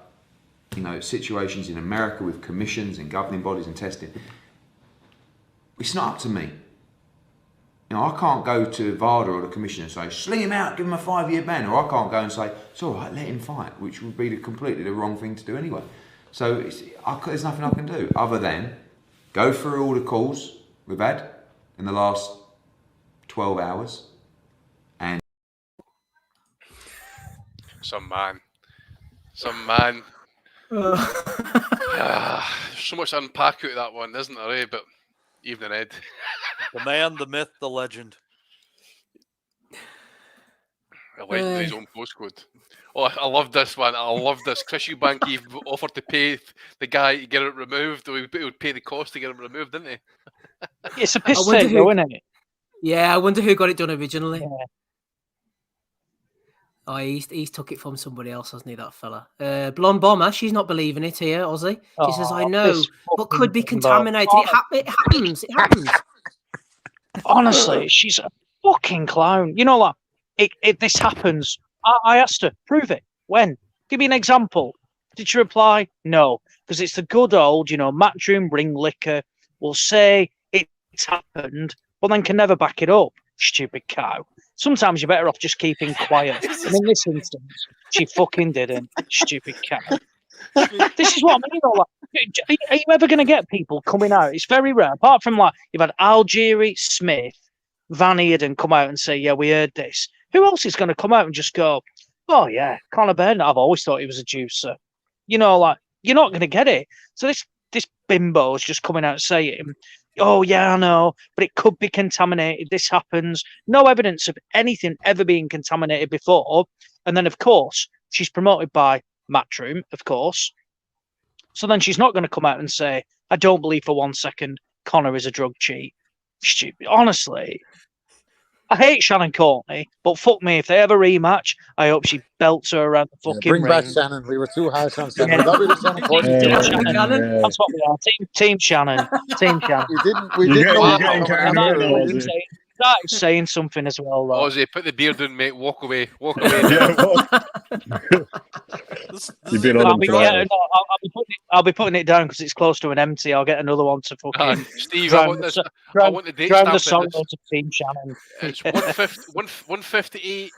situations in America with commissions and governing bodies and testing. It's not up to me. I can't go to VADA or the commission and say, sling him out, give him a 5-year ban, or I can't go and say, it's all right, let him fight, which would be completely the wrong thing to do anyway. So there's nothing I can do other than go through all the calls we've had in the last 12 hours. And Some man. So much to unpack out of that one, isn't there, But evening, Ed. The man, the myth, the legend. A legend with his own postcode. Oh, I love this one. I love this. Chris Eubank even offered to pay the guy to get it removed, or he would pay the cost to get it removed, didn't he? It's a piss take, though, isn't it? Yeah, I wonder who got it done originally. Yeah. Oh, he's took it from somebody else, hasn't he, that fella? Blonde Bomber, she's not believing it here, Ozzy. She says, I know, but could be contaminated. It happens. Honestly, she's a fucking clown. This happens. I asked her, prove it. When? Give me an example. Did she reply? No. Because it's the good old, matchroom ring liquor will say it's happened, but then can never back it up. Stupid cow. Sometimes you're better off just keeping quiet. And in this instance, she fucking didn't. Stupid cow. This is what I mean. Are you ever going to get people coming out? It's very rare. Apart from you've had Algieri, Smith, Van Eerden come out and say, yeah, we heard this. Who else is going to come out and just go, oh yeah, Conor Benn, I've always thought he was a juicer. You're not going to get it. So this bimbo is just coming out and saying, oh yeah, I know, but it could be contaminated. This happens. No evidence of anything ever being contaminated before. And then, of course, she's promoted by Matchroom, of course. So then she's not going to come out and say, I don't believe for 1 second Conor is a drug cheat. Stupid. Honestly, I hate Shannon Courtney, but fuck me, if they have a rematch, I hope she belts her around the fucking bring ring. back Shannon. We were too harsh on Shannon. Shannon Courtney. That's what we are. Team Shannon. Team Shannon. We didn't know. Started saying something as well. Though. Ozzy, put the beard in, mate. Walk away. You've been on I'll be putting it down because it's close to an empty. I'll get another one to fucking. Steve, I want the date stamp. The song to Team Shannon. It's 158,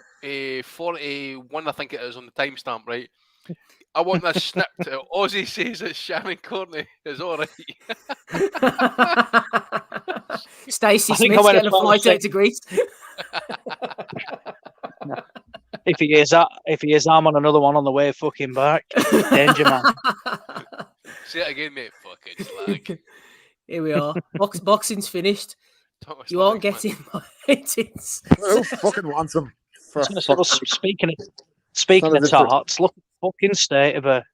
41, I think it is on the timestamp, right? I want this snipped. Ozzy says that Shannon Courtney is all right. Stacey Smith's getting a flight out to Greece. If he is, I'm on another one on the way fucking back. Danger man. Say it again, mate. Fucking slag. Here we are. Boxing's finished. You aren't getting my ratings. Who fucking wants them? For Speaking Not of as if they're- tarts, look at the fucking state of her.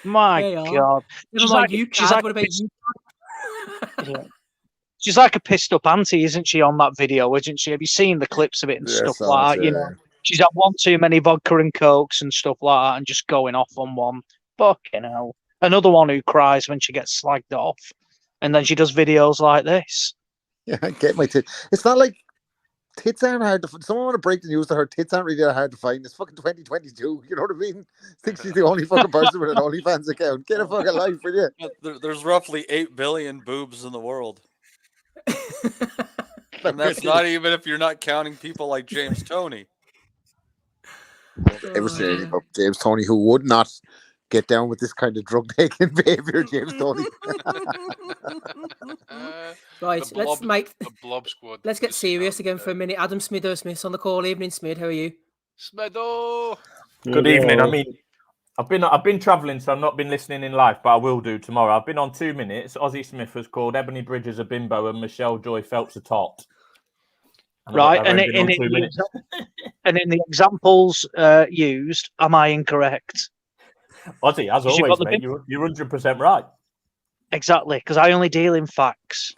My They are. God. Never mind you, Cad. What about you? Yeah. She's like a pissed up auntie, isn't she, on that video, isn't she? Have you seen the clips of it and Yeah, stuff saw like it, that? You know, she's had one too many vodka and cokes and stuff like that and just going off on one. Fucking hell. Another one who cries when she gets slagged off. And then she does videos like this. Yeah, I get my tits. It's not like tits aren't hard to find. Someone want to break the news to her. Tits aren't really that hard to find. It's fucking 2022. You know what I mean? Think she's the only fucking person with an OnlyFans account. Get a fucking life, will you? There's roughly 8 billion boobs in the world. And that's not even if you're not counting people like James Toney. Ever say anything about James Toney, who would not get down with this kind of drug taking behavior, James Toney? Right, let's make the blob squad. Let's get serious again for a minute. Adam Smith's on the call. Evening, Smith. How are you? Smedo. Good evening. I mean, I've been travelling, so I've not been listening in live, but I will do tomorrow. I've been on 2 minutes. Ozzy Smith has called Ebony Bridges a bimbo and Michelle Joy Phelps a tot. Right, and in the examples used, am I incorrect? Ozzy, as always, mate, you're 100% right. Exactly, because I only deal in facts.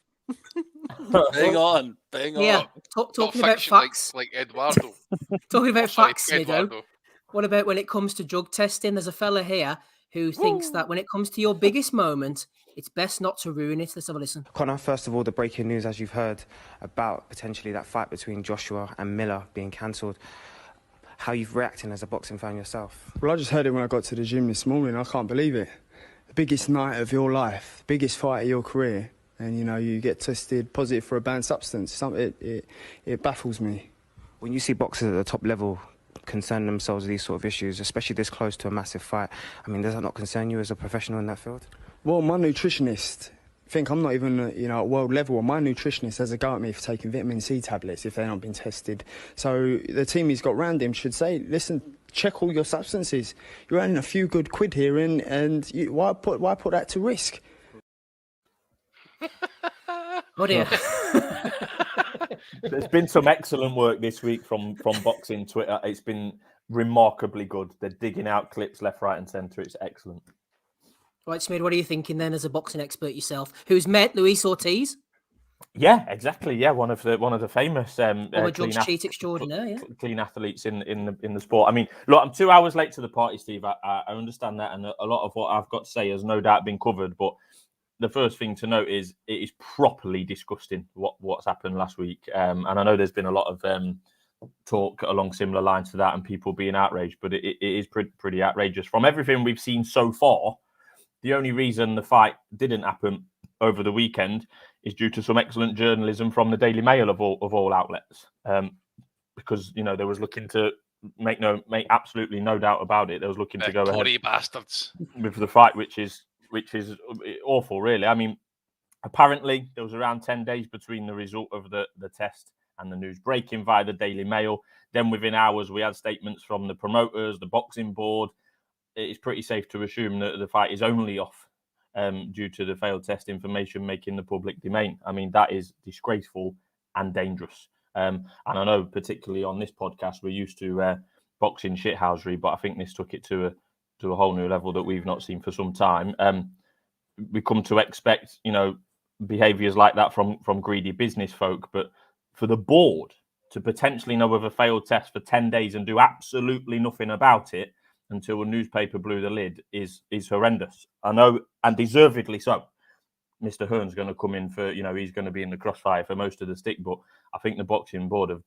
Bang on. Yeah, talking about facts. Like Eduardo. Talking about facts, Smido. Eduardo. What about when it comes to drug testing? There's a fella here who thinks that when it comes to your biggest moment, it's best not to ruin it. Let's have a listen. Connor, first of all, the breaking news, as you've heard, about potentially that fight between Joshua and Miller being cancelled. How you've reacting as a boxing fan yourself? Well, I just heard it when I got to the gym this morning. I can't believe it. The biggest night of your life, biggest fight of your career, and you know you get tested positive for a banned substance. It baffles me. When you see boxers at the top level concern themselves with these sort of issues, especially this close to a massive fight, I mean, does that not concern you as a professional in that field? Well, my nutritionist, think I'm not even at world level. My nutritionist has a go at me for taking vitamin C tablets if they've not been tested. So the team he's got round him should say, listen, check all your substances. You're earning a few good quid here, and why put that to risk? Oh dear. There's been some excellent work this week from boxing Twitter. It's been remarkably good. They're digging out clips left, right, and centre. It's excellent. Right, Smid, what are you thinking then as a boxing expert yourself? Who's met Luis Ortiz? Yeah, exactly. Yeah, one of the famous drugs cheat extraordinaire. Yeah, clean athletes in the sport. I mean, look, I'm 2 hours late to the party, Steve. I understand that, and a lot of what I've got to say has no doubt been covered. But the first thing to note is it is properly disgusting what's happened last week. And I know there's been a lot of talk along similar lines to that, and people being outraged. But it is pretty outrageous from everything we've seen so far. The only reason the fight didn't happen over the weekend is due to some excellent journalism from the Daily Mail of all outlets, because you know they was looking to make absolutely no doubt about it. They was looking to go Tory ahead bastards with the fight, which is awful, really. I mean, apparently there was around 10 days between the result of the test and the news breaking via the Daily Mail. Then within hours, we had statements from the promoters, the boxing board. It is pretty safe to assume that the fight is only off due to the failed test information making the public domain. I mean, that is disgraceful and dangerous. And I know, particularly on this podcast, we're used to boxing shithousery, but I think this took it to a whole new level that we've not seen for some time. We come to expect, behaviours like that from greedy business folk, but for the board to potentially know of a failed test for 10 days and do absolutely nothing about it until a newspaper blew the lid is horrendous. I know, and deservedly so. Mr. Hearn's going to come in for, he's going to be in the crossfire for most of the stick, but I think the boxing board have,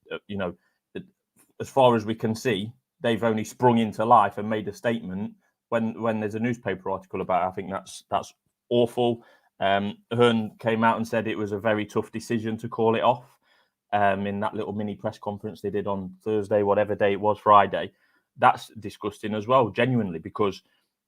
as far as we can see, they've only sprung into life and made a statement when there's a newspaper article about it. I think that's awful. Hearn came out and said it was a very tough decision to call it off in that little mini press conference they did on Thursday, whatever day it was, Friday. That's disgusting as well, genuinely, because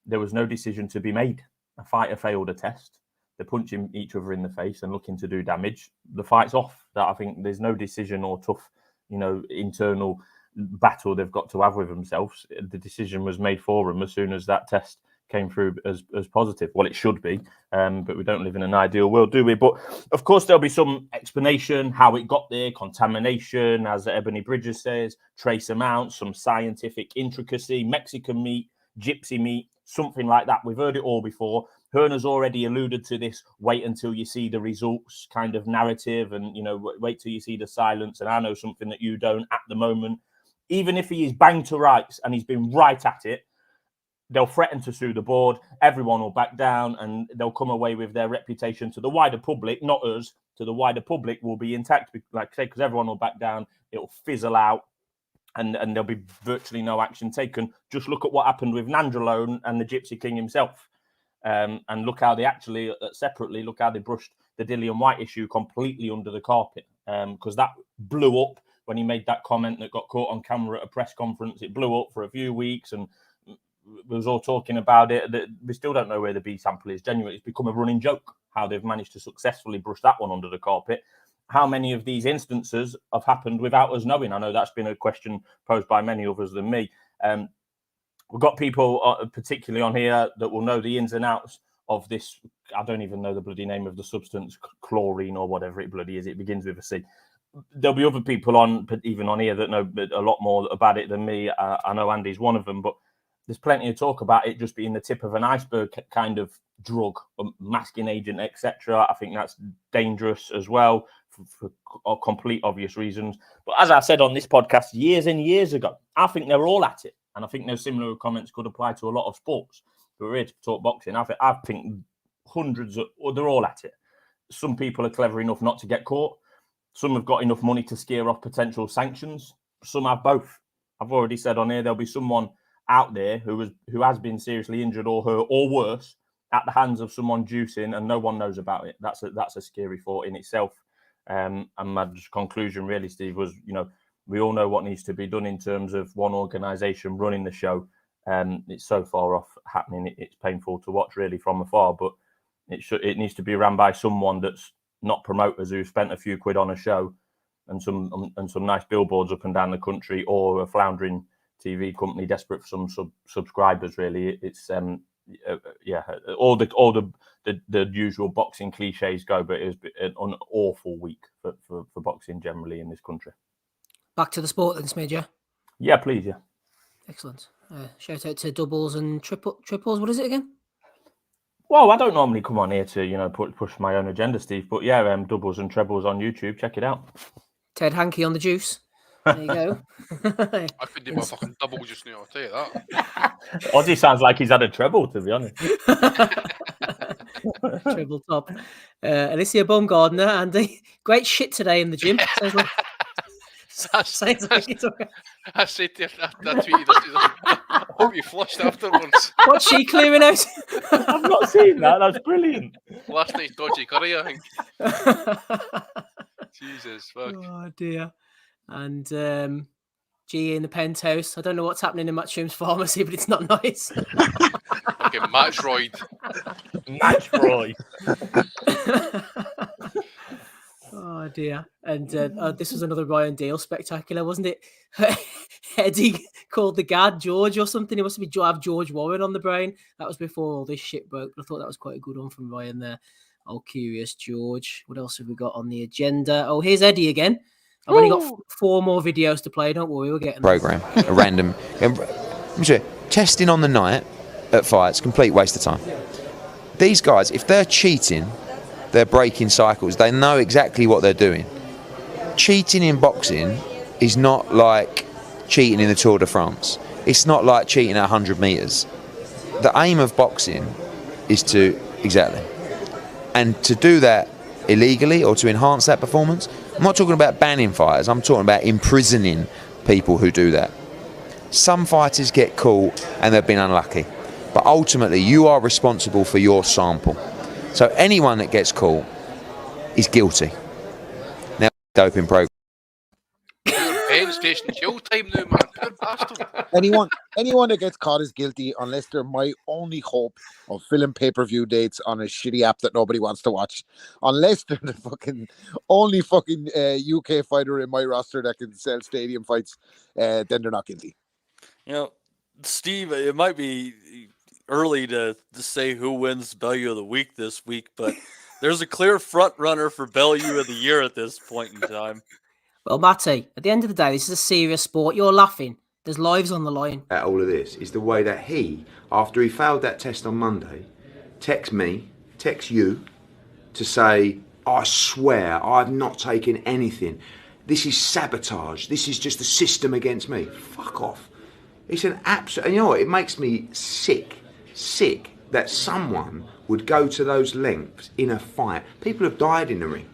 there was no decision to be made. A fighter failed a test. They're punching each other in the face and looking to do damage. The fight's off. That I think there's no decision or tough, internal battle they've got to have with themselves. The decision was made for them as soon as that test came through as positive. Well, it should be, but we don't live in an ideal world, do we? But of course, there'll be some explanation how it got there, contamination, as Ebony Bridges says, trace amounts, some scientific intricacy, Mexican meat, gypsy meat, something like that. We've heard it all before. Herner's already alluded to this wait until you see the results kind of narrative, and, you know, wait till you see the silence, and I know something that you don't at the moment. Even if he is banged to rights and he's been right at it, they'll threaten to sue the board, everyone will back down, and they'll come away with their reputation to the wider public, not us, to the wider public will be intact, like I say, because everyone will back down, it'll fizzle out, and there'll be virtually no action taken. Just look at what happened with Nandrolone and the Gypsy King himself. And look how they actually, separately, look how they brushed the Dillian White issue completely under the carpet, because that blew up when he made that comment that got caught on camera at a press conference. It blew up for a few weeks, and we was all talking about it. We still don't know where the B sample is. Genuinely, it's become a running joke how they've managed to successfully brush that one under the carpet. How many of these instances have happened without us knowing? I know that's been a question posed by many others than me. We've got people, particularly on here, that will know the ins and outs of this. I don't even know the bloody name of the substance, chlorine or whatever it bloody is. It begins with a C. There'll be other people on, even on here, that know a lot more about it than me. I know Andy's one of them, but there's plenty of talk about it just being the tip of an iceberg kind of drug, masking agent, etc. I think that's dangerous as well for complete obvious reasons. But as I said on this podcast years and years ago, I think they're all at it. And I think those similar comments could apply to a lot of sports. We're here to talk boxing. I think hundreds they're all at it. Some people are clever enough not to get caught. Some have got enough money to scare off potential sanctions. Some have both. I've already said on here there'll be someone out there who has been seriously injured or hurt or worse at the hands of someone juicing, and no one knows about it. That's a scary thought in itself. And my conclusion really, Steve, was, you know, we all know what needs to be done in terms of one organisation running the show. It's so far off happening. It's painful to watch really from afar, but it needs to be run by someone that's not promoters who spent a few quid on a show and some nice billboards up and down the country, or a floundering TV company desperate for some subscribers. Really, it's all the usual boxing cliches go, but it was an awful week for boxing generally in this country. Back to the sport then, Smidge, yeah? Yeah, please, yeah. Excellent. Shout out to doubles and triples. What is it again? Well, I don't normally come on here to, you know, push my own agenda, Steve, but yeah, doubles and trebles on YouTube. Check it out. Ted Hankey on the juice. There you go. I could do my fucking double just now, I'll tell you that. Ozzy sounds like he's had a treble, to be honest. Treble top. Alicia Baumgardner, Andy. Great shit today in the gym. Sounds like it's okay. I said to her, I tweeted her, I hope you flushed afterwards. What's she clearing out? I've not seen that. That's brilliant. Last night's dodgy curry, I think. Jesus, fuck. Oh, dear. And G in the penthouse. I don't know what's happening in Matchroom's pharmacy, but it's not nice. Okay, Matchroyd. Matchroyd. Oh dear. And this was another Ryan Dale spectacular, wasn't it? Eddie called the Gad George or something. He must have George Warren on the brain. That was before all this shit broke. I thought that was quite a good one from Ryan there. Oh, curious George. What else have we got on the agenda? Oh, here's Eddie again. I've only got 4 more videos to play. Don't worry, we're getting program. A random testing on the night at fights, complete waste of time. These guys, if they're cheating, they're breaking cycles. They know exactly what they're doing. Cheating in boxing is not like cheating in the Tour de France. It's not like cheating at 100 meters. The aim of boxing is to and to do that illegally or to enhance that performance. I'm not talking about banning fighters, I'm talking about imprisoning people who do that. Some fighters get caught and they've been unlucky, but ultimately you are responsible for your sample. So anyone that gets caught is guilty. Now, doping program. Penn Station jail time now, man. Poor bastard. Anyone that gets caught is guilty, unless they're my only hope of filling pay-per-view dates on a shitty app that nobody wants to watch. Unless they're the only UK fighter in my roster that can sell stadium fights, then they're not guilty. You know, Steve, it might be early to say who wins Bellew of the Week this week, but there's a clear front runner for Bellew of the Year at this point in time. Well, Matty, at the end of the day, this is a serious sport. You're laughing. There's lives on the line. At all of this is the way that he, after he failed that test on Monday, texts me, texts you, to say, I swear I've not taken anything. This is sabotage. This is just a system against me. Fuck off. It's an absolute... And you know what? It makes me sick that someone would go to those lengths in a fight. People have died in the ring,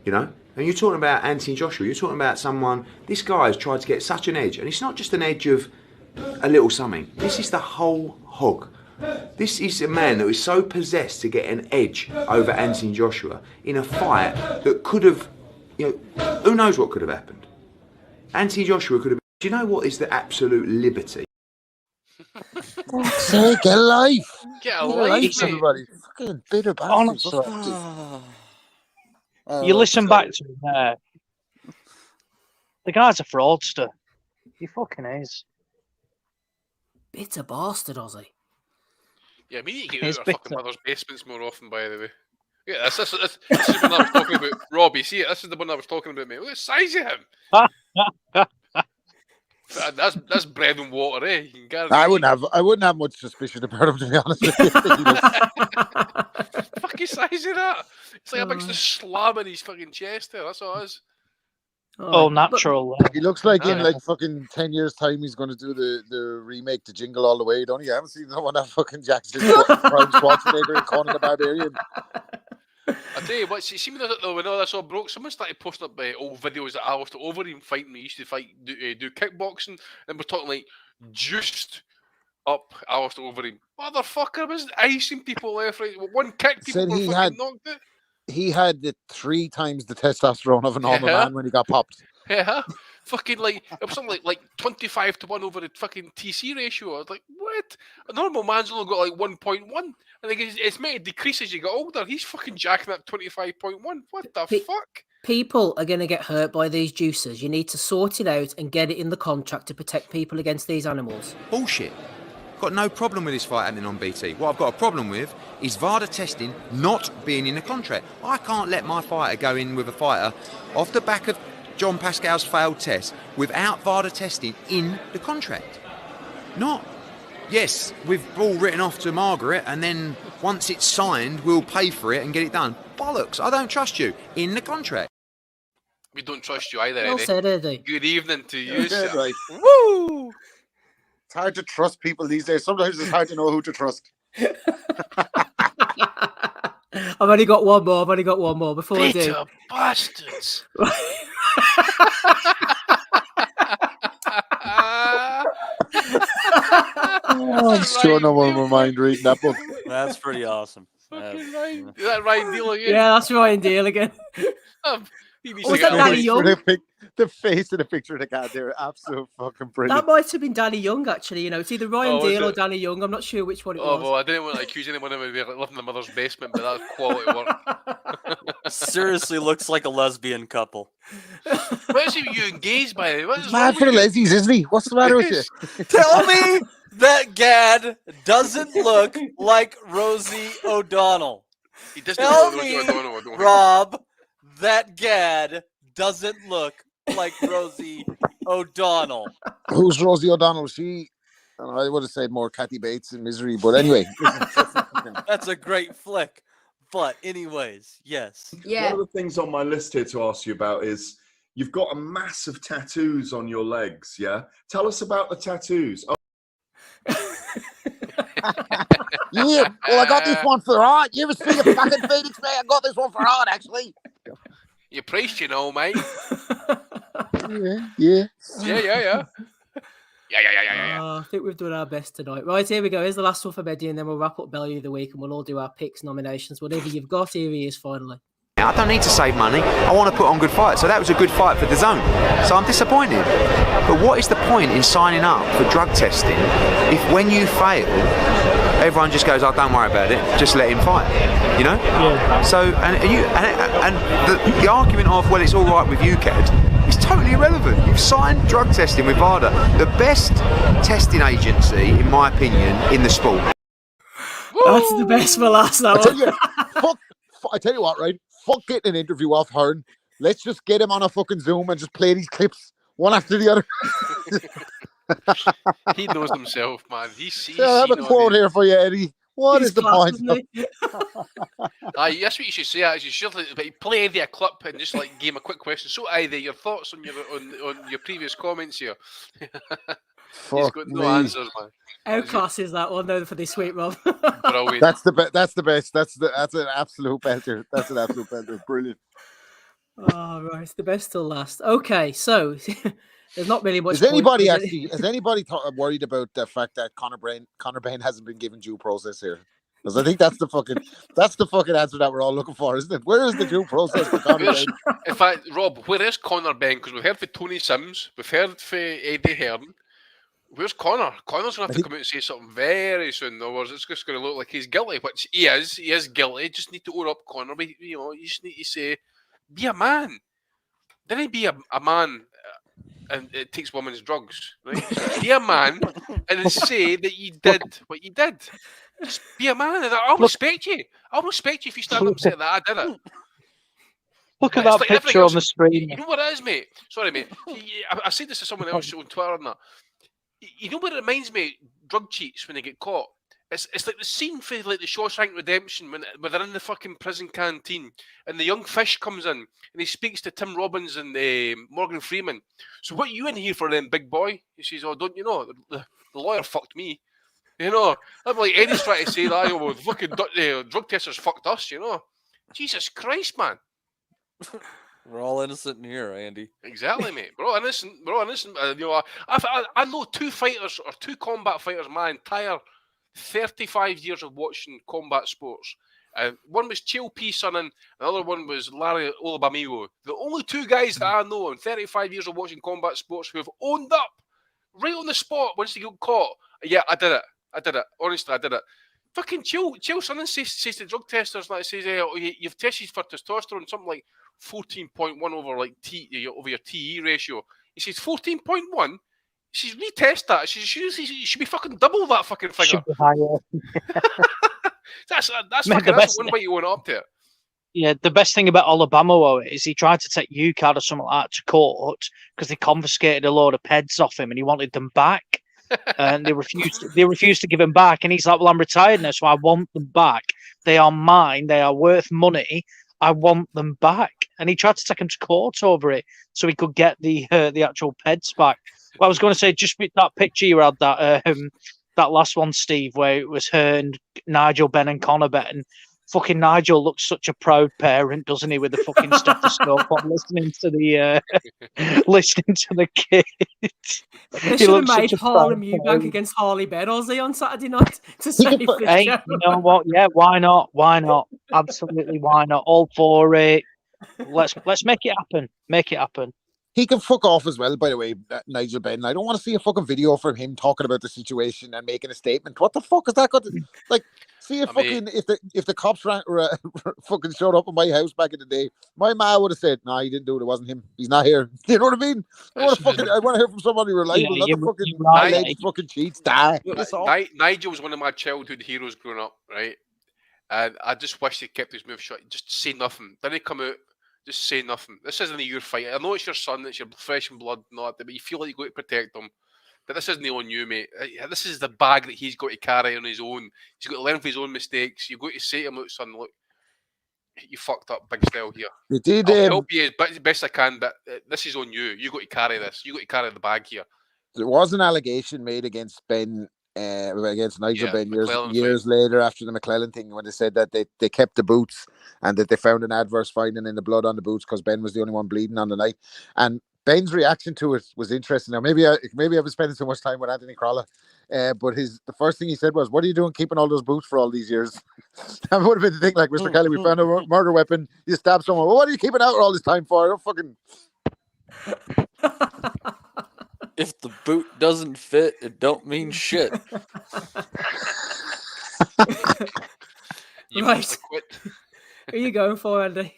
you know? And you're talking about Anthony Joshua. You're talking about someone... This guy has tried to get such an edge. And it's not just an edge of a little something. This is the whole hog. This is a man that was so possessed to get an edge over Anthony Joshua in a fight that could have... You know, who knows what could have happened? Anthony Joshua could have... Do you know what is the absolute liberty? Say, get a life. Get a life, mate. Everybody. Fucking bitter bastards. Honestly. You listen back to him there. The guy's a fraudster. He fucking is. Bitter bastard, Ozzy. Yeah, we need to get out of our fucking mother's basements more often, by the way. Yeah, this is the one I was talking about. Robbie, see it? This is the one I was talking about, mate. Look at the size of him. That's bread and water, eh? You can guarantee. I wouldn't have much suspicion about him, to be honest with you. Fucking size of that. It's like a big slab in his fucking chest there. That's all it is. Oh, natural. He looks like in like fucking 10 years' time he's going to do the remake to Jingle All the Way, don't you? I haven't seen no one that fucking Jackson Prime Schwarzenegger and Conan the Barbarian. I tell you what, see when all this all broke, someone started posting up old videos that Alistair Overeem fighting. He used to fight, do kickboxing, and we're talking like juiced up Alistair Overeem. Motherfucker was icing people left, right. One kick, people were fucking knocked out. He had 3 times the testosterone of a normal man when he got popped. Yeah, fucking like it was something like 25-1 over the fucking TC ratio. I was like, what? A normal man's only got like 1.1. I think it's meant to decrease as you get older. He's fucking jacking up 25.1. What the fuck? People are going to get hurt by these juicers. You need to sort it out and get it in the contract to protect people against these animals. Bullshit. Got no problem with this fight happening on BT. What I've got a problem with is VADA testing not being in the contract. I can't let my fighter go in with a fighter off the back of John Pascal's failed test without VADA testing in the contract. Not, yes, we've all written off to Margaret and then once it's signed, we'll pay for it and get it done. Bollocks, I don't trust you in the contract. We don't trust you either, Well Eddie. said, Eddie. Good evening to you, sir. Right. Woo! It's hard to trust people these days. Sometimes it's hard to know who to trust. I've only got one more before I do. Bitter bastards. I'm sure no one will mind reading that book. That's pretty awesome. Fucking Ryan. Is that Ryan Deal again? Yeah, that's Ryan Deal again. Was that Danny Young? The face of the picture of the cat there, absolute fucking brilliant. That might have been Danny Young, actually. You know, it's either Ryan was Deal or it? Danny Young. I'm not sure which one it Oh, was. well, I didn't want to accuse anyone of living in the mother's basement, but that's quality work. Seriously looks like a lesbian couple. What is it you engaged by? What is He's mad for the lesbies, isn't he? What's the matter with you? Tell me that Gad doesn't look like Rosie O'Donnell. He doesn't Tell look like me, Rosie O'Donnell. Rob, that Gad doesn't look like Rosie O'Donnell. Who's Rosie O'Donnell? I would have said more Kathy Bates in Misery, but anyway. That's a great flick. But anyways, yes. One of the things on my list here to ask you about is you've got a mass of tattoos on your legs, yeah? Tell us about the tattoos. Oh. Yeah, well, I got this one for art. You ever see a fucking Phoenix, mate? I got this one for art, actually. You're priced, you know, mate. Yeah. Yeah. I think we've done our best tonight. Right, here we go. Here's the last one for Eddie, and then we'll wrap up Bellew of the Week, and we'll all do our picks, nominations, whatever you've got. Here he is, finally. I don't need to save money. I want to put on good fights. So that was a good fight for the zone. So I'm disappointed. But what is the point in signing up for drug testing if when you fail, everyone just goes, "Oh, don't worry about it. Just let him fight." You know? Yeah. So the argument of, well, it's all right with you, Ked, is totally irrelevant. You've signed drug testing with VADA, the best testing agency, in my opinion, in the sport. That's the best for last. That I tell one. you, I tell you what, right? Fuck getting an interview off Hearn. Let's just get him on a fucking Zoom and just play these clips one after the other. He knows himself, man. He's I have a quote here for you, Eddie. What is the point? That's what you should say. Actually, you should play Eddie a clip and just like give him a quick question. So, Eddie, your thoughts on your previous comments here? He's got no answers, man. How class is that one though for this week, Rob? Brilliant. That's the best. That's the best. That's an absolute belter. That's an absolute belter. Brilliant. Oh, right, it's the best till last. Okay, so there's not really much. Has anybody worried about the fact that Conor Benn hasn't been given due process here? Because I think that's the fucking answer that we're all looking for, isn't it? Where is the due process for Conor Benn? In fact, Rob, where is Conor Benn? Because we've heard for Tony Sims, we've heard for Eddie Hearn. Where's Conor? Conor's going to have to come out and say something very soon, though, or it's just going to look like he's guilty, which he is. He is guilty. Just need to own up, Conor. But, you just need to say, be a man. Didn't be a man and it takes women's drugs, right? So be a man and then say that you did what you did. Just be a man. And I'll respect you. I'll respect you if you stand up and say that I did it. Look at that picture on the screen. You know what it is, mate? Sorry, mate. I said this to someone else on Twitter and that. You know what it reminds me? Drug cheats when they get caught. It's like the scene for like the Shawshank Redemption when they're in the fucking prison canteen and the young fish comes in and he speaks to Tim Robbins and Morgan Freeman. So what are you in here for then, big boy? He says, oh, don't you know? The lawyer fucked me. You know? I'm like, Eddie's trying to say that. Oh, well, the fucking drug testers fucked us, you know? Jesus Christ, man. We're all innocent in here, Andy. Exactly, mate. We're all innocent. We're all innocent. I know two combat fighters my entire 35 years of watching combat sports. One was Chael P. Sonnen, the other one was Larry Olabamigo. The only two guys that I know in 35 years of watching combat sports who have owned up right on the spot once they got caught. Yeah, I did it. Honestly, I did it. Fucking Chael Sonnen says to drug testers, like, says, you've tested for testosterone, something like 14.1 over over your TE ratio. He says 14.1. She says retest that. She should be fucking double that fucking figure. that's one way you went up there. Yeah, the best thing about Alabama is he tried to take UCAD or something like that to court because they confiscated a load of peds off him and he wanted them back. And they refused to give him back. And he's like, well, I'm retired now, so I want them back. They are mine. They are worth money. I want them back. And he tried to take him to court over it so he could get the actual peds back. Well, I was going to say, just with that picture you had, that last one, Steve, where it was her and Nigel Benn and Conor Benn. Fucking Nigel looks such a proud parent, doesn't he, with the fucking stethoscope on, listening to the kids. They should have made Harlem Eubank against Harley Benn, Ozzy, on Saturday night to save the show. Hey, you know what? Yeah, why not? Why not? Absolutely, why not? All for it. Let's make it happen. Make it happen. He can fuck off as well, by the way, Nigel Benn. I don't want to see a fucking video from him talking about the situation and making a statement. What the fuck is that got to, like? See if if the cops fucking showed up at my house back in the day, my ma would have said, "Nah, he didn't do it. It wasn't him. He's not here." You know what I mean? I want to hear from somebody reliable. Not the fucking fucking cheats. Nigel was one of my childhood heroes growing up, right? And I just wish he kept his mouth shut. Just say nothing. Then he come out. Just say nothing. This isn't your fight. I know it's your son, it's your flesh and blood, not that, but you feel like you've got to protect him. But this isn't on you, mate. This is the bag that he's got to carry on his own. He's got to learn from his own mistakes. You've got to say to him, look, son, look, you fucked up big style here. You did. I'll help you as best I can, but this is on you. You've got to carry this. You've got to carry the bag here. There was an allegation made against Benn, against Nigel Benn years later after the McClellan thing, when they said that they kept the boots and that they found an adverse finding in the blood on the boots because Benn was the only one bleeding on the night. And Ben's reaction to it was interesting. Now, maybe I've been spending too much time with Anthony Crolla, but the first thing he said was, "What are you doing keeping all those boots for all these years?" That would have been the thing. Like, Mr. Kelly, we found a murder weapon. You stabbed someone. Well, what are you keeping out all this time for? Don't fucking. If the boot doesn't fit, it don't mean shit. You right. Who are you going for, Andy?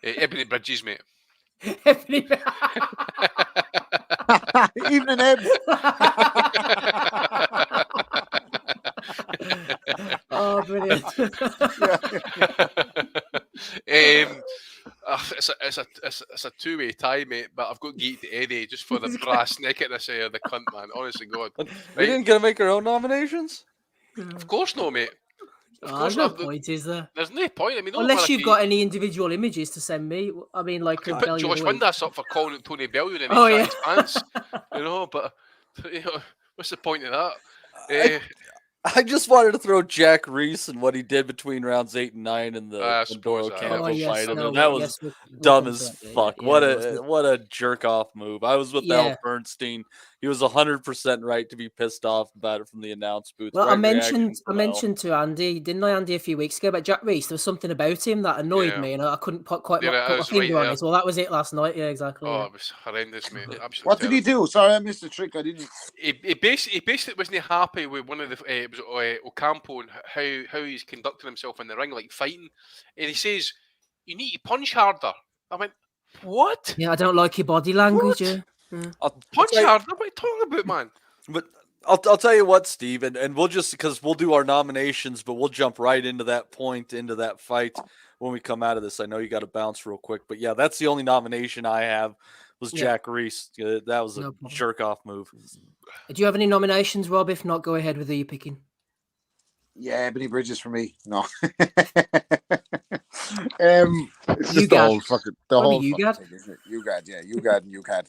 Ebony Bridges, mate. Evening, Eb. Oh It's a two-way tie, mate. But I've got to get to Eddie just for the brass nakedness of the cunt, man. Honestly, God. We didn't get to make our own nominations. Of course no, mate. Of Oh, course there's no not. point, is there? There's no point. I mean, Unless you've got any individual images to send me. I mean, like, I could put Josh Windass up for calling it Tony Bellew and he shat his pants, you know. But what's the point of that? I just wanted to throw Jack Reese and what he did between rounds 8 and 9 in the Pandora Campo fight. I mean, that was dumb as fuck. What a jerk off move. I was with Al Bernstein. He was 100% right to be pissed off about it from the announce booth. Well, I mentioned to Andy, didn't I, Andy, a few weeks ago about Jack Reese? There was something about him that annoyed me, and I couldn't quite put my finger on it. Well, that was it last night. Yeah, exactly. Oh, it was horrendous, mate. Absolutely. What did he do? Sorry, I missed the trick. I didn't. He basically wasn't happy with one of the it was Ocampo and how he's conducting himself in the ring, like fighting. And he says, "You need to punch harder." I went, "What?" Yeah, I don't like your body language. Punch harder? What are you talking about, man? But I'll tell you what, Steve, and we'll just, because we'll do our nominations, but we'll jump right into that point, into that fight when we come out of this. I know you got to bounce real quick, but yeah, that's the only nomination I have was Jack Reese. That was a jerk off move. Do you have any nominations, Rob? If not, go ahead with who you're picking. Yeah, Ebony Bridges for me. No. It's just the whole fucking thing, isn't it? UGAD, yeah, UGAD and UGAD.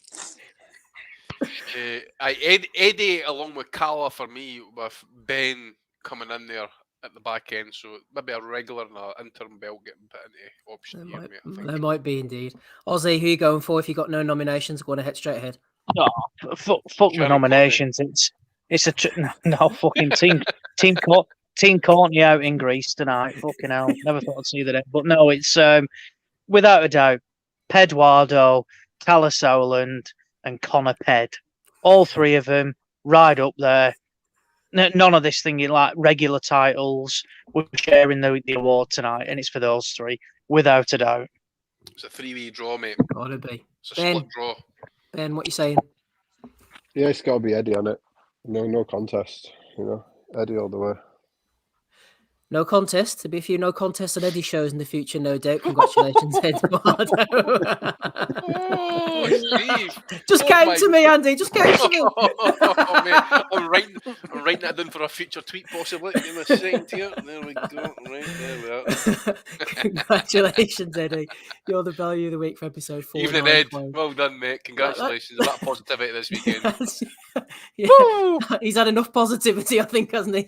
Eddie along with Calla for me, with Ben coming in there at the back end, so maybe a regular and an interim belt getting put into option here, mate, I think. There might be indeed. Ozzy, who are you going for? If you got no nominations, go on ahead, straight ahead. No, fuck the nominations. It's a no fucking Team Courtney out in Greece tonight. Fucking hell, never thought I'd see that. But no, it's without a doubt, Pedwardo, Calla Soland, and Conor Ped. All three of them right up there. None of this thing like regular titles. We're sharing the award tonight, and it's for those three, without a doubt. It's a three-way draw, mate. Gotta be. It's a split draw. Ben, what you saying? Yeah, it's got to be Eddie on it. No contest. You know, Eddie all the way. No contest. There'll be a few no contest and Eddie shows in the future, no doubt. Congratulations, Eduardo. Oh, Steve. Just came to me, Andy. Just came to me. Oh, mate. I'm writing that down for a future tweet, possibly. Give me a second here. There we go. Right, there we are. Congratulations, Eddie. You're the value of the week for episode 4. Evening, Ed. Well done, mate. Congratulations. A lot of positivity this weekend. He's had enough positivity, I think, hasn't he?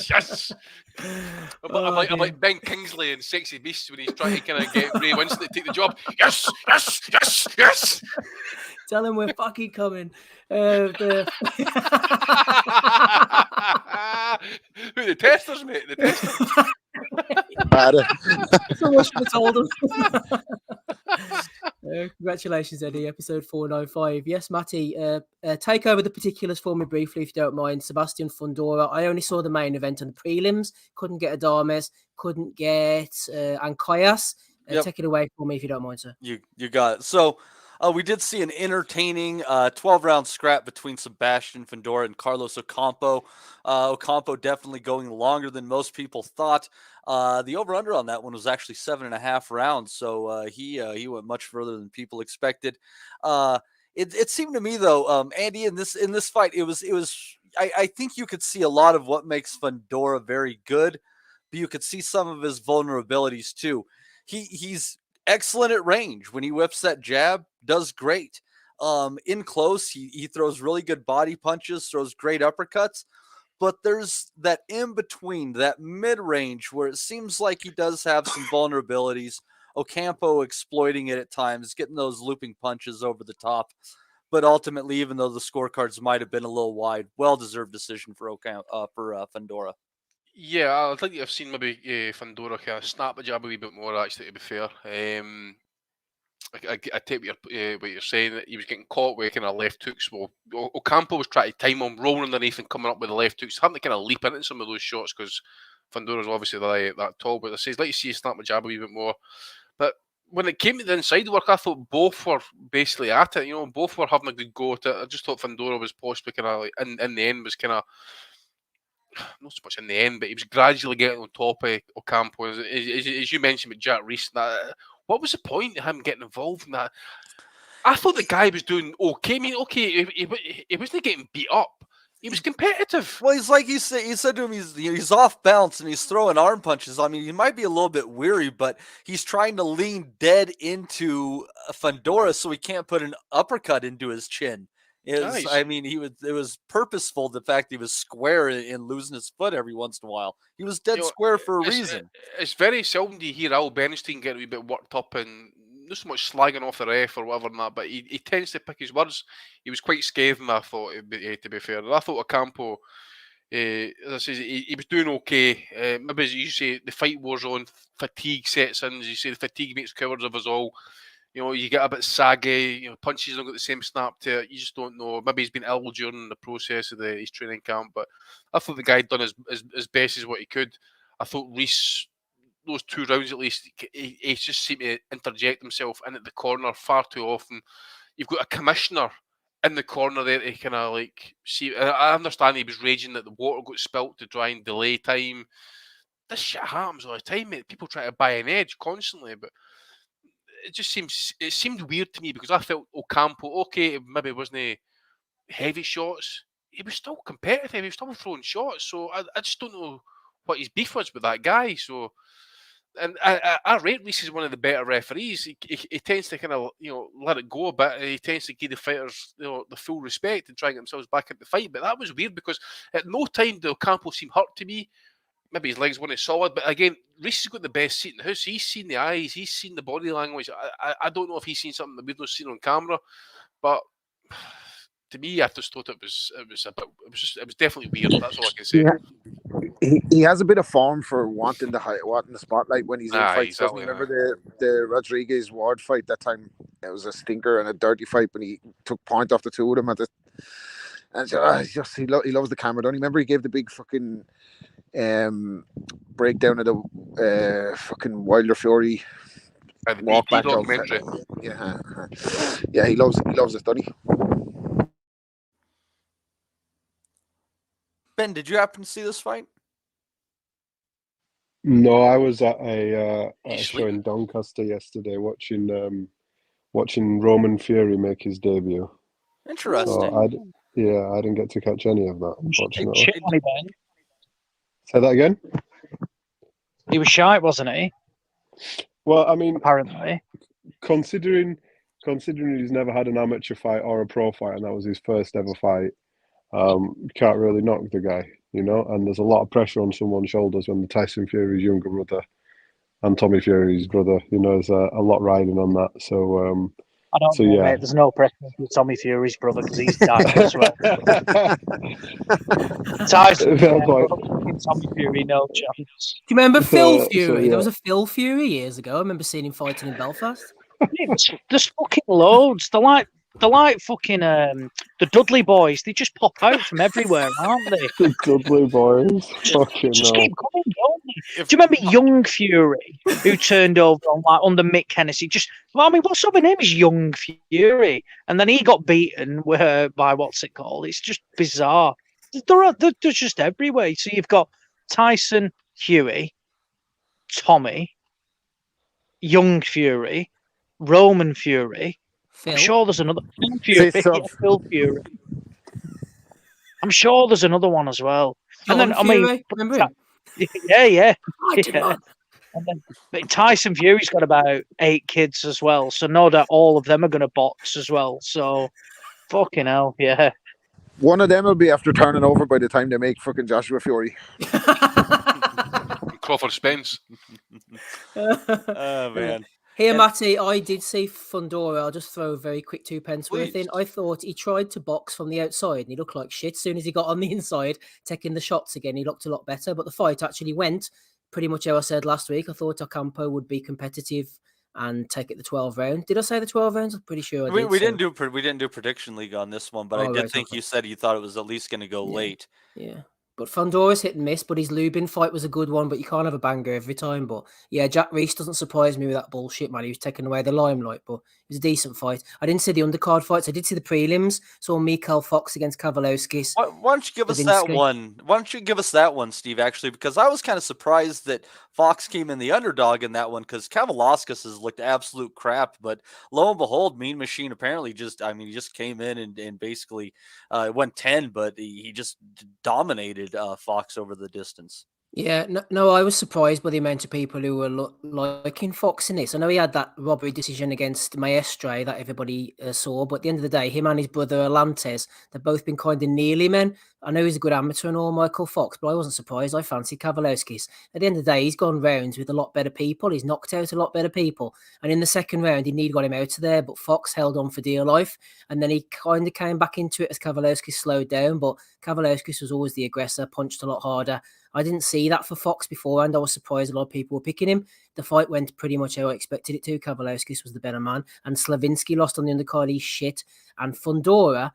Yes. I'm like Ben Kingsley in Sexy Beasts when he's trying to kind of get Ray Winston to take the job. Yes. Tell him we're fucking coming. Who the testers, mate? The testers. So much for told him. Congratulations, Eddie. Episode 495. Yes, Matty. Take over the particulars for me briefly, if you don't mind. Sebastian Fundora. I only saw the main event and the prelims. Couldn't get Adames. Couldn't get Ankayas. Take it away for me, if you don't mind, sir. You got it. So we did see an entertaining 12-round scrap between Sebastian Fundora and Carlos Ocampo. Ocampo definitely going longer than most people thought. The over-under on that one was actually 7.5 rounds, so he went much further than people expected. It seemed to me, though, Andy, in this fight, it was. I think you could see a lot of what makes Fundora very good, but you could see some of his vulnerabilities too. He's excellent at range. When he whips that jab, does great. In close, he throws really good body punches, throws great uppercuts. But there's that in between, that mid range, where it seems like he does have some vulnerabilities. Ocampo exploiting it at times, getting those looping punches over the top. But ultimately, even though the scorecards might have been a little wide, well-deserved decision for Fundora. Yeah, I'd like to have seen maybe Fundora kind of snap the jab a wee bit more, actually, to be fair. I take what you're saying, that he was getting caught with kind of left hooks. Well, Ocampo was trying to time him, rolling underneath and coming up with the left hooks, having to kind of leap into some of those shots because Fundora's obviously that tall. But I say, I'd like to see you snap the jab a wee bit more. But when it came to the inside work, I thought both were basically at it. Both were having a good go at it. I just thought Fundora was possibly kind of in the end was kind of not so much in the end, but he was gradually getting on top of Ocampo. As you mentioned with Jack Reese, what was the point of him getting involved in that? I thought the guy was doing okay. I mean, okay, he wasn't getting beat up. He was competitive. Well, he's like you said to him, he's off balance and he's throwing arm punches. I mean, he might be a little bit weary, but he's trying to lean dead into Fundora so he can't put an uppercut into his chin. Nice. I mean, it was purposeful, the fact he was square and losing his foot every once in a while. He was dead square for a reason. It's very seldom you hear Al Bernstein get a wee bit worked up and not so much slagging off the ref or whatever and that, but he tends to pick his words. He was quite scathing, I thought, to be fair. I thought Ocampo, as I say, he was doing okay. Maybe as you say, the fight wars on, fatigue sets in. As you say, the fatigue makes cowards of us all. You get a bit saggy. Punches don't got the same snap to it. You just don't know. Maybe he's been ill during the process of his training camp, but I thought the guy had done as best as what he could. I thought Reese, those 2 rounds at least, he just seemed to interject himself in at the corner far too often. You've got a commissioner in the corner there to kind of see. I understand he was raging that the water got spilt to try and delay time. This shit happens all the time, mate. People try to buy an edge constantly, but it seemed weird to me because I felt Ocampo, okay, maybe it wasn't heavy shots. He was still competitive. He was still throwing shots. So I just don't know what his beef was with that guy. So, and I rate Reese as one of the better referees. He tends to kind of let it go a bit. He tends to give the fighters the full respect and try and get themselves back into the fight. But that was weird because at no time did Ocampo seem hurt to me. Maybe his legs weren't solid, but again, Reese has got the best seat in the house. He's seen the eyes, he's seen the body language. I don't know if he's seen something that we've not seen on camera, but to me, I just thought it was definitely weird. That's all I can say. Yeah. He has a bit of form for wanting the spotlight when he's in fights. Exactly, remember the Rodriguez Ward fight that time? It was a stinker and a dirty fight when he took point off the two of them at the. And he loves the camera. Don't you remember he gave the big fucking breakdown of the fucking Wilder Fury walk back documentary. Yeah, he loves the study. Ben, did you happen to see this fight? No, I was at a show in Doncaster yesterday watching Roman Fury make his debut. Interesting. So I didn't get to catch any of that, unfortunately. Shit on him, Ben. Say that again? He was shy, wasn't he? Well, I mean, apparently, considering he's never had an amateur fight or a pro fight, and that was his first ever fight, can't really knock the guy, And there's a lot of pressure on someone's shoulders when the Tyson Fury's younger brother and Tommy Fury's brother, there's a lot riding on that. So, I don't know, mate. There's no pressure with Tommy Fury's brother because he's died as well. Tyson, Tommy Fury, no chance. Do you remember Phil Fury? There was a Phil Fury years ago. I remember seeing him fighting in Belfast. There's fucking loads. They're like fucking the Dudley boys. They just pop out from everywhere, aren't they? The Dudley boys. Just keep coming, don't they? Do you remember Young Fury, who turned over under Mick Hennessy? What sort of name is Young Fury? And then he got beaten by what's it called? It's just bizarre. They're just everywhere. So you've got Tyson Fury, Tommy, Young Fury, Roman Fury. Phil. I'm sure there's another Phil Fury. I'm sure there's another one as well. John and then Fury, remember him? Yeah. I did not. And then, but Tyson Fury's got about 8 kids as well, so no doubt all of them are going to box as well. So, fucking hell, yeah. One of them will be after turning over by the time they make fucking Joshua Fury. Crawford Spence. Oh man. Here, Matty, I did see Fundora. I'll just throw a very quick 2p worth in. I thought he tried to box from the outside and he looked like shit. As soon as he got on the inside, taking the shots again, he looked a lot better. But the fight actually went pretty much how I said last week. I thought Ocampo would be competitive and take it the 12 round. Did I say the 12 rounds? I'm pretty sure I did. We didn't do prediction league on this one, but I did think you said you thought it was at least going to go late. Yeah. But Fondora's hit and miss, but his Lubin fight was a good one, but you can't have a banger every time. But yeah, Jack Reese doesn't surprise me with that bullshit, man. He was taking away the limelight, but it was a decent fight. I didn't see the undercard fights. I did see the prelims. Saw Mikhail Fox against Kavaloskis. Why don't you give us that one? Why don't you give us that one, Steve, actually? Because I was kind of surprised that Fox came in the underdog in that one because Kavaloskis has looked absolute crap. But lo and behold, Mean Machine apparently he just came in and basically went 10, but he just dominated Fox over the distance. Yeah, no, I was surprised by the amount of people who were liking Fox in this. I know he had that robbery decision against Maestre that everybody saw, but at the end of the day, him and his brother Alantes, they've both been kind of nearly men. I know he's a good amateur and all, Michael Fox, but I wasn't surprised. I fancied Kavaloskis. At the end of the day, he's gone rounds with a lot better people. He's knocked out a lot better people. And in the second round, he nearly got him out of there, but Fox held on for dear life. And then he kind of came back into it as Kavaloskis slowed down, but Kavaloskis was always the aggressor, punched a lot harder. I didn't see that for Fox before, and I was surprised a lot of people were picking him. The fight went pretty much how I expected it to. Kavaloskis was the better man, and Slavinsky lost on the undercard. He's shit. And Fundora,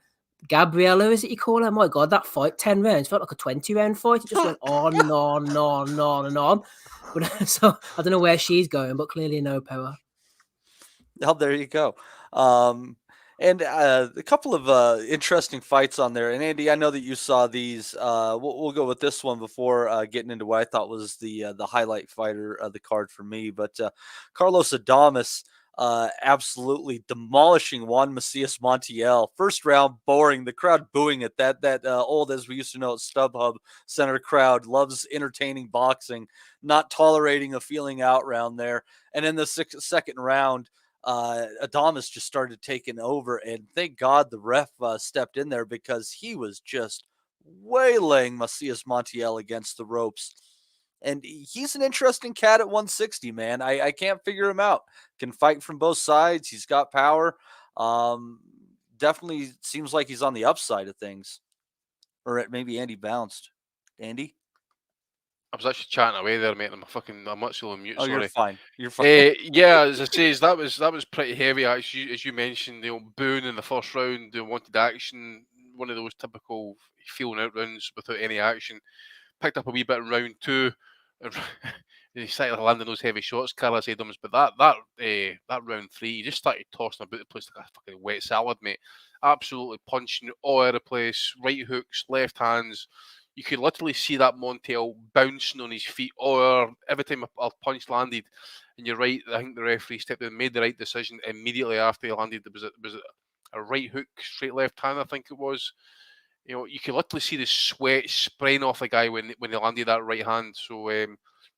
Gabriella, is it you call her? My God, that fight, 10 rounds, felt like a 20-round fight. It just went on and on and on and on and on. But so I don't know where she's going, but clearly no power. Oh, there you go. And a couple of interesting fights on there. And Andy, I know that you saw these. We'll go with this one before getting into what I thought was the highlight fighter of the card for me. But Carlos Adames absolutely demolishing Juan Macias Montiel. First round, boring. The crowd booing it. That old, as we used to know, StubHub Center crowd loves entertaining boxing, not tolerating a feeling out round there. And in the second round, Adames just started taking over, and thank God the ref stepped in there because he was just waylaying Macias Montiel against the ropes. And he's an interesting cat at 160, man. I can't figure him out. Can fight from both sides. He's got power. Definitely seems like he's on the upside of things. Or maybe Andy bounced. Andy? I was actually chatting away there, mate. I'm actually on mute. Oh, sorry. you're fine. You're fine. Yeah, as I say, that was pretty heavy. As you mentioned, booing in the first round, they wanted action. One of those typical feeling out rounds without any action. Picked up a wee bit in round two. He started landing those heavy shots, Carlos Adames. But that round three, he just started tossing about the place like a fucking wet salad, mate. Absolutely punching all over the place. Right hooks, left hands. You could literally see that Montiel bouncing on his feet every time a punch landed. And you're right, I think the referee stepped in and made the right decision immediately after he landed. There was a right hook, straight left hand, I think it was. You could literally see the sweat spraying off the guy when he landed that right hand. So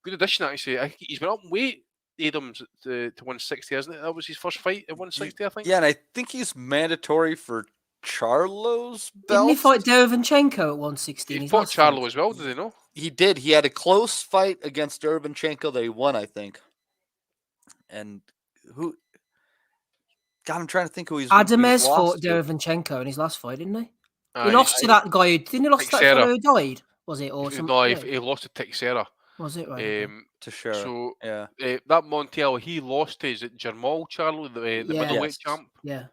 good addition, actually. I think he's been up in weight, Adames, to 160, hasn't it? That was his first fight at 160, I think. Yeah, and I think he's mandatory for Charlo's belt. Didn't he fight Derevyanchenko at 160? He fought Charlo as well, did he know? He did. He had a close fight against Derevyanchenko that he won, I think. And who? God, I'm trying to think who he's. Adames fought Derevyanchenko in his last fight, didn't he? He lost to that guy. Didn't he lost to that fellow who died? Was it or something? No, he lost to Teixeira. Was it right? Teixeira. So yeah, that Montiel, he lost to, is it Jamal Charlo, the middleweight champ? Yeah.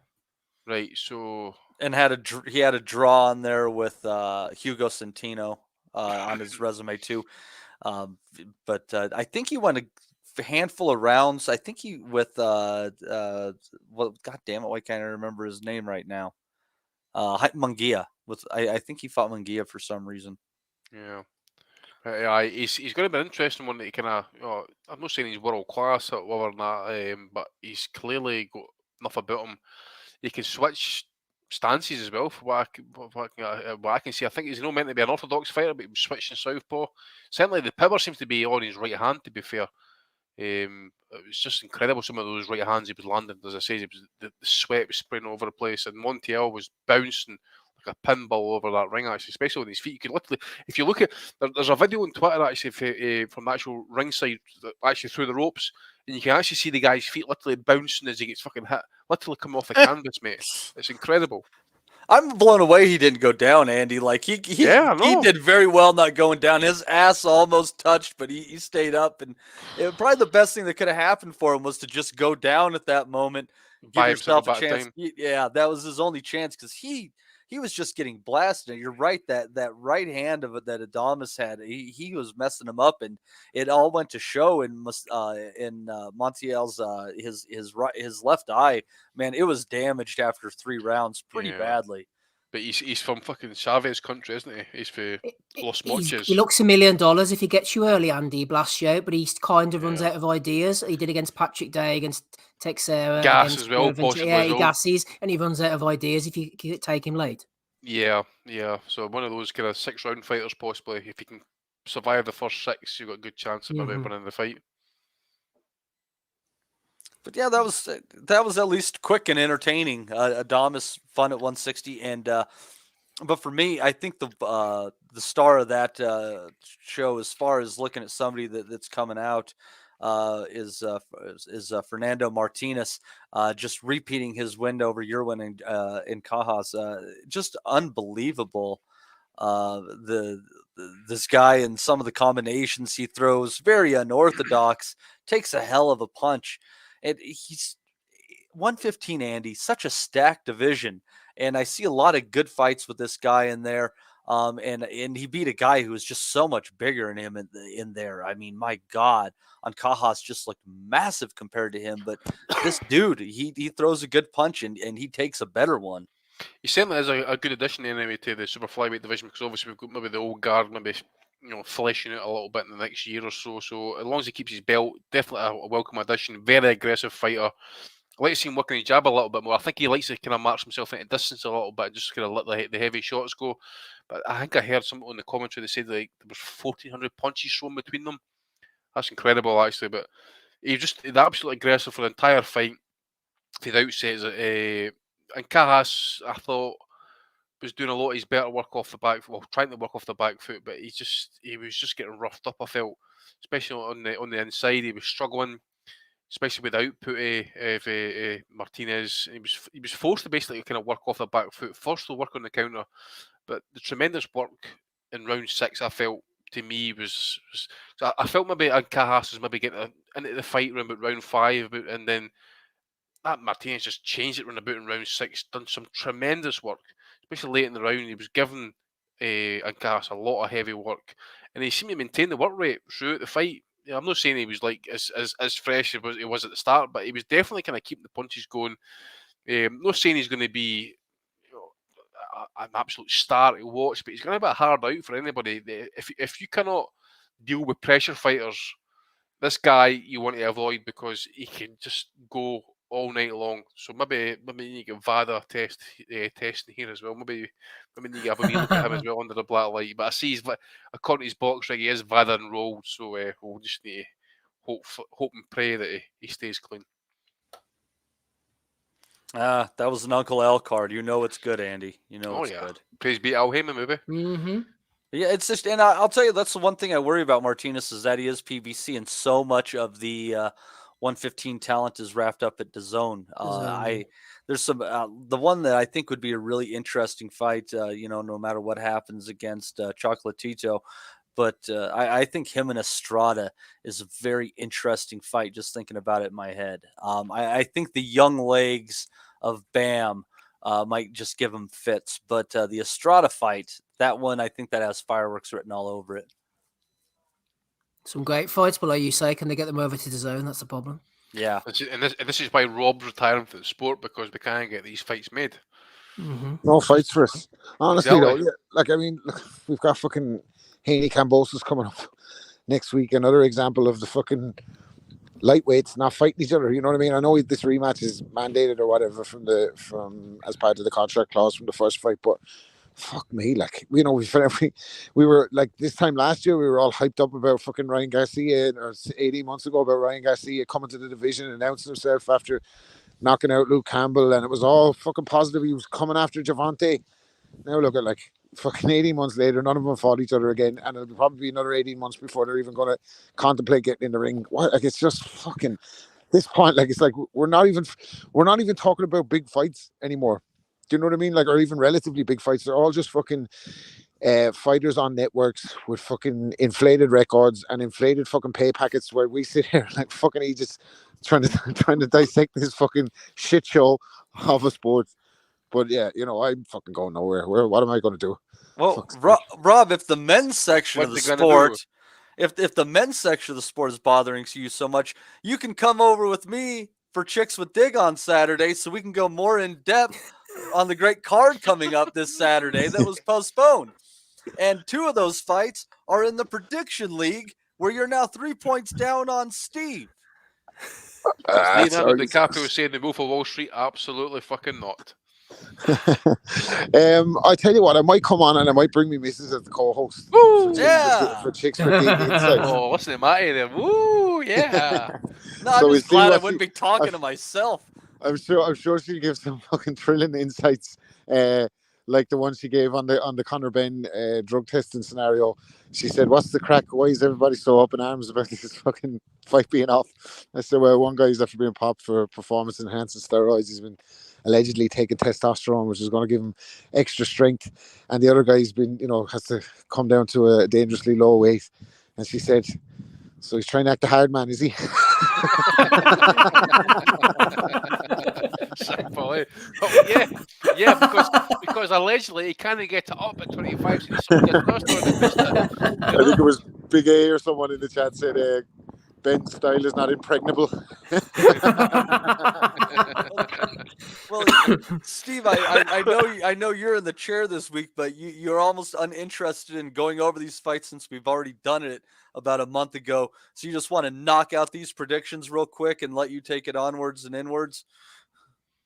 Right. So and he had a draw on there with Hugo Centeno on his resume too. But I think he won a handful of rounds. I think he with well, God damn it, why can't I remember his name right now? Munguia. I think he fought Munguia for some reason. Yeah. He's going to be an interesting one that he kind of. I'm not saying he's world class or whatever, but he's clearly got enough about him. He can switch stances as well. For what I can see, I think he's not meant to be an orthodox fighter, but he's switching southpaw. Certainly, the power seems to be on his right hand. To be fair, it was just incredible. Some of those right hands he was landing. As I say, the sweat was spraying over the place, and Montiel was bouncing like a pinball over that ring, actually, especially on his feet. You could literally, if you look at, there's a video on Twitter actually from the actual ringside, actually through the ropes, and you can actually see the guy's feet literally bouncing as he gets fucking hit, literally coming off the canvas, mate. It's incredible. I'm blown away he didn't go down, Andy. Like he did very well not going down. His ass almost touched, but he stayed up, and probably the best thing that could have happened for him was to just go down at that moment, give yourself a chance. Yeah, that was his only chance because he he was just getting blasted. And you're right, that right hand of it that Adamas had, he was messing him up, and it all went to show in Montiel's his left eye. Man, it was damaged after 3 rounds pretty badly. But he's from fucking Chavez country, isn't he? He's for Los Moches. He looks $1 million if he gets you early, Andy. Blast you out, but he kind of runs out of ideas. He did against Patrick Day, against Texera, Gas against as well, possibly as he well. gasses, and he runs out of ideas if you take him late. Yeah. So one of those kind of 6-round fighters, possibly. If you can survive the first 6, you've got a good chance of maybe winning the fight. But yeah, that was at least quick and entertaining. Adamas fun at 160, and but for me, I think the star of that show, as far as looking at somebody that's coming out, is Fernando Martinez, just repeating his win over Yerwin in Cajas. Just unbelievable. This guy and some of the combinations he throws, very unorthodox, takes a hell of a punch. And he's 115, Andy, such a stacked division. And I see a lot of good fights with this guy in there. And he beat a guy who was just so much bigger than him in there. I mean, my God, on Cajas just looked massive compared to him. But this dude, he throws a good punch and he takes a better one. He certainly is a good addition anyway to the super flyweight division, because obviously we've got maybe the old guard maybe fleshing out a little bit in the next year or so. So as long as he keeps his belt, definitely a welcome addition. Very aggressive fighter. I like to see him working his jab a little bit more. I think he likes to kind of march himself into distance a little bit and just kind of let the heavy shots go. But I think I heard something on the commentary, they said like there was 1,400 punches thrown between them. That's incredible, actually. But he just absolutely aggressive for the entire fight. To the outset, and Cajas, I thought, was doing a lot of his better work off the back, trying to work off the back foot, but he was just getting roughed up. I felt, especially on the inside, he was struggling, especially with the output of Martinez. He was forced to basically kind of work off the back foot, forced to work on the counter. But the tremendous work in round 6, I felt, to me was I felt maybe Cajas was maybe getting into the fight room at round 5, and then that Martinez just changed it about in round 6, done some tremendous work, especially late in the round. He was giving Cajas a lot of heavy work, and he seemed to maintain the work rate throughout the fight. I'm not saying he was like as fresh as he was at the start, but he was definitely kind of keeping the punches going. I'm not saying he's going to be an absolute star to watch, but he's going to be a hard out for anybody. If you cannot deal with pressure fighters, this guy you want to avoid, because he can just go all night long. So maybe you get VADA testing here as well. Maybe you have a wee look at him as well under the black light. But I see according to his box rig, he is VADA enrolled. So we'll just need to hope and pray that he stays clean. That was an Uncle L card. You know it's good, Andy. You know it's good. Praise be Al Heyman, maybe. Mm-hmm. Yeah, it's just, and I'll tell you, that's the one thing I worry about Martinez, is that he is PBC, and so much of the 115 talent is wrapped up at DAZN. There's some the one that I think would be a really interesting fight. No matter what happens against Chocolatito. But I think him and Estrada is a very interesting fight, just thinking about it in my head. I think the young legs of Bam might just give him fits. But the Estrada fight, that one, I think that has fireworks written all over it. Some great fights, but like you say, can they get them over to DAZN? That's the problem. Yeah. And this is why Rob's retiring from the sport, because we can't get these fights made. Mm-hmm. No fights for us. Honestly, Exactly. though, we've got fucking Haney Cambosos coming up next week. Another example of the fucking lightweights not fighting each other. You know what I mean? I know this rematch is mandated or whatever from as part of the contract clause from the first fight, but fuck me, we were like this time last year, we were all hyped up about fucking Ryan Garcia, or 18 months ago about Ryan Garcia coming to the division and announcing himself after knocking out Luke Campbell, and it was all fucking positive. He was coming after Javante. Now look at fucking 18 months later, none of them fought each other again, and it'll probably be another 18 months before they're even going to contemplate getting in the ring. It's just fucking this point. It's like we're not even talking about big fights anymore. Do you know what I mean? Or even relatively big fights. They're all just fucking fighters on networks with fucking inflated records and inflated fucking pay packets, where we sit here like fucking Aegis trying to dissect this fucking shit show of a sport. But yeah, I'm fucking going nowhere. What am I going to do? Well, Rob, if the men's section of the sport, if the men's section of the sport is bothering you so much, you can come over with me for Chicks with Dig on Saturday, so we can go more in depth on the great card coming up this Saturday that was postponed. And 2 of those fights are in the prediction league, where you're now 3 points down on Steve. Leonardo DiCaprio saying the Wolf of Wall Street, absolutely fucking not. I tell you what, I might come on and I might bring me missus as the co-host. For Chicks with Dig Insights. Oh, listen to Matty there. Woo, yeah. No, I'm just glad I wouldn't be talking to myself. I'm sure she gives some fucking thrilling insights, like the one she gave on the Conor Benn drug testing scenario. She said, "What's the crack? Why is everybody so up in arms about this fucking fight being off?" I said, "Well, one guy's after being popped for performance enhancing steroids. He's been allegedly taking testosterone, which is going to give him extra strength, and the other guy's been, has to come down to a dangerously low weight." And she said, "So he's trying to act a hard man, is he?" Simple, eh? Oh, yeah, because allegedly he can't get it up at 25. So I think it was Big A or someone in the chat said Ben's style is not impregnable. Well, Steve, I know you're in the chair this week, but you're almost uninterested in going over these fights since we've already done it about a month ago. So you just want to knock out these predictions real quick and let you take it onwards and inwards.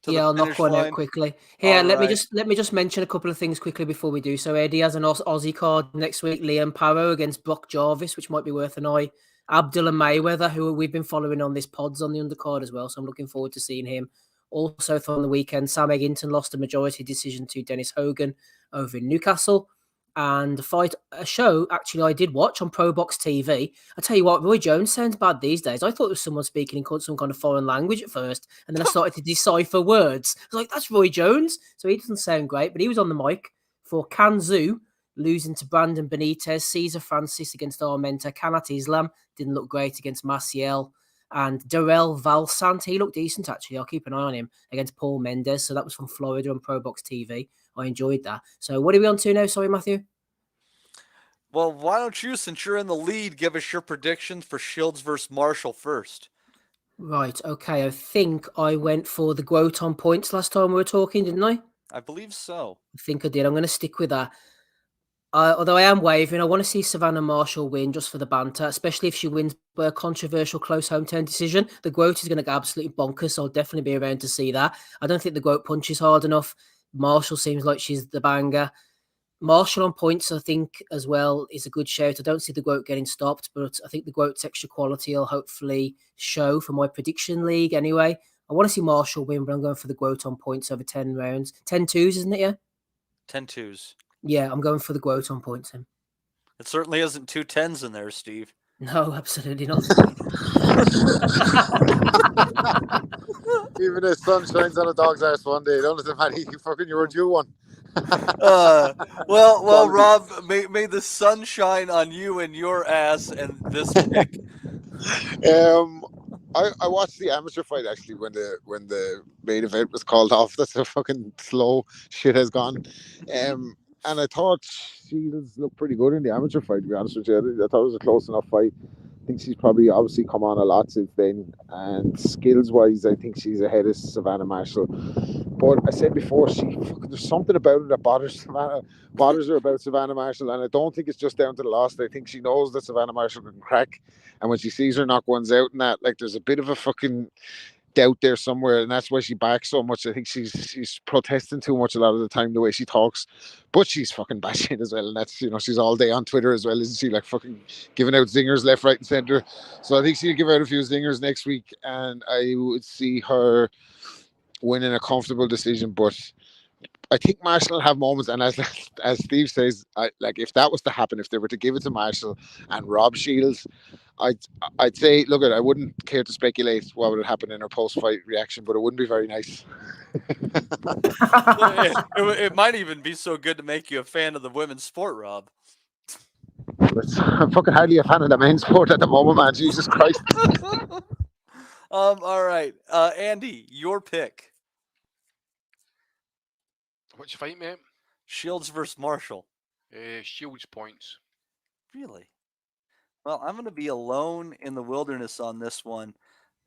Yeah, I'll knock one out quickly. Here, let me just mention a couple of things quickly before we do. So Eddie has an Aussie card next week. Liam Parrow against Brock Jarvis, which might be worth an eye. Abdullah Mayweather, who we've been following on this pod's on the undercard as well, so I'm looking forward to seeing him. Also from the weekend, Sam Eggington lost a majority decision to Dennis Hogan over in Newcastle. And a show actually I did watch on Pro Box TV. I tell you what, Roy Jones sounds bad these days. I thought it was someone speaking in some kind of foreign language at first, and then I started to decipher words. I was like, that's Roy Jones. So he doesn't sound great, but he was on the mic for Kanzu, losing to Brandon Benitez, Cesar Francis against Armenta, Kanat Islam didn't look great against Maciel, and Darrell Valsant, he looked decent actually. I'll keep an eye on him against Paul Mendes. So that was from Florida on Pro Box TV. I enjoyed that. So what are we on to now? Sorry, Matthew. Well, why don't you, since you're in the lead, give us your predictions for Shields versus Marshall first? Right. Okay. I think I went for the Groton points last time we were talking, didn't I? I believe so. I think I did. I'm going to stick with that. Although I am wavering, I want to see Savannah Marshall win just for the banter, especially if she wins by a controversial close hometown decision. The Groat is going to go absolutely bonkers, so I'll definitely be around to see that. I don't think the Groat punches hard enough. Marshall seems like she's the banger. Marshall on points, I think, as well, is a good shout. I don't see the Groat getting stopped, but I think the Groat's extra quality will hopefully show for my prediction league anyway. I want to see Marshall win, but I'm going for the Groat on points over 10 rounds. 10-2s, isn't it, yeah? 10-2s. Yeah, I'm going for the Groat on points. Then. It certainly isn't 2 10s in there, Steve. No, absolutely not. Even the sun shines on a dog's arse one day. Don't let them matter. You were due one. Well, Rob, may the sun shine on you and your ass and this pick. I watched the amateur fight actually when the main event was called off. That's how fucking slow shit has gone. And I thought Shields looked pretty good in the amateur fight, to be honest with you. I thought it was a close enough fight. I think she's probably obviously come on a lot since then. And skills-wise, I think she's ahead of Savannah Marshall. But I said before, there's something about her that bothers her about Savannah Marshall. And I don't think it's just down to the loss. I think she knows that Savannah Marshall can crack. And when she sees her knock ones out and that, like, there's a bit of a fucking doubt there somewhere, and that's why she backs so much. I think she's protesting too much a lot of the time, the way she talks, but she's fucking bashing as well, and that's, she's all day on Twitter as well, isn't she? Like fucking giving out zingers left, right and center. So I think she'll give out a few zingers next week, and I would see her winning a comfortable decision. But I think Marshall will have moments, and as Steve says, if that was to happen, if they were to give it to Marshall and Rob Shields, I'd say, look, I wouldn't care to speculate what would happen in her post-fight reaction, but it wouldn't be very nice. It might even be so good to make you a fan of the women's sport, Rob. I'm fucking hardly a fan of the men's sport at the moment, man. Jesus Christ. All right, Andy, your pick. Which fight, mate? Shields versus Marshall. Shields points. Really? Well, I'm going to be alone in the wilderness on this one.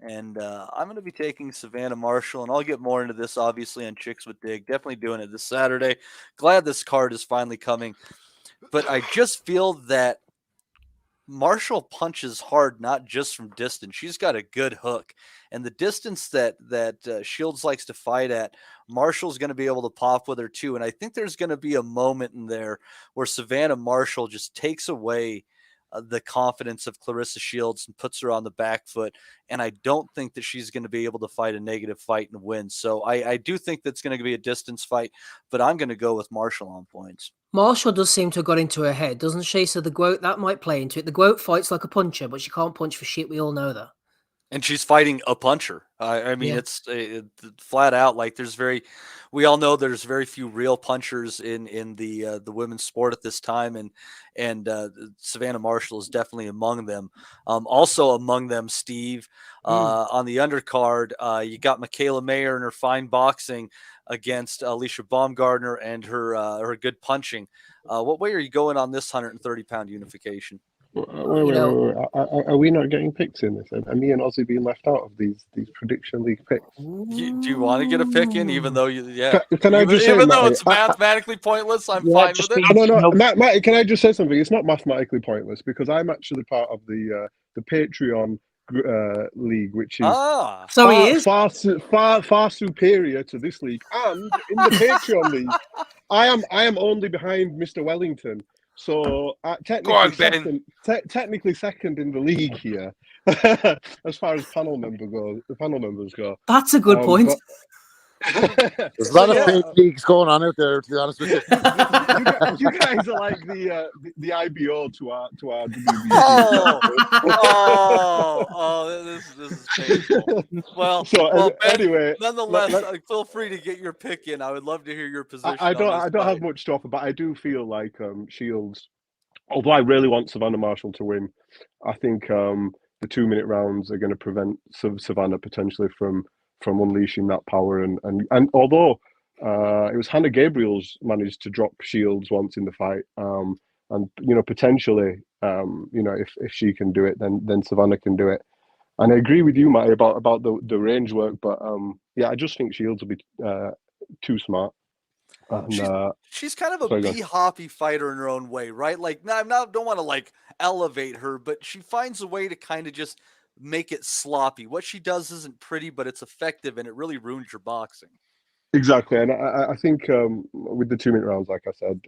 And I'm going to be taking Savannah Marshall, and I'll get more into this, obviously, on Chicks with Dig. Definitely doing it this Saturday. Glad this card is finally coming. But I just feel that Marshall punches hard, not just from distance. She's got a good hook. And the distance that Shields likes to fight at, Marshall's going to be able to pop with her, too. And I think there's going to be a moment in there where Savannah Marshall just takes away the confidence of Clarissa Shields and puts her on the back foot. And I don't think that she's going to be able to fight a negative fight and win. So I do think that's going to be a distance fight, but I'm going to go with Marshall on points. Marshall does seem to have got into her head, doesn't she? So the Guote, that might play into it. The Guote fights like a puncher, but she can't punch for shit. We all know that. And she's fighting a puncher. I mean, Yeah. it's flat out like we all know there's very few real punchers in the women's sport at this time, and Savannah Marshall is definitely among them. Also among them, Steve, on the undercard, you got Michaela Mayer and her fine boxing against Alicia Baumgartner and her good punching. What way are you going on this 130-pound unification? Wait. Are we not getting picks in this? Are me and Ozzy being left out of these prediction league picks? Do you want to get a pick in, even though Can I just say, even though Matty, it's mathematically pointless, I'm fine with it. No. Matty, can I just say something? It's not mathematically pointless because I'm actually part of the Patreon league, which is far superior to this league. And in the Patreon league, I am only behind Mr. Wellington. So technically second in the league here, as far as panel members go. That's a good point. There's a lot of fake leagues going on out there, to be honest with you. You guys are like the IBO to our WBC. This is painful. Well, anyway, nonetheless, feel free to get your pick in. I would love to hear your position. I don't have much to offer, but I do feel like Shields. Although I really want Savannah Marshall to win, I think the 2-minute rounds are going to prevent Savannah potentially from unleashing that power. And although it was Hannah Gabriel's managed to drop Shields once in the fight, and potentially if she can do it, then Savannah can do it. And I agree with you, Matty, about the range work, but I just think Shields will be too smart. And, she's kind of a bee-hoppy fighter in her own way, right? Like, don't want to like elevate her, but she finds a way to kind of just make it sloppy. What she does isn't pretty, but it's effective, and it really ruins your boxing. Exactly, and I think with the 2-minute rounds, like I said,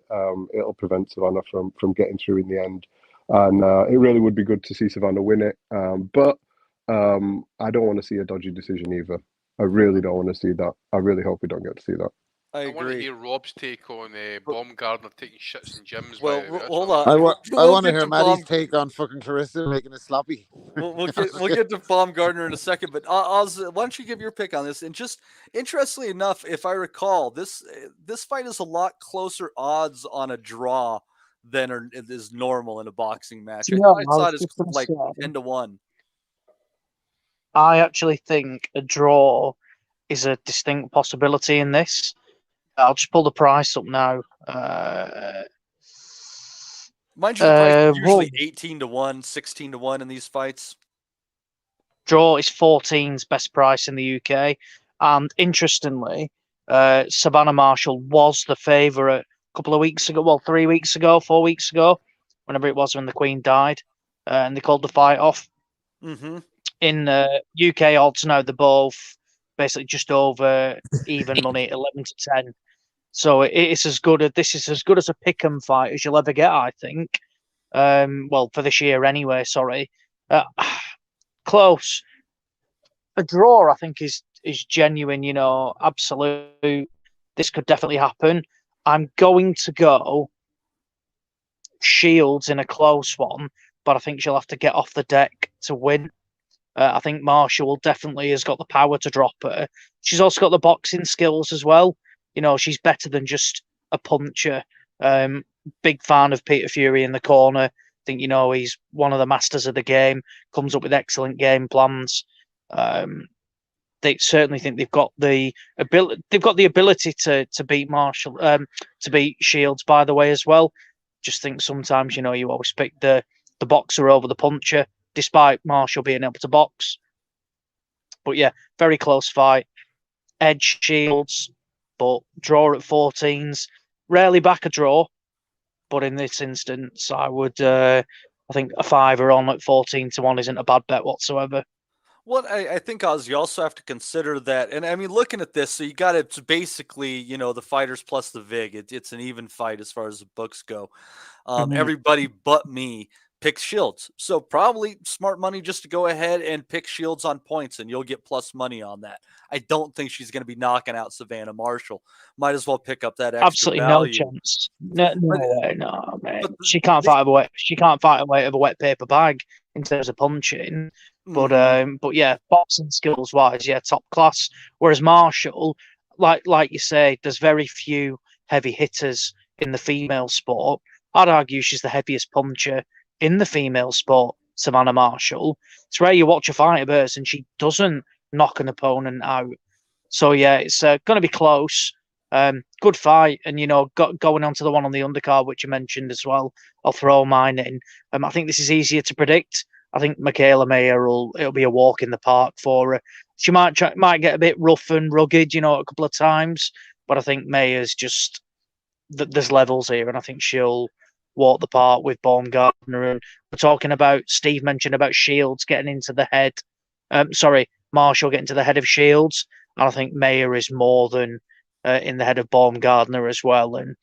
it'll prevent Savannah from getting through in the end, and it really would be good to see Savannah win it. But I don't want to see a dodgy decision either. I really don't want to see that. I really hope we don't get to see that. I want to hear Rob's take on Baumgartner taking shits in gyms. Well, hold on. I want to hear Matty's take on fucking Clarissa making it sloppy. We'll get to Baumgartner in a second, but Oz, why don't you give your pick on this? And just interestingly enough, if I recall, this fight is a lot closer odds on a draw than is normal in a boxing match. I thought it's like 10-1. I actually think a draw is a distinct possibility in this. I'll just pull the price up now. Mind you, the price is usually 18-1, 16-1 in these fights. Draw is 14's best price in the UK. And interestingly, Savannah Marshall was the favourite a couple of weeks ago. Well, 3 weeks ago, 4 weeks ago, whenever it was when the Queen died. And they called the fight off. Mm-hmm. In UK odds now, they're both basically just over even money, 11-10. So this is as good as a pick'em fight as you'll ever get, I think. Well, for this year anyway. Sorry, close. A draw, I think, is genuine. Absolute. This could definitely happen. I'm going to go Shields in a close one, but I think she'll have to get off the deck to win. I think Marshall definitely has got the power to drop her. She's also got the boxing skills as well. She's better than just a puncher. Big fan of Peter Fury in the corner. I think, he's one of the masters of the game, comes up with excellent game plans. they certainly think they've got the ability. They've got the ability to beat Marshall, to beat Shields. By the way, as well. Just think sometimes you always pick the boxer over the puncher, despite Marshall being able to box. But yeah, very close fight. Edge Shields, but draw at 14s. Rarely back a draw, but in this instance, I would. I think a fiver on at 14-1 isn't a bad bet whatsoever. Well, I think, Oz, you also have to consider that, and I mean, looking at this, so you got it basically, the fighters plus the VIG. It's an even fight as far as the books go. Everybody but me picks Shields, so probably smart money just to go ahead and pick Shields on points, and you'll get plus money on that. I don't think she's going to be knocking out Savannah Marshall. Might as well pick up that extra Absolutely value. no chance. No way, no man. She can't fight away. She can't fight away of a wet paper bag in terms of punching. But yeah, boxing skills wise, yeah, top class. Whereas Marshall, like you say, there's very few heavy hitters in the female sport. I'd argue she's the heaviest puncher in the female sport, Savannah Marshall. It's rare you watch a fight of hers and she doesn't knock an opponent out. So yeah, it's going to be close. Good fight, and going on to the one on the undercard, which you mentioned as well. I'll throw mine in. I think this is easier to predict. I think Michaela Mayer it'll be a walk in the park for her. She might get a bit rough and rugged, a couple of times, but I think Mayer's just there's levels here, and I think she'll walk the park with Baumgartner. And we're talking about, Steve mentioned about Shields getting into the head. Marshall getting to the head of Shields, and I think Mayer is more than in the head of Baumgartner as well. And I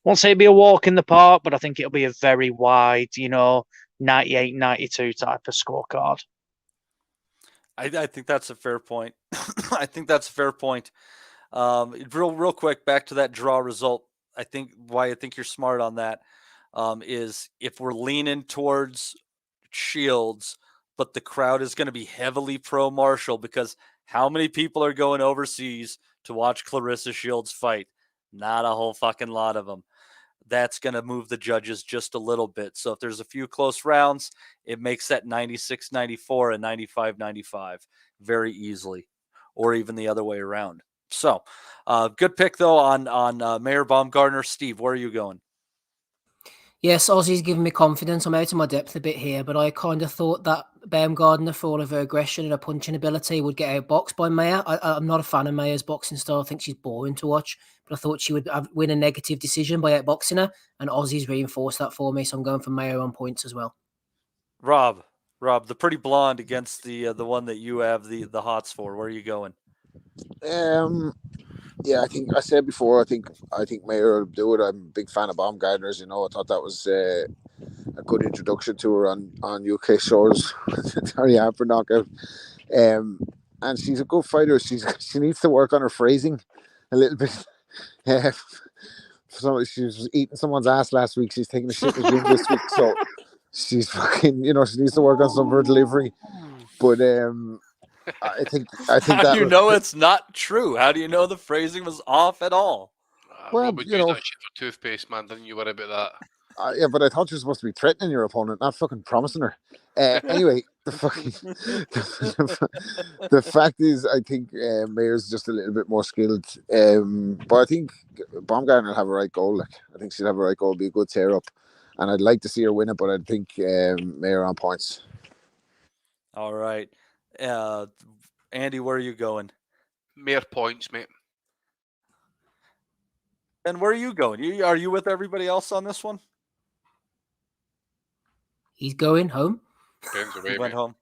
won't say it'll be a walk in the park, but I think it'll be a very wide, 98-92 type of scorecard. I think that's a fair point. I think that's a fair point. Real quick, back to that draw result. I think why I think you're smart on that is if we're leaning towards Shields, but the crowd is going to be heavily pro Marshall, because how many people are going overseas to watch Clarissa Shields fight? Not a whole fucking lot of them. That's going to move the judges just a little bit. So if there's a few close rounds, it makes that 96-94 and 95-95 very easily, or even the other way around. So good pick, though, on Mayer Baumgartner. Steve, where are you going? Yes, Ozzy's giving me confidence. I'm out of my depth a bit here, but I kind of thought that Baumgartner, for all of her aggression and her punching ability, would get outboxed by Mayer. I'm not a fan of Mayer's boxing style. I think she's boring to watch, but I thought she would win a negative decision by outboxing her, and Ozzy's reinforced that for me, so I'm going for Mayer on points as well. Rob, the pretty blonde against the one that you have the hots for. Where are you going? Yeah, I think I said before. I think Mayer will do it. I'm a big fan of Baumgartner's. I thought that was a good introduction to her on UK shores. Terry Harper knockout. And she's a good fighter. She needs to work on her phrasing a little bit. She was eating someone's ass last week. She's taking a shit in the gym this week. So she's fucking. She needs to work on some of her delivery. But I think How that do you know it's not true? How do you know the phrasing was off at all? Well, Robert used that shit for toothpaste, man. Didn't you worry about that? Yeah, but I thought you were supposed to be threatening your opponent, not fucking promising her. Anyway, the fact is, I think Mayer's just a little bit more skilled. But I think Baumgartner will have a right goal. I think she'll have a right goal, be a good tear up, and I'd like to see her win it. But I think Mayer on points. All right, Andy, where are you going? Mayer points, mate. And where are you going? Are you with everybody else on this one? He's going home. He went home.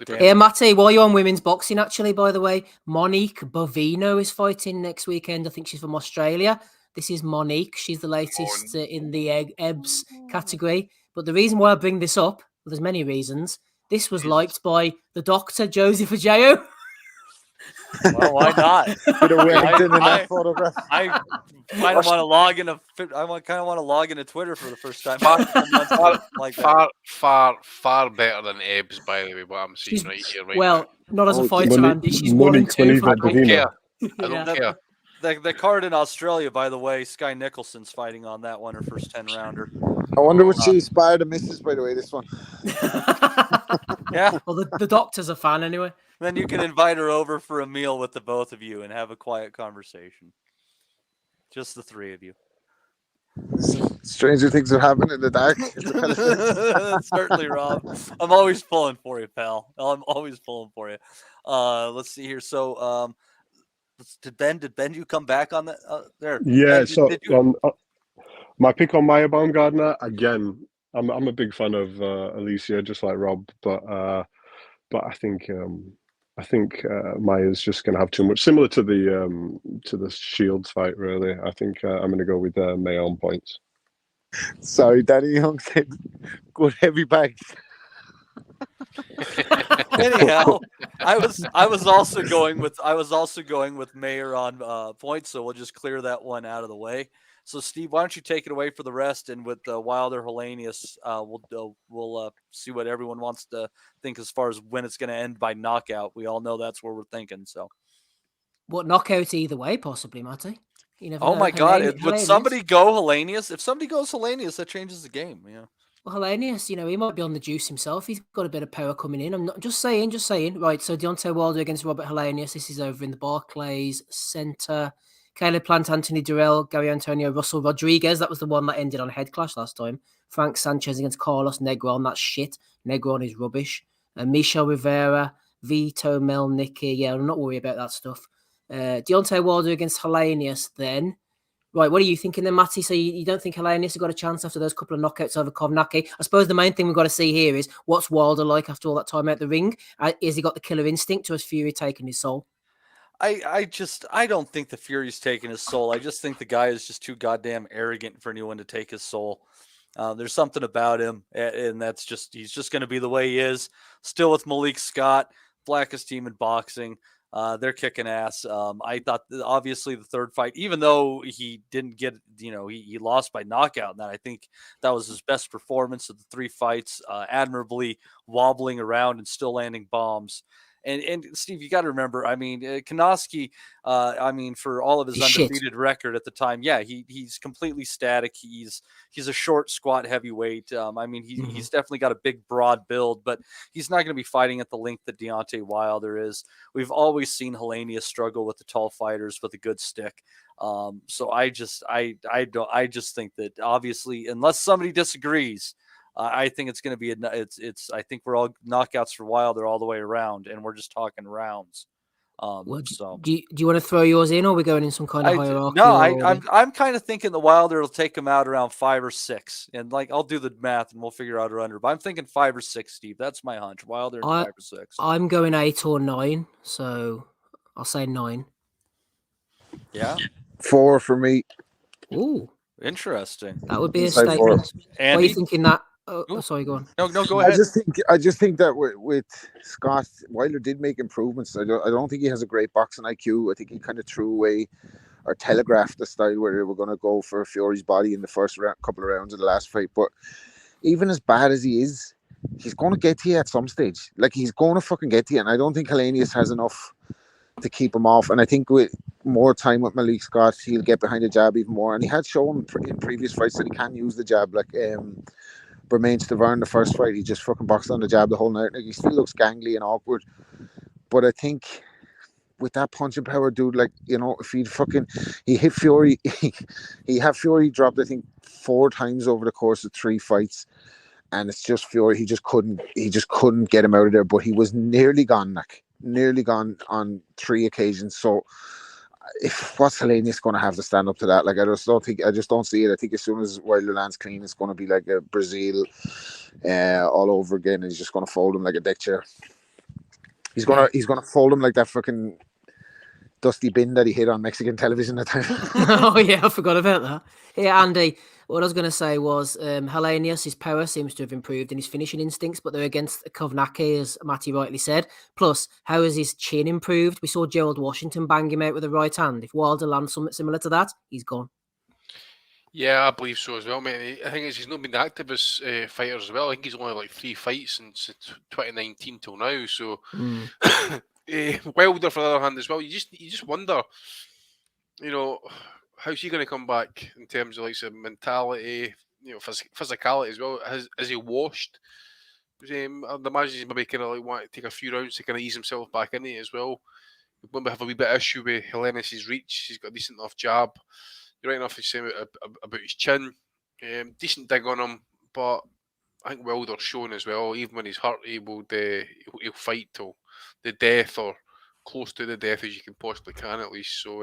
Yeah, Matty, while you're on women's boxing, actually, by the way, Monique Bovino is fighting next weekend. I think she's from Australia. This is Monique. She's the latest in the EBS category. But the reason why I bring this up, well, there's many reasons. This was liked by the doctor, Joseph Ajao. Well, why not? I kind of want to log into. I kind of want to log into Twitter for the first time. Far better than Ebbs, by the way. What I'm seeing right here, right now. Not as a fighter, Andy. She's 1-2 for I don't care. The card in Australia, by the way, Sky Nicholson's fighting on that one, her first 10-rounder. I wonder what she inspired the missus, by the way, this one. Yeah. Well, the doctor's a fan anyway. Then you can invite her over for a meal with the both of you and have a quiet conversation. Just the three of you. Stranger things have happened in the dark. Certainly, Rob. I'm always pulling for you, pal. I'm always pulling for you. Let's see here. So, did Ben you come back on that? There. Yeah. Ben, So did you? my pick on Maya Baumgartner again. I'm a big fan of Alicia, just like Rob, but I think Maya's just going to have too much. Similar to the Shields fight, really. I think I'm going to go with Maya on points. Sorry, Danny Young said good heavy bags. Anyhow, I was also going with Mayer on points, so we'll just clear that one out of the way. So, Steve, why don't you take it away for the rest? And with Wilder Helenius, we'll see what everyone wants to think as far as when it's going to end by knockout. We all know that's where we're thinking. So, What knockout either way, possibly, Matty? You never oh know. my God, would Helenius. somebody go Helenius? If somebody goes Helenius, that changes the game. Yeah. Well, Helenius, he might be on the juice himself. He's got a bit of power coming in. I'm not just saying. Right, so Deontay Wilder against Robert Helenius. This is over in the Barclays Centre. Caleb Plant, Anthony Durrell, Gary Antonio, Russell Rodriguez. That was the one that ended on a head clash last time. Frank Sanchez against Carlos Negron. That's shit. Negron is rubbish. Michel Rivera, Vito Melnicki. Yeah, I'm not worried about that stuff. Deontay Wilder against Helenius then. Right, what are you thinking then, Matty? So you don't think Helenius has got a chance after those couple of knockouts over Kovnacki? I suppose the main thing we've got to see here is what's Wilder like after all that time out the ring? Has he got the killer instinct, or has Fury taken his soul? I don't think the Fury's taking his soul. I just think the guy is just too goddamn arrogant for anyone to take his soul. There's something about him, and he's just going to be the way he is. Still with Malik Scott, blackest team in boxing. They're kicking ass. I thought obviously the third fight, even though he didn't get, he lost by knockout. And I think that was his best performance of the three fights, admirably wobbling around and still landing bombs. And Steve, you got to remember, Konoski, for all of his undefeated record at the time, yeah, he's completely static. He's a short, squat heavyweight. He's definitely got a big, broad build, but he's not going to be fighting at the length that Deontay Wilder is. We've always seen Helenius struggle with the tall fighters with a good stick. So I just think that obviously, unless somebody disagrees, I think it's going to be I think we're all knockouts for Wilder all the way around, and we're just talking rounds. Do you want to throw yours in, or are we going in some kind of hierarchy? No, I'm kind of thinking the Wilder will take him out around 5 or 6, and I'll do the math and we'll figure out or under. But I'm thinking 5 or 6, Steve. That's my hunch. Wilder in 5 or 6. I'm going 8 or 9, so I'll say 9. Yeah, 4 for me. Ooh, interesting. That would be a statement. Why are you thinking that? Oh, sorry, go on. No, go ahead. I just think that with Scott, Wilder did make improvements. I don't think he has a great boxing IQ. I think he kind of threw away or telegraphed the style where they were going to go for Fury's body in the first couple of rounds of the last fight. But even as bad as he is, he's going to get to you at some stage. He's going to fucking get to you. And I don't think Helenius has enough to keep him off. And I think with more time with Malik Scott, he'll get behind the jab even more. And he had shown in previous fights that he can use the jab. Bermain Stavern, the first fight, he just fucking boxed on the jab the whole night. He still looks gangly and awkward. But I think with that punching power, dude, if he hit Fury, he had Fury dropped, I think, 4 times over the course of 3 fights. And it's just Fury. He just couldn't get him out of there. But he was nearly gone on 3 occasions. So what's Helenius going to have to stand up to that? I just don't see it. I think as soon as Wilder lands clean, it's going to be like a Brazil all over again, and he's just going to fold him like a deck chair. He's going to fold him like that fucking dusty bin that he hit on Mexican television at the time. Oh yeah, I forgot about that. Yeah, Andy, what I was going to say was Helenius, his power seems to have improved in his finishing instincts, but they're against Kovnacki, as Matty rightly said. Plus, how has his chin improved? We saw Gerald Washington bang him out with a right hand. If Wilder lands something similar to that, he's gone. Yeah, I believe so as well, mate. I think he's not been active as fighter as well. I think he's only 3 fights since 2019 till now. So Wilder, for the other hand, as well. You just wonder, how's he going to come back in terms of mentality, physicality as well? Has he washed I'd imagine he's maybe kind of like want to take a few rounds to kind of ease himself back into it as well. We maybe have a wee bit of issue with Helenius' reach. He's got a decent enough jab. You're right enough to say about his chin. Decent dig on him, but I think Wilder's shown as well. Even when he's hurt, he'll fight till the death or close to the death as you can possibly can at least. So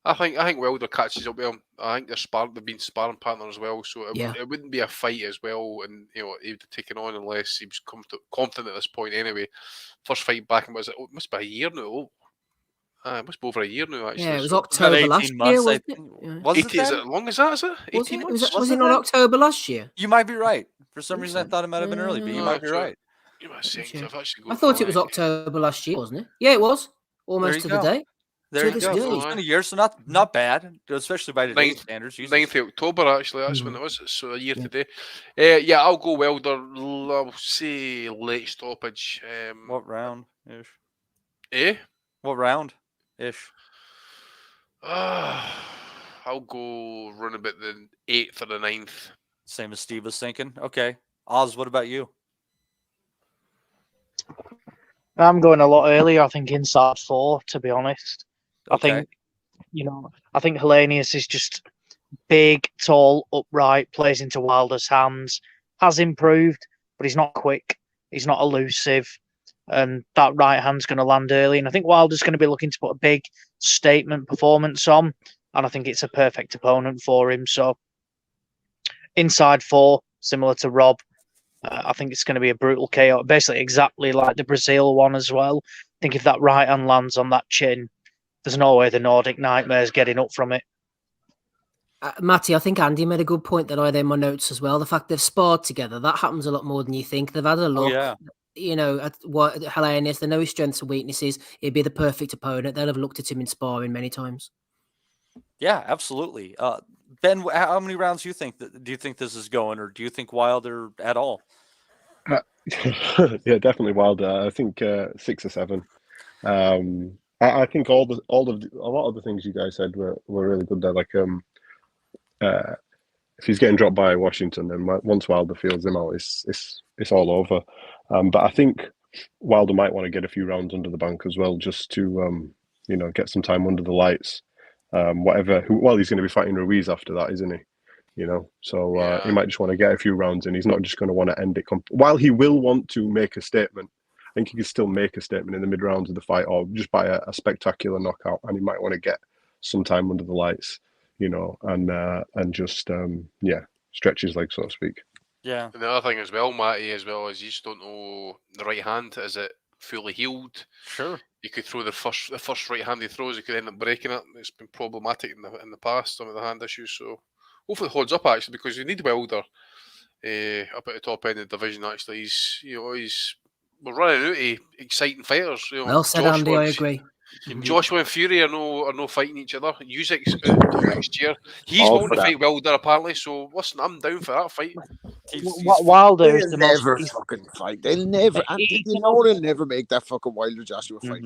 I think Wilder catches up with him. I think they've been sparring partners as well, so it wouldn't be a fight as well, and he would have taken on unless he was confident at this point anyway. First fight back, it must be a year now. It must be over a year now, actually. Yeah, it was October last year, wasn't it? Yeah. Was it Is it as long as that, is it? 18 months? Was it not October last year? You might be right. For some reason, I thought it might have been early, but you might be right. You might think I've actually I thought it was October last year, wasn't it? Yeah, it was. Almost to the day. There you go. So it's been a year, so not bad, especially by today's standards. 9th of October, actually, that's when it was. So a year today. Yeah, I'll go Wilder. I'll say late stoppage. What round ish? What round ish? I'll go run about the 8th or the 9th. Same as Steve was thinking. Okay. Oz, what about you? I'm going a lot earlier. I think inside 4, to be honest. Okay. I think Helenius is just big, tall, upright, plays into Wilder's hands, has improved, but he's not quick. He's not elusive. And that right hand's going to land early. And I think Wilder's going to be looking to put a big statement performance on. And I think it's a perfect opponent for him. So inside 4, similar to Rob, I think it's going to be a brutal KO. Basically exactly like the Brazil one as well. I think if that right hand lands on that chin, there's no way the Nordic Nightmare's getting up from it. Matty, I think Andy made a good point that I had in my notes as well. The fact they've sparred together, that happens a lot more than you think. They've had a look. At what Helenius, they know his strengths and weaknesses. He'd be the perfect opponent. They'll have looked at him in sparring many times. Yeah, absolutely. Ben, how many rounds do you think this is going, or do you think Wilder at all? Yeah, definitely Wilder. I think 6 or 7. I think a lot of the things you guys said were really good there. Like if he's getting dropped by Washington, then once Wilder feels him out, it's all over. But I think Wilder might want to get a few rounds under the bank as well, just to get some time under the lights. He's going to be fighting Ruiz after that, isn't he? So he might just want to get a few rounds in. He's not just going to want to end it. While he will want to make a statement, I think he can still make a statement in the mid rounds of the fight, or just by a spectacular knockout. And he might want to get some time under the lights, and just stretch his legs, so to speak. Yeah. And the other thing as well, Matty, is you just don't know the right hand. Is it fully healed? Sure. You could throw the first right hand he throws, he could end up breaking it. It's been problematic in the past, some of the hand issues. So hopefully it holds up actually, because you need Wilder up at the top end of the division. Actually, we're running out of exciting fighters. Well said, Andy. I agree. Joshua and Fury are no fighting each other. Usyk's next year. He's wanting to fight Wilder apparently. So listen, I'm down for that fight. Wilder is the never fucking fight. They'll never. They'll never make that fucking Wilder Joshua fight.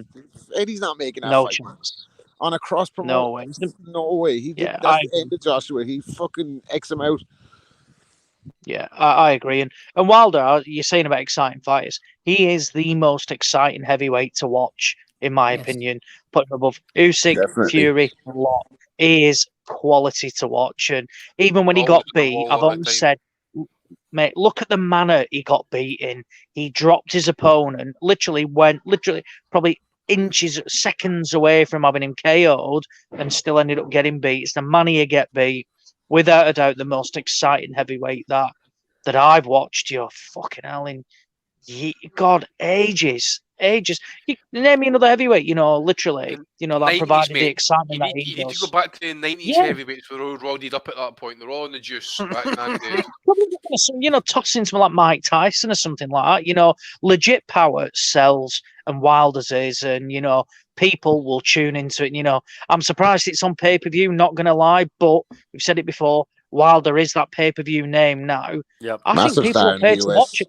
Eddie's not making that fight. Chance. On a cross promote. No way. No way. That's the end of Joshua. He fucking X him out. Yeah, I agree. And Wilder, you're saying about exciting fighters. He is the most exciting heavyweight to watch, in my opinion. Put him above Usyk, Fury, a lot. He is quality to watch. And even when he got beat, I've always said, mate, look at the manner he got beat in. He dropped his opponent, probably seconds away from having him KO'd, and still ended up getting beat. It's the manner you get beat. Without a doubt, the most exciting heavyweight that I've watched. You're fucking hell in, ages. You name me another heavyweight, literally, that provided the excitement that he does. You need to go back to the 90s heavyweights were all roided up at that point. They're all in the juice back in that day. Tossing something like Mike Tyson or something like that. Legit power sells, and Wilder's is, and people will tune into it. I'm surprised it's on pay-per-view, not going to lie, but we've said it before. Wilder is that pay-per-view name now. Yep. I think people will pay to watch it.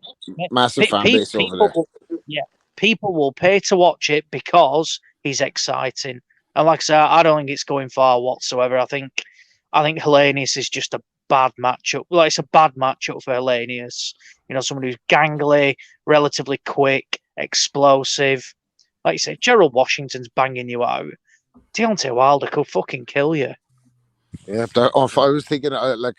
Massive fan base over there. Yeah, people will pay to watch it because he's exciting. And like I say, I don't think it's going far whatsoever. I think Helenius is just a bad matchup. Like, it's a bad matchup for Helenius. You know, someone who's gangly, relatively quick, explosive. Like you say, Gerald Washington's banging you out. Deontay Wilder could fucking kill you. Yeah, if I was thinking, like,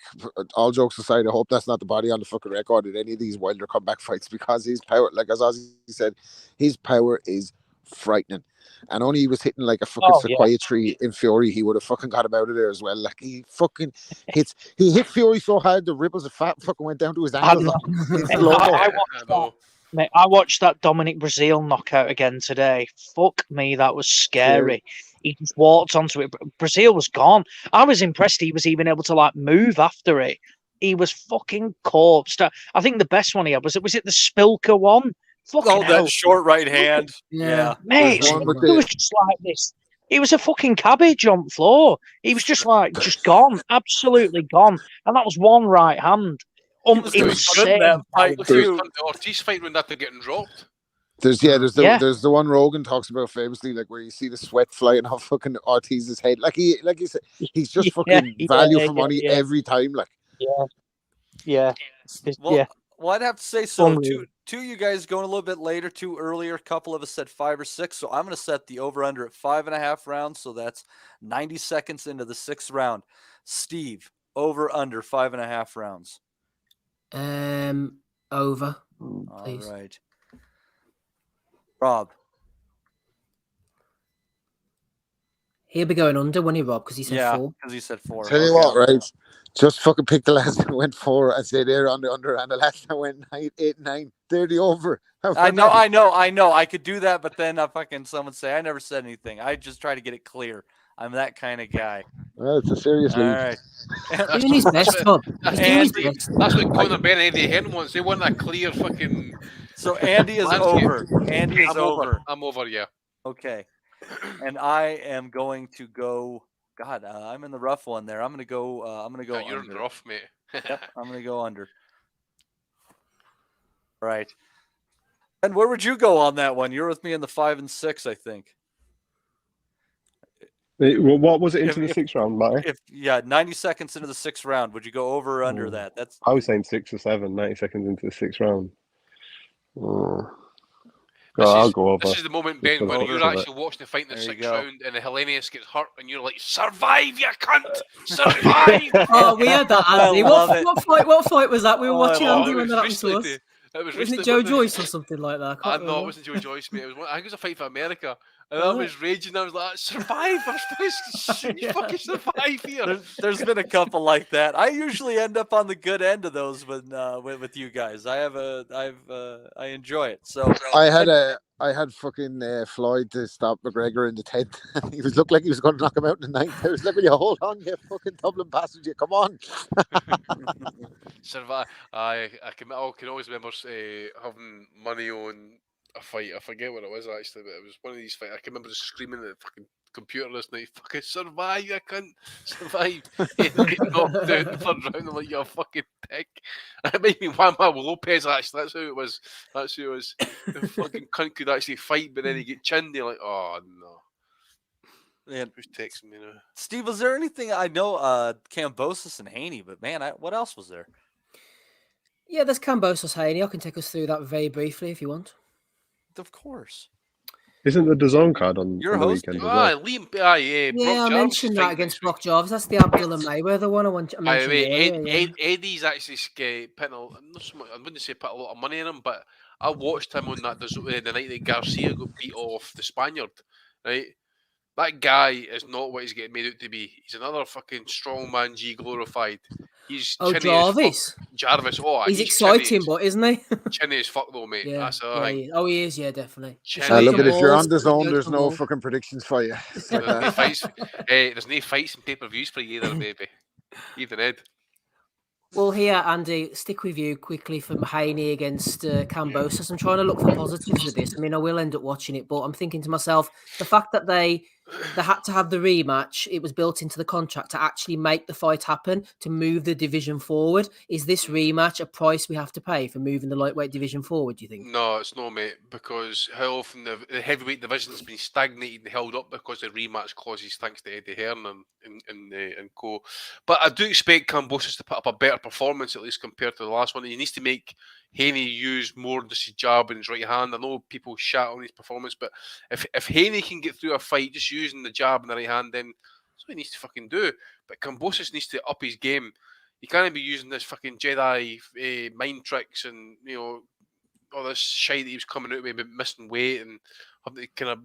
all jokes aside, I hope that's not the body on the fucking record in any of these Wilder comeback fights, because his power, like as Ozzy said, his power is frightening. And only he was hitting like a fucking sequoia tree in Fury, he would have fucking got him out of there as well. Like, he fucking hit Fury so hard the ripples of fat fucking went down to his ankles. I watched that Dominic Breazeale knockout again today. Fuck me, that was scary. He just walked onto it. Breazeale was gone. I was impressed he was even able to like move after it. He was fucking corpsed. I think the best one he had was it the Spilker one? Fucking hell. That short right hand. Yeah. Mate, it was just like this. He was a fucking cabbage on the floor. He was just like, just gone. Absolutely gone. And that was one right hand. Insane. Ortiz fight when after getting dropped. There's the one Rogan talks about famously, like where you see the sweat flying off fucking Ortiz's head. Like you said, he's just fucking value for money every time. Like yeah. Well, I'd have to say so. Two of you guys going a little bit later, two earlier. A couple of us said 5 or 6. So I'm going to set the over under at 5.5 rounds. So that's 90 seconds into the 6th round. Steve, over under 5.5 rounds. Over, please. All right. Rob. He'll be going under, won't he, Rob? Because he said 4. Because he said 4. Tell you what, right? Just fucking pick the last that went 4 and say they're on the under, and the last that went 9, 8, 9. They're the over. I know. I could do that, but then someone say I never said anything. I just try to get it clear. I'm that kind of guy. Well, it's a serious lead. All right. He's doing his best, Rob. That's what Conor Benn and Eddie Hearn wants. They want that clear fucking. So Andy is over. Andy is over. I'm over, yeah. Okay. And I am going to go. God, I'm in the rough one there. I'm going to go. You're under. in the rough, mate. Yep, I'm going to go under. Right. And where would you go on that one? You're with me in the 5 and 6, I think. What was it into the 6th round, Matty? 90 seconds into the 6th round. Would you go over or under that? I was saying 6 or 7, 90 seconds into the 6th round. I'll go over. This is the moment, Ben, when you're actually watching the fight in the 6th round and the Helenius gets hurt and you're like, survive, you cunt! Survive! Oh, we had that, Andy. What fight was that? We were watching Andy when that happened to us. Wasn't it Joe Joyce or something like that? No, it wasn't Joe Joyce, mate. I think it was a fight for America. And I was raging. I was like, survive! I'm supposed to fucking survive here. There's been a couple like that. I usually end up on the good end of those with you guys. I enjoy it. So I had fucking Floyd to stop McGregor in the 10th. He looked like he was going to knock him out in the 9th. I was like, will you hold on, you fucking Dublin passenger? Come on. Survive. I can always remember having money on a fight. I forget what it was actually, but it was one of these fights. I can remember just screaming at the fucking computer this night, fucking survive, you cunt, survive. Get knocked out in the 3rd round. I'm like, you're a fucking dick. It made me Juan Manuel Lopez, actually. That's who it was. The fucking cunt could actually fight, but then he get chinned. You're like, oh no. Man, who's texting me now? Steve, was there anything? I know Cambosos and Haney, but man, what else was there? Yeah, there's Cambosos, Haney. I can take us through that very briefly if you want. Of course. Isn't the DAZN card on the weekend as well? I mentioned that against Brock Jarvis. That's the Abdullah Mayweather one I mentioned. Eddie's actually putting I wouldn't say put a lot of money in him, but I watched him on that the night that Garcia got beat off the Spaniard. Right, that guy is not what he's getting made out to be. He's another fucking strongman G glorified. He's Jarvis. Jarvis. Oh, he's exciting, but isn't he? Chinny as fuck though, mate. Yeah, that's he is. Oh, he is. Yeah, definitely. Look at if you're on DAZN, there's no fucking predictions for you. There's no fights and pay-per-views for you either, baby. Even Ed. Well, here, Andy, stick with you quickly from Haney against Cambosos. I'm trying to look for positives with this. I mean, I will end up watching it, but I'm thinking to myself, the fact that they they had to have the rematch. It was built into the contract to actually make the fight happen, to move the division forward. Is this rematch a price we have to pay for moving the lightweight division forward, do you think? No, it's not, mate, because how often the heavyweight division has been stagnated and held up because of rematch clauses thanks to Eddie Hearn and co. But I do expect Cambosos to put up a better performance, at least compared to the last one. He needs to make Haney use more just his jab and his right hand. I know people shout on his performance, but if Haney can get through a fight just using the jab and the right hand, then that's what he needs to fucking do. But Cambosos needs to up his game. He can't be using this fucking Jedi mind tricks and, you know, all this shite that he was coming out with, missing weight and having to kind of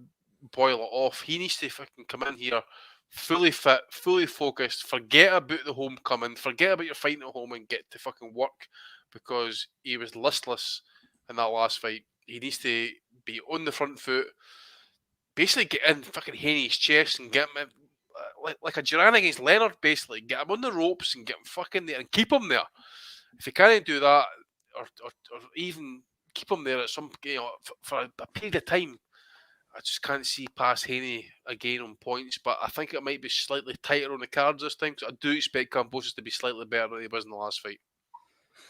boil it off. He needs to fucking come in here fully fit, fully focused, forget about the homecoming, forget about your fighting at home and get to fucking work, because he was listless in that last fight. He needs to be on the front foot, basically get in fucking Haney's chest and get him like a Duran against Leonard, basically. Get him on the ropes and get him fucking there and keep him there. If he can't do that, or even keep him there at some, you know, for a period of time, I just can't see past Haney again on points. But I think it might be slightly tighter on the cards this time. So I do expect Cambosos to be slightly better than he was in the last fight.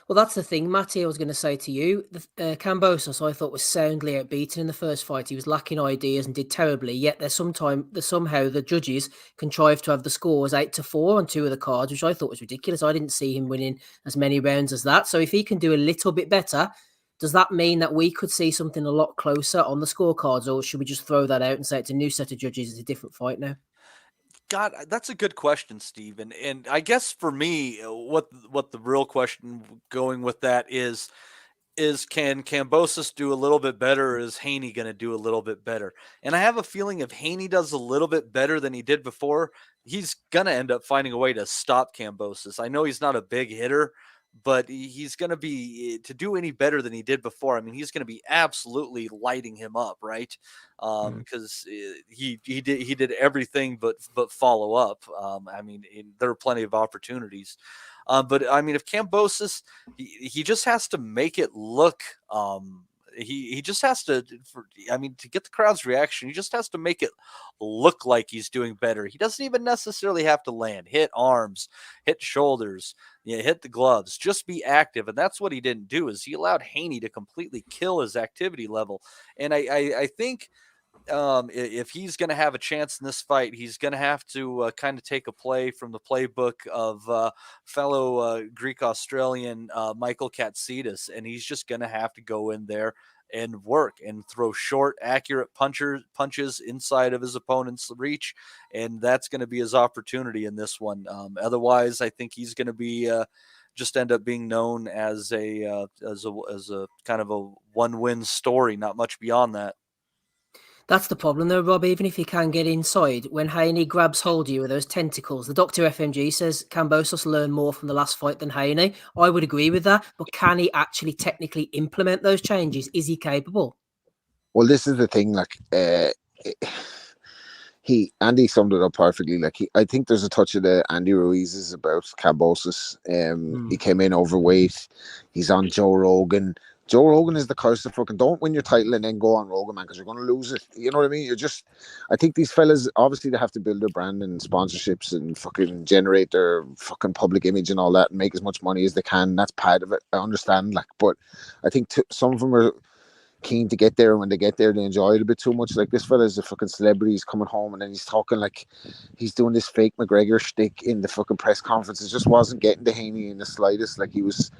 Well, that's the thing, Matty. I was going to say to you, Cambosos, I thought, was soundly outbeaten in the first fight. He was lacking ideas and did terribly. Yet somehow the judges contrived to have the scores 8-4 on two of the cards, which I thought was ridiculous. I didn't see him winning as many rounds as that. So if he can do a little bit better, does that mean that we could see something a lot closer on the scorecards, or should we just throw that out and say it's a new set of judges, it's a different fight now? God, that's a good question, Steve. And I guess for me, what the real question going with that is can Cambosos do a little bit better, or is Haney going to do a little bit better? And I have a feeling if Haney does a little bit better than he did before, he's going to end up finding a way to stop Cambosos. I know he's not a big hitter, but he's going to be, to do any better than he did before, I mean, he's going to be absolutely lighting him up, right? Because he did everything but follow up. I mean, there are plenty of opportunities. But I mean, if Cambosos, he just has to make it look. He just has to. To get the crowd's reaction, he just has to make it look like he's doing better. He doesn't even necessarily have to land, hit arms, hit shoulders, hit the gloves. Just be active, and that's what he didn't do. Is he allowed Haney to completely kill his activity level? And I think. If he's going to have a chance in this fight, he's going to have to kind of take a play from the playbook of fellow Greek-Australian Michael Katsidis, and he's just going to have to go in there and work and throw short, accurate punches inside of his opponent's reach, and that's going to be his opportunity in this one. Otherwise, I think he's going to be just end up being known as a kind of a one-win story, not much beyond that. That's the problem, though, Rob. Even if he can get inside, when Haney grabs hold of you with those tentacles, the Dr. FMG says Cambosos learned more from the last fight than Haney. I would agree with that, but can he actually technically implement those changes? Is he capable? Well, this is the thing. Like, Andy summed it up perfectly. Like, I think there's a touch of the Andy Ruiz's about Cambosos. He came in overweight. He's on Joe Rogan. Joe Rogan is the curse of fucking don't win your title and then go on Rogan, man, because you're going to lose it. You know what I mean? I think these fellas, obviously they have to build their brand and sponsorships and fucking generate their fucking public image and all that and make as much money as they can. That's part of it. I understand, like, but I think some of them are keen to get there, and when they get there they enjoy it a bit too much. Like, this fella is a fucking celebrity. He's coming home and then he's talking like he's doing this fake McGregor shtick in the fucking press conference. It just wasn't getting to Haney in the slightest. Like, he was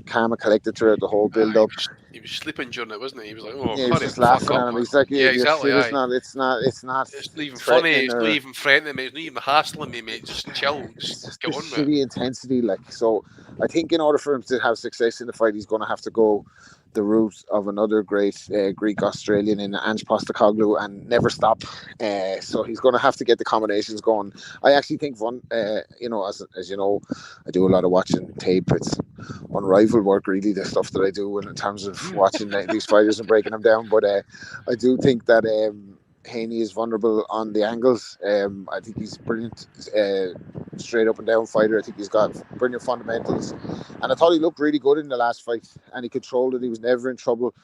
calm and collected throughout the whole build up. He was sleeping during it, wasn't he? He was like, "Oh, yeah, he was just laughing at him. He's like, yeah, exactly. It's not It's not even funny. It's not even threatening me. It's not even hassling me, mate. Just chill. Just get on with it." Shitty intensity, like. So I think in order for him to have success in the fight, he's going to have to go the route of another great Greek Australian in Ange Postecoglou and never stop. So he's going to have to get the combinations going. I actually think as you know, I do a lot of watching tape. It's unrivaled work, really, the stuff that I do in terms of watching these fighters and breaking them down. But I do think that Haney is vulnerable on the angles. I think he's brilliant, straight up and down fighter. I think he's got brilliant fundamentals, and I thought he looked really good in the last fight, and he controlled it. He was never in trouble.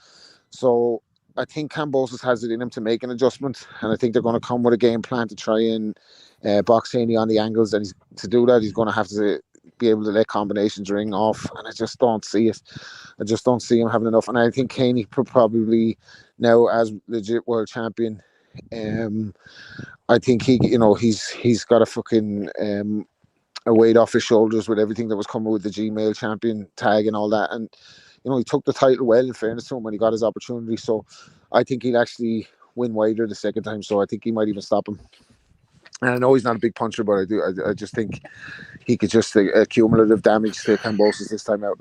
So I think Cambosos has it in him to make an adjustment, and I think they're going to come with a game plan to try and box Haney on the angles. And to do that, he's going to have to be able to let combinations ring off, and I just don't see it. I just don't see him having enough. And I think Haney probably now, as legit world champion, I think he's got a fucking a weight off his shoulders with everything that was coming with the Gmail champion tag and all that. And he took the title well, in fairness to him, when he got his opportunity. So I think he'll actually win wider the second time. So I think he might even stop him. And I know he's not a big puncher, but I just think he could just cumulative damage to Cambosos this time out.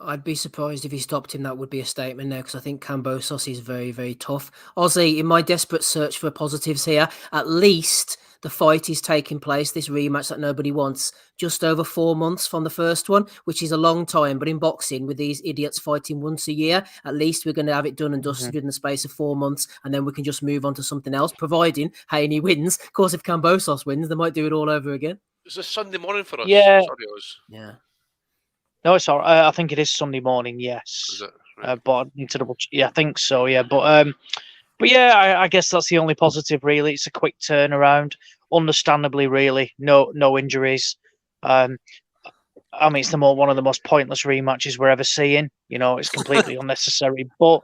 I'd be surprised if he stopped him. That would be a statement now, because I think Cambosos is very, very tough. Ozzy, in my desperate search for positives here, at least the fight is taking place, this rematch that nobody wants, just over 4 months from the first one, which is a long time. But in boxing, with these idiots fighting once a year, at least we're going to have it done and dusted in the space of 4 months, and then we can just move on to something else, providing Haney wins. Of course, if Cambosos wins, they might do it all over again. Is this Sunday morning for us? Yeah. Sorry, Oz. Yeah. No, it's all right. I think it is Sunday morning. Yes. Is it? Right. But I need to double. Yeah, I think so. Yeah, but yeah, I guess that's the only positive. Really, it's a quick turnaround. Understandably, really, no injuries. I mean, it's one of the most pointless rematches we're ever seeing. It's completely unnecessary. But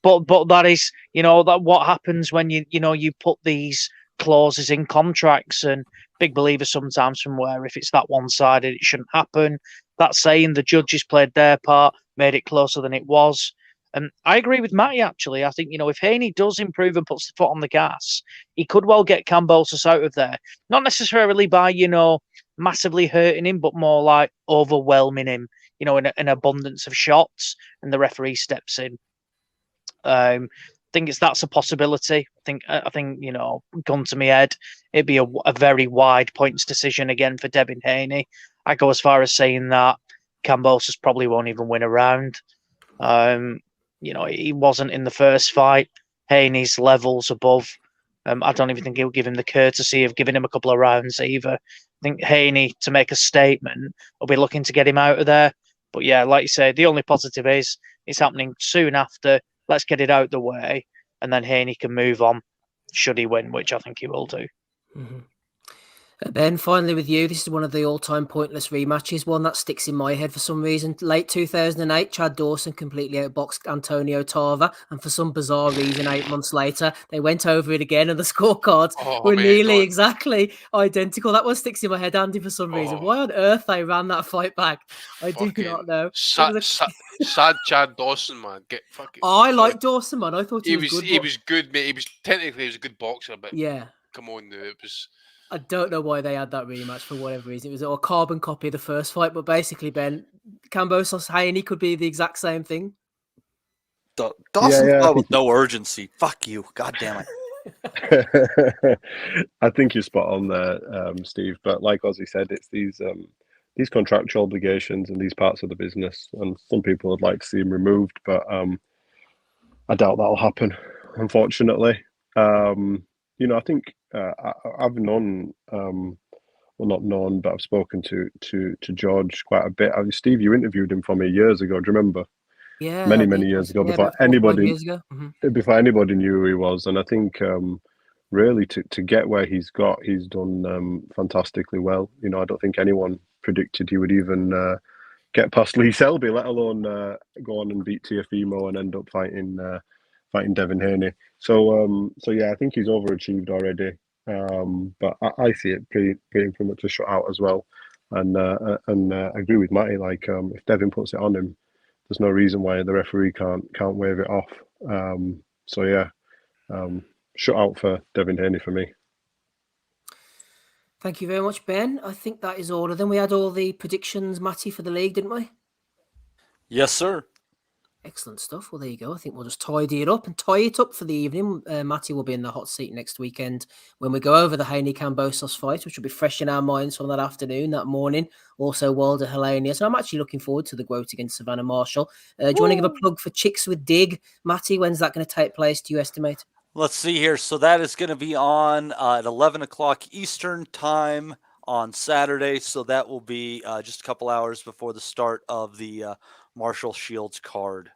that is, that what happens when you put these clauses in contracts, and big believer sometimes from where if it's that one-sided, it shouldn't happen. That saying, the judges played their part, made it closer than it was. And I agree with Matty, actually. I think, if Haney does improve and puts the foot on the gas, he could well get Cambosos out of there. Not necessarily by, massively hurting him, but more like overwhelming him, in an abundance of shots, and the referee steps in. I think that's a possibility. I think gun to my head, it'd be a very wide points decision again for Devin Haney. I go as far as saying that Cambosos probably won't even win a round. He wasn't in the first fight. Haney's levels above. I don't even think he'll give him the courtesy of giving him a couple of rounds either. I think Haney, to make a statement, will be looking to get him out of there. But yeah, like you say, the only positive is it's happening soon after. Let's get it out the way, and then Haney can move on should he win, which I think he will do. Mm-hmm. Ben, finally with you, this is one of the all-time pointless rematches, one that sticks in my head for some reason. Late 2008, Chad Dawson completely outboxed Antonio Tarver, and for some bizarre reason, 8 months later, they went over it again, and the scorecards were nearly exactly identical. That one sticks in my head, Andy, for some reason. Why on earth they ran that fight back, I do not know. Sad Chad Dawson, man. I like Dawson, man. I thought he was good. He was good, mate. He was a good boxer, but yeah, come on, it was. I don't know why they had that rematch for whatever reason. It was a carbon copy of the first fight, but basically, Ben, Cambosos Haney could be the exact same thing. Dawson fought with no urgency. Fuck you. God damn it. I think you're spot on there, Steve. But like Ozzy said, it's these contractual obligations and these parts of the business, and some people would like to see them removed, but I doubt that'll happen, unfortunately. I think I've known, well, not known, but I've spoken to George quite a bit. Steve, you interviewed him for me years ago. Do you remember? Yeah, many years ago, before anybody knew who he was. And I think really to get where he's done fantastically well. I don't think anyone predicted he would even get past Lee Selby, let alone go on and beat Tiafimo and end up fighting Devin Haney. So yeah, I think he's overachieved already. But I see it being pretty much a shutout as well. And I agree with Matty. Like if Devin puts it on him, there's no reason why the referee can't wave it off. So yeah, shutout for Devin Haney for me. Thank you very much, Ben. I think that is all of them. We had all the predictions, Matty, for the league, didn't we? Yes, sir. Excellent stuff. Well, there you go. I think we'll just tidy it up and tie it up for the evening. Matty will be in the hot seat next weekend when we go over the Haney Cambosos fight, which will be fresh in our minds from that afternoon, that morning. Also, Wilder Helenius. And I'm actually looking forward to the quote against Savannah Marshall. Do you want to give a plug for Chicks with Dig? Matty, when's that going to take place, do you estimate? Let's see here. So that is going to be on at 11 o'clock Eastern time on Saturday. So that will be just a couple hours before the start of the Marshall Shields card.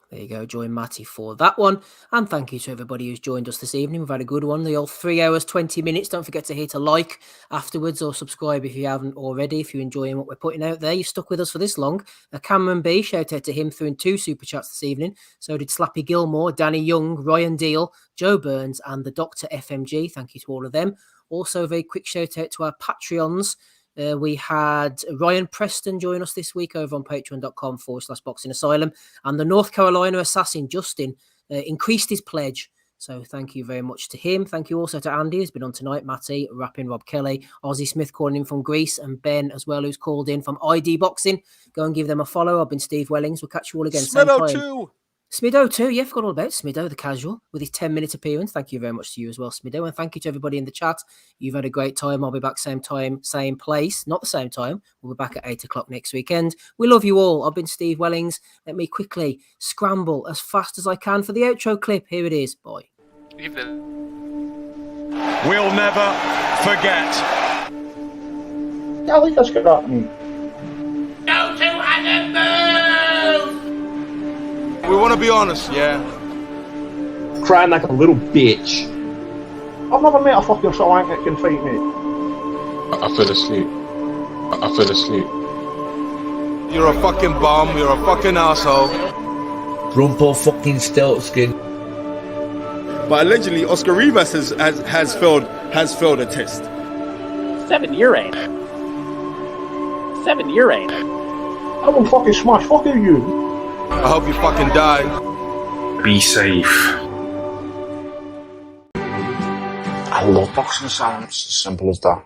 There you go. Join Matty for that one. And thank you to everybody who's joined us this evening. We've had a good one. The old 3 hours, 20 minutes. Don't forget to hit a like afterwards or subscribe if you haven't already. If you're enjoying what we're putting out there, you've stuck with us for this long. Cameron B, shout out to him, threw in 2 super chats this evening. So did Slappy Gilmore, Danny Young, Ryan Deal, Joe Burns, and the Dr. FMG. Thank you to all of them. Also, a very quick shout out to our Patreons. We had Ryan Preston join us this week over on patreon.com/Boxing Asylum. And the North Carolina assassin, Justin, increased his pledge. So thank you very much to him. Thank you also to Andy, who's been on tonight, Matty, Rapping Rob Kelly, Ozzy Smith calling in from Greece, and Ben as well, who's called in from ID Boxing. Go and give them a follow. I've been Steve Wellings. We'll catch you all again. Smido too. Smido too, yeah, forgot all about Smido, the casual, with his 10-minute appearance. Thank you very much to you as well, Smido, and thank you to everybody in the chat. You've had a great time. I'll be back same time, same place, not the same time. We'll be back at 8 o'clock next weekend. We love you all. I've been Steve Wellings. Let me quickly scramble as fast as I can for the outro clip. Here it is. Bye. Evening. We'll never forget. I think that's good happening. Go to animals! We want to be honest, yeah? Crying like a little bitch. I've never met a fucking swank that can fight me. I fell asleep. I fell asleep. You're a fucking bum, you're a fucking asshole. Rumple fucking stiltskin. But allegedly, Oscar Rivas has failed a test. 7-year ain't. 7-year ain't. I will fucking smash fucking you. I hope you fucking die. Be safe. I love Boxing Asylum. It's as simple as that.